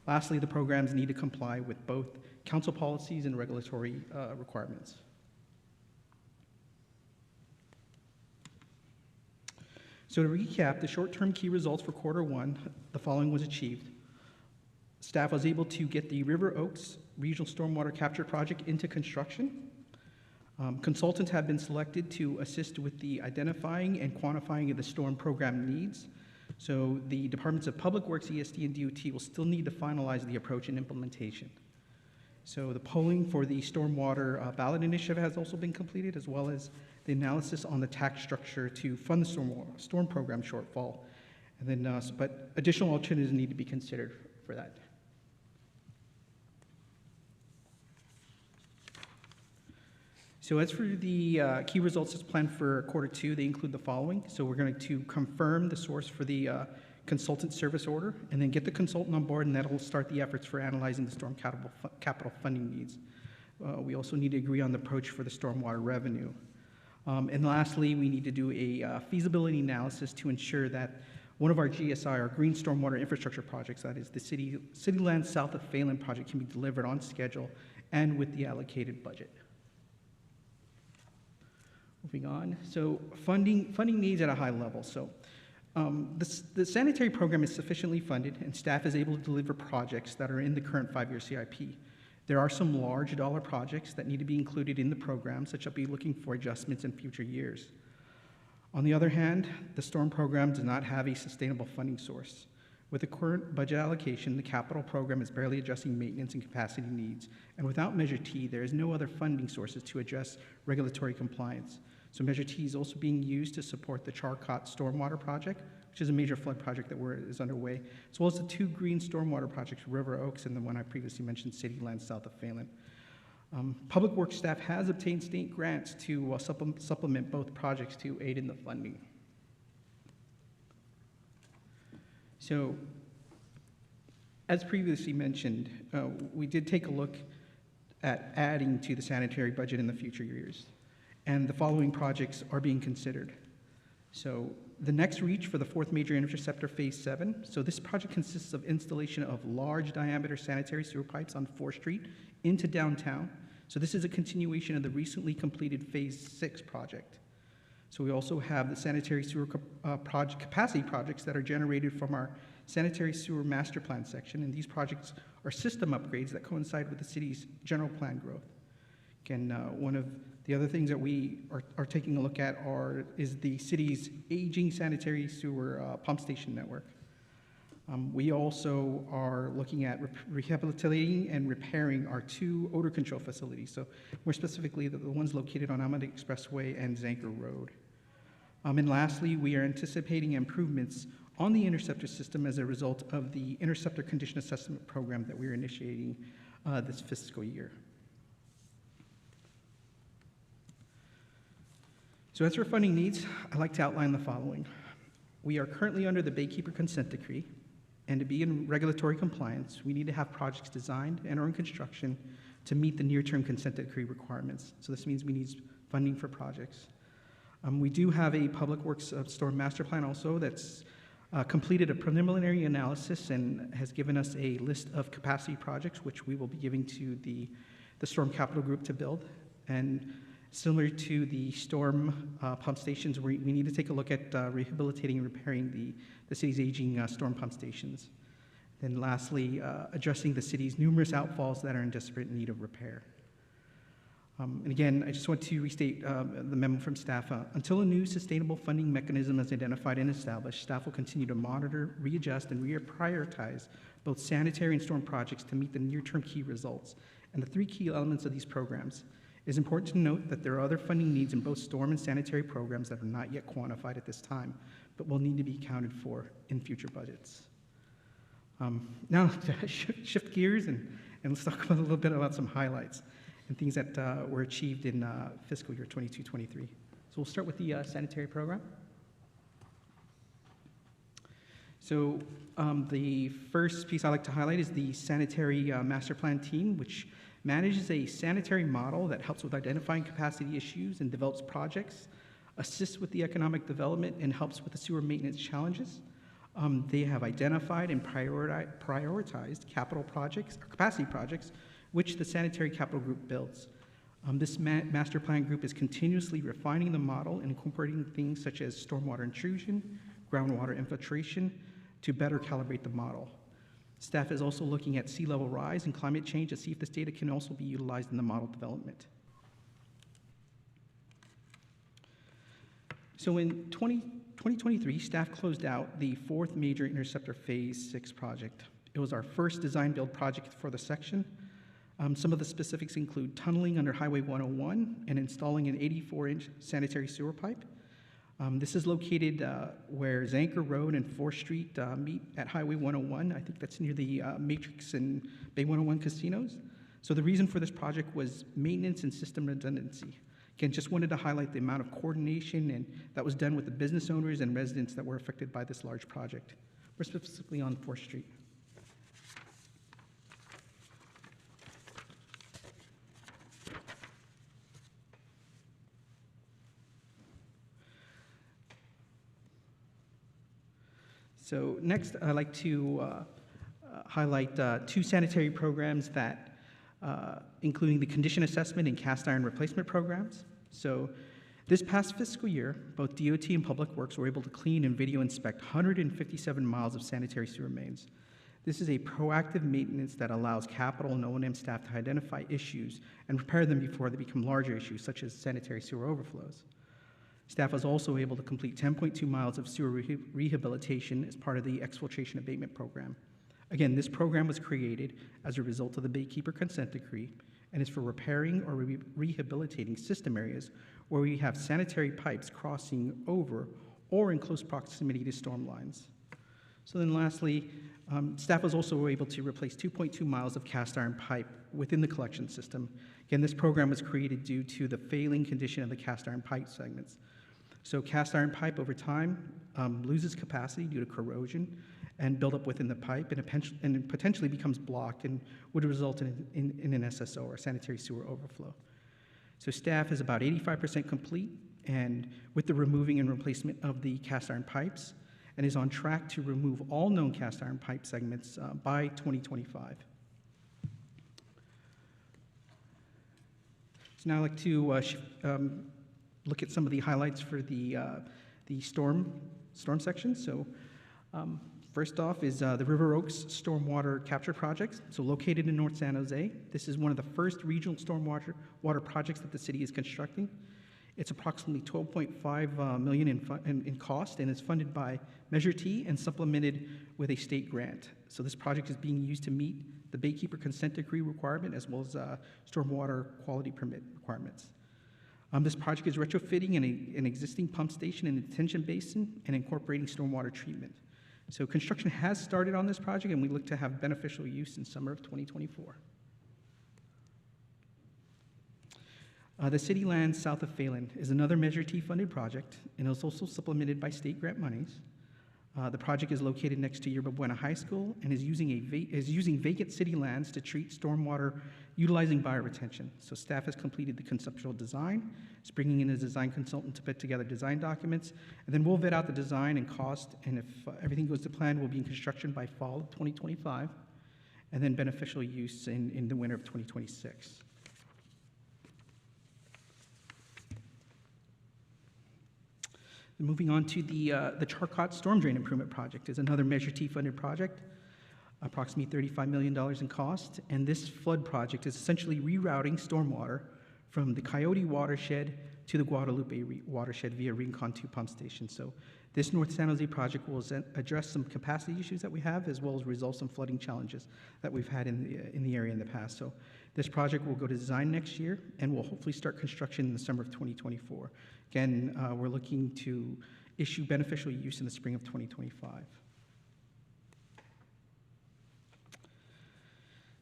Lastly, the programs need to comply with both council policies and regulatory requirements. So to recap, the short-term key results for Q1, the following was achieved. Staff was able to get the River Oaks Regional Stormwater Capture Project into construction. Consultants have been selected to assist with the identifying and quantifying of the storm program needs. So the Departments of Public Works, ESD, and DOT will still need to finalize the approach and implementation. So the polling for the stormwater ballot initiative has also been completed, as well as the analysis on the tax structure to fund the storm program shortfall. And then, but additional alternatives need to be considered for that. So as for the key results as planned for Q2, they include the following. So we're going to confirm the source for the consultant service order, and then get the consultant on board, and that'll start the efforts for analyzing the storm capital funding needs. We also need to agree on the approach for the stormwater revenue. And lastly, we need to do a feasibility analysis to ensure that one of our GSI, our Green Stormwater Infrastructure projects, that is the City Land South of Phelan project, can be delivered on schedule and with the allocated budget. Moving on, so funding needs at a high level. So the sanitary program is sufficiently funded, and staff is able to deliver projects that are in the current 5-year CIP. There are some large dollar projects that need to be included in the program, such I'll be looking for adjustments in future years. On the other hand, the storm program does not have a sustainable funding source. With the current budget allocation, the capital program is barely addressing maintenance and capacity needs, and without Measure T, there is no other funding sources to address regulatory compliance. So Measure T is also being used to support the Charcot Stormwater Project, which is a major flood project that is underway, as well as the two green stormwater projects, River Oaks and the one I previously mentioned, City Land South of Phelan. Public Works staff has obtained state grants to supplement both projects to aid in the funding. So, as previously mentioned, we did take a look at adding to the sanitary budget in the future years, and the following projects are being considered. So, the next reach for the 4th Major Interceptor Phase 7. So this project consists of installation of large diameter sanitary sewer pipes on 4th Street into downtown. So this is a continuation of the recently completed Phase 6 project. So we also have the sanitary sewer capacity projects that are generated from our sanitary sewer master plan section, and these projects are system upgrades that coincide with the city's general plan growth. Again, one of the other things that we are taking a look at is the city's aging sanitary sewer pump station network. We also are looking at rehabilitating and repairing our 2 odor control facilities, so more specifically the ones located on Amity Expressway and Zanker Road. And lastly, we are anticipating improvements on the interceptor system as a result of the interceptor condition assessment program that we're initiating this fiscal year. So as for funding needs, I'd like to outline the following. We are currently under the Baykeeper Consent Decree, and to be in regulatory compliance, we need to have projects designed and or in construction to meet the near-term consent decree requirements. So this means we need funding for projects. We do have a Public Works Storm Master Plan also that's completed a preliminary analysis and has given us a list of capacity projects, which we will be giving to the Storm Capital Group to build. And similar to the storm pump stations, we need to take a look at rehabilitating and repairing the city's aging storm pump stations. Then lastly, addressing the city's numerous outfalls that are in desperate need of repair. And again, I just want to restate the memo from staff. Until a new sustainable funding mechanism is identified and established, staff will continue to monitor, readjust, and reprioritize both sanitary and storm projects to meet the near-term key results. And the 3 key elements of these programs. It is important to note that there are other funding needs in both storm and sanitary programs that are not yet quantified at this time, but will need to be accounted for in future budgets. Now, to shift gears and let's talk about a little bit about some highlights and things that were achieved in fiscal year 22-23. So we'll start with the sanitary program. So the first piece I'd like to highlight is the sanitary master plan team, which manages a sanitary model that helps with identifying capacity issues and develops projects, assists with the economic development, and helps with the sewer maintenance challenges. They have identified and prioritized capital projects, or capacity projects, which the sanitary capital group builds. This master plan group is continuously refining the model and incorporating things such as stormwater intrusion, groundwater infiltration to better calibrate the model. Staff is also looking at sea level rise and climate change to see if this data can also be utilized in the model development. So in 2023, staff closed out the 4th major interceptor phase 6 project. It was our first design build project for the section. Some of the specifics include tunneling under Highway 101 and installing an 84-inch sanitary sewer pipe. This is located where Zanker Road and 4th Street meet at Highway 101. I think that's near the Matrix and Bay 101 casinos. So the reason for this project was maintenance and system redundancy. Again, just wanted to highlight the amount of coordination and that was done with the business owners and residents that were affected by this large project. We're specifically on 4th Street. So next, I'd like to highlight 2 sanitary programs that, including the condition assessment and cast iron replacement programs. So this past fiscal year, both DOT and Public Works were able to clean and video inspect 157 miles of sanitary sewer mains. This is a proactive maintenance that allows capital and O&M staff to identify issues and repair them before they become larger issues, such as sanitary sewer overflows. Staff was also able to complete 10.2 miles of sewer rehabilitation as part of the exfiltration abatement program. Again, this program was created as a result of the Baykeeper Consent Decree and is for repairing or rehabilitating system areas where we have sanitary pipes crossing over or in close proximity to storm lines. So then lastly, staff was also able to replace 2.2 miles of cast iron pipe within the collection system. Again, this program was created due to the failing condition of the cast iron pipe segments. So cast iron pipe over time loses capacity due to corrosion and buildup within the pipe and potentially becomes blocked and would result in an SSO, or sanitary sewer overflow. So staff is about 85% complete and with the removing and replacement of the cast iron pipes and is on track to remove all known cast iron pipe segments by 2025. So now I'd like to look at some of the highlights for the storm section. So first off is the River Oaks Stormwater Capture Project, so located in North San Jose. This is one of the first regional stormwater projects that the city is constructing. It's approximately $12.5 million in cost and is funded by Measure T and supplemented with a state grant. So this project is being used to meet the Baykeeper consent decree requirement as well as stormwater quality permit requirements. This project is retrofitting an existing pump station in the detention basin and incorporating stormwater treatment. So construction has started on this project, and we look to have beneficial use in summer of 2024. The city land south of Phelan is another Measure T funded project and is also supplemented by state grant monies. The project is located next to Yerba Buena High School and is using vacant city lands to treat stormwater utilizing bioretention. So staff has completed the conceptual design, is bringing in a design consultant to put together design documents, and then we'll vet out the design and cost, and if everything goes to plan, we'll be in construction by fall of 2025, and then beneficial use in the winter of 2026. Moving on to the Charcot Storm Drain Improvement Project is another Measure T funded project, approximately $35 million in cost. And this flood project is essentially rerouting stormwater from the Coyote watershed to the Guadalupe watershed via Rincon 2 pump station. So this North San Jose project will address some capacity issues that we have, as well as resolve some flooding challenges that we've had in the area in the past. So this project will go to design next year, and we'll hopefully start construction in the summer of 2024. Again, we're looking to issue beneficial use in the spring of 2025.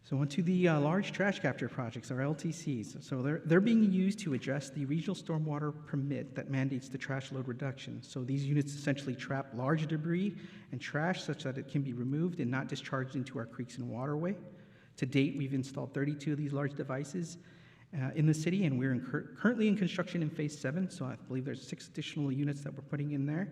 So on to the large trash capture projects, or LTCs. So they're being used to address the regional stormwater permit that mandates the trash load reduction. So these units essentially trap large debris and trash such that it can be removed and not discharged into our creeks and waterway. To date, we've installed 32 of these large devices in the city, and we're currently in construction in phase 7, so I believe there's 6 additional units that we're putting in there.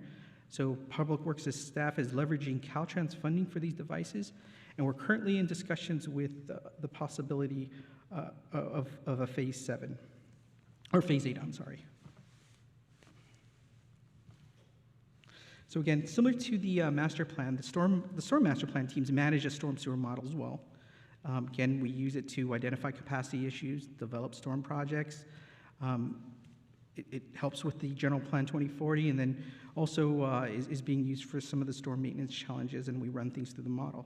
So Public Works' staff is leveraging Caltrans funding for these devices, and we're currently in discussions with the possibility of a phase 7, or phase 8, I'm sorry. So again, similar to the master plan, the storm master plan teams manage a storm sewer model as well. Again, we use it to identify capacity issues, develop storm projects. It helps with the General Plan 2040, and then also is being used for some of the storm maintenance challenges, and we run things through the model.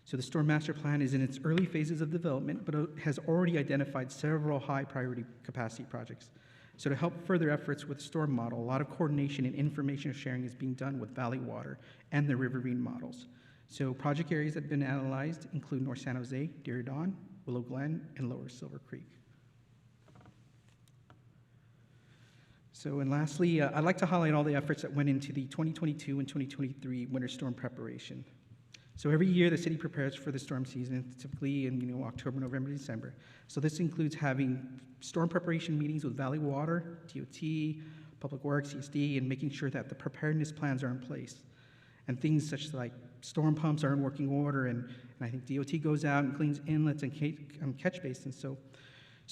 So the Storm Master Plan is in its early phases of development, but it has already identified several high-priority capacity projects. So to help further efforts with the storm model, a lot of coordination and information sharing is being done with Valley Water and the Riverine models. So project areas that have been analyzed include North San Jose, Deer Dawn, Willow Glen, and Lower Silver Creek. So, and lastly, I'd like to highlight all the efforts that went into the 2022 and 2023 winter storm preparation. So every year the city prepares for the storm season, typically in October, November, December. So this includes having storm preparation meetings with Valley Water, DOT, Public Works, CSD, and making sure that the preparedness plans are in place. And things such like storm pumps are in working order, and I think DOT goes out and cleans inlets and catch basins. So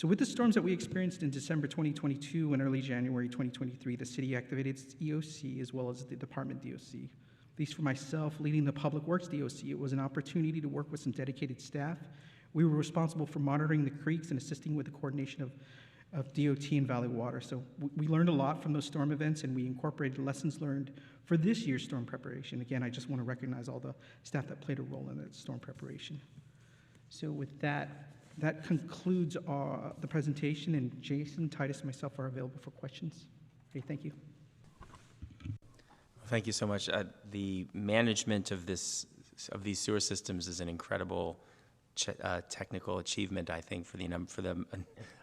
with the storms that we experienced in December 2022 and early January 2023, the city activated its EOC as well as the department DOC. At least for myself, leading the Public Works DOC, it was an opportunity to work with some dedicated staff. We were responsible for monitoring the creeks and assisting with the coordination of DOT and Valley Water. So we learned a lot from those storm events, and we incorporated lessons learned for this year's storm preparation. Again, I just want to recognize all the staff that played a role in that storm preparation. So with that concludes the presentation, and Jason, Titus, and myself are available for questions. Okay, thank you. Thank you so much. The management of these sewer systems is an incredible technical achievement, I think, for the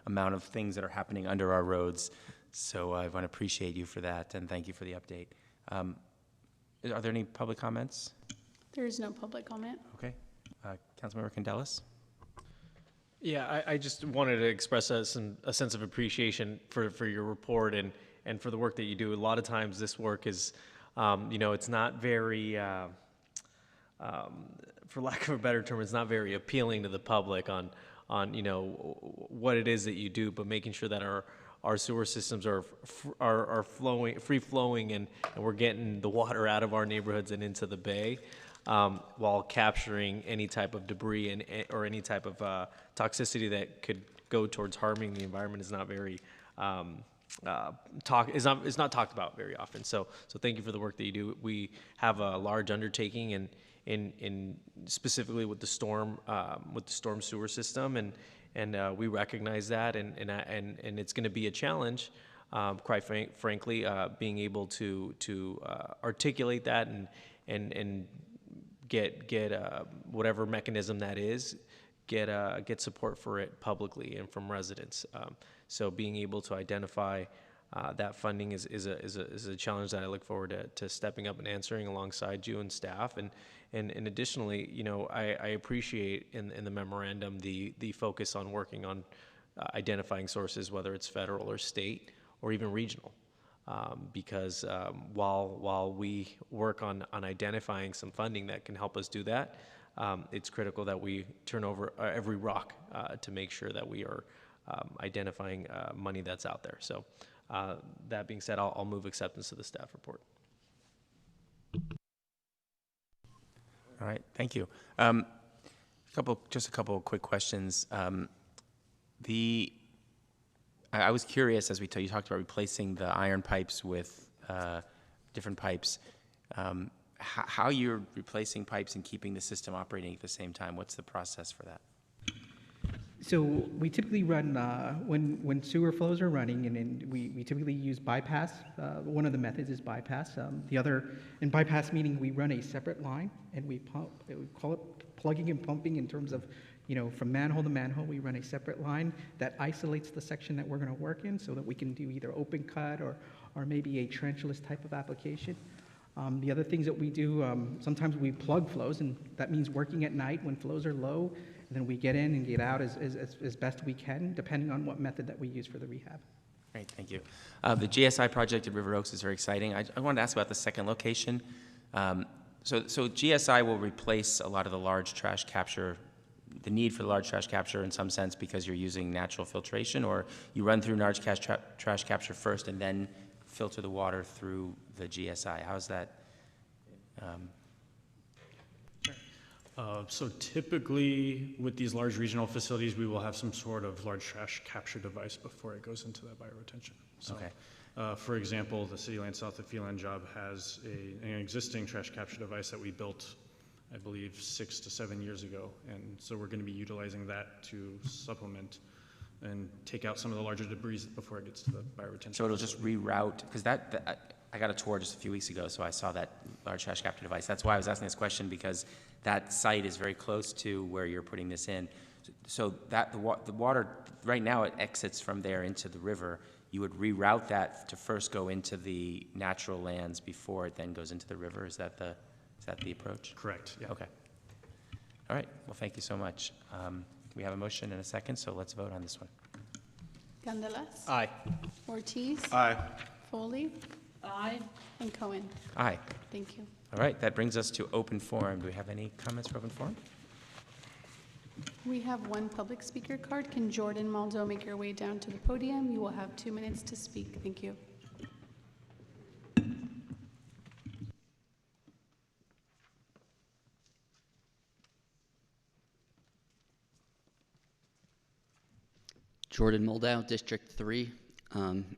amount of things that are happening under our roads. So I want to appreciate you for that, and thank you for the update. Are there any public comments? There is no public comment. Okay. Councilmember Candelas? Yeah, I just wanted to express a sense of appreciation for your report and for the work that you do. A lot of times this work is, it's not very, for lack of a better term, it's not very appealing to the public on what it is that you do, but making sure that our sewer systems are flowing, free flowing, and we're getting the water out of our neighborhoods and into the bay, while capturing any type of debris or any type of toxicity that could go towards harming the environment is not very is not talked about very often. So thank you for the work that you do. We have a large undertaking in specifically with the storm sewer system, and we recognize that, and it's going to be a challenge. Quite frankly, being able to articulate that and get whatever mechanism that is, get support for it publicly and from residents. So being able to identify that funding is a challenge that I look forward to stepping up and answering alongside you and staff. And additionally, I appreciate in the memorandum the focus on working on identifying sources, whether it's federal or state or even regional. Because while we work on identifying some funding that can help us do that, it's critical that we turn over every rock to make sure that we are identifying money that's out there. So that being said, I'll move acceptance of the staff report. All right, thank you. Just a couple of quick questions. I was curious, as you talked about replacing the iron pipes with different pipes, how you're replacing pipes and keeping the system operating at the same time. What's the process for that? So we typically run, when sewer flows are running, and we typically use bypass. One of the methods is bypass. The other, in bypass meaning we run a separate line, and we pump, we call it plugging and pumping in terms of, from manhole to manhole, we run a separate line that isolates the section that we're going to work in so that we can do either open cut or maybe a trenchless type of application. The other things that we do, sometimes we plug flows, and that means working at night when flows are low, and then we get in and get out as best we can, depending on what method that we use for the rehab. Great, thank you. The GSI project at River Oaks is very exciting. I wanted to ask about the second location. So GSI will replace a lot of the large trash capture, the need for the large trash capture in some sense because you're using natural filtration, or you run through large trash capture first and then filter the water through the GSI. How's that? So typically with these large regional facilities, we will have some sort of large trash capture device before it goes into that bioretention. So, okay. For example, the City Land South of Phelan job has an existing trash capture device that we built, I believe, 6 to 7 years ago. And so we're going to be utilizing that to supplement and take out some of the larger debris before it gets to the bioretention. So it'll just reroute, because I got a tour just a few weeks ago, so I saw that large trash capture device. That's why I was asking this question, because that site is very close to where you're putting this in. So that the water, right now it exits from there into the river. You would reroute that to first go into the natural lands before it then goes into the river. Is that the approach? Correct, yeah. Okay. All right, well, thank you so much. We have a motion and a second, so let's vote on this one. Gandelas? Aye. Ortiz? Aye. Foley? Aye. And Cohen? Aye. Thank you. All right, that brings us to open forum. Do we have any comments for open forum? We have one public speaker card. Can Jordan Maldo make your way down to the podium? You will have 2 minutes to speak. Thank you. Jordan Moldau, District 3.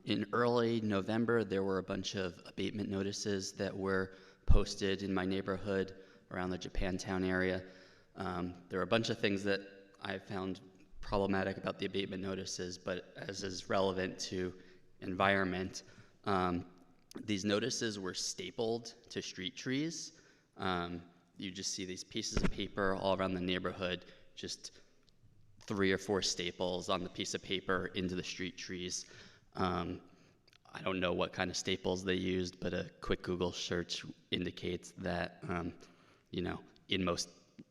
In early November, there were a bunch of abatement notices that were posted in my neighborhood around the Japantown area. There were a bunch of things that I found problematic about the abatement notices, but as is relevant to environment, these notices were stapled to street trees. You just see these pieces of paper all around the neighborhood, just 3 or 4 staples on the piece of paper into the street trees. I don't know what kind of staples they used, but a quick Google search indicates that, in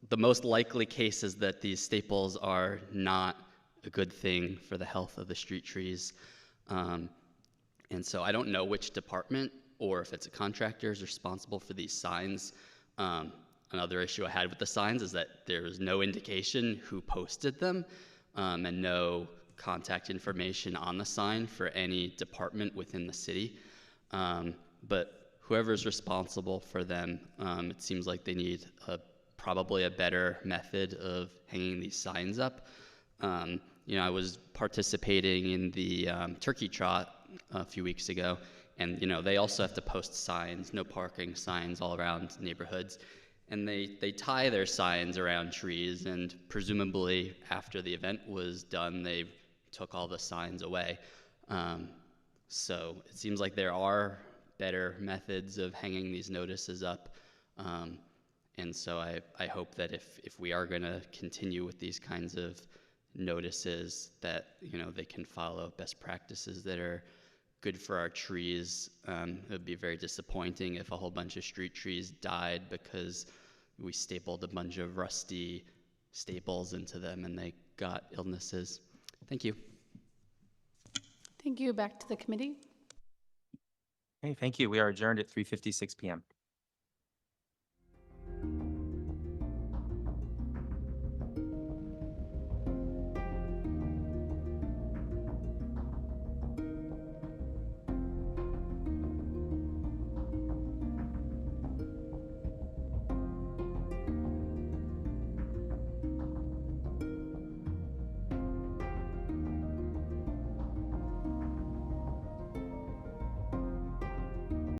the most likely cases that these staples are not a good thing for the health of the street trees. And so I don't know which department or if it's a contractor is responsible for these signs. Another issue I had with the signs is that there was no indication who posted them, and no contact information on the sign for any department within the city. But whoever's responsible for them, it seems like they need probably a better method of hanging these signs up. I was participating in the turkey trot a few weeks ago. And, they also have to post signs, no parking signs all around neighborhoods. And they tie their signs around trees, and presumably after the event was done, they took all the signs away. So it seems like there are better methods of hanging these notices up. And so I hope that if we are going to continue with these kinds of notices, that they can follow best practices that are good for our trees. It would be very disappointing if a whole bunch of street trees died because we stapled a bunch of rusty staples into them and they got illnesses. Thank you. Thank you. Back to the committee. Okay, thank you. We are adjourned at 3:56 p.m.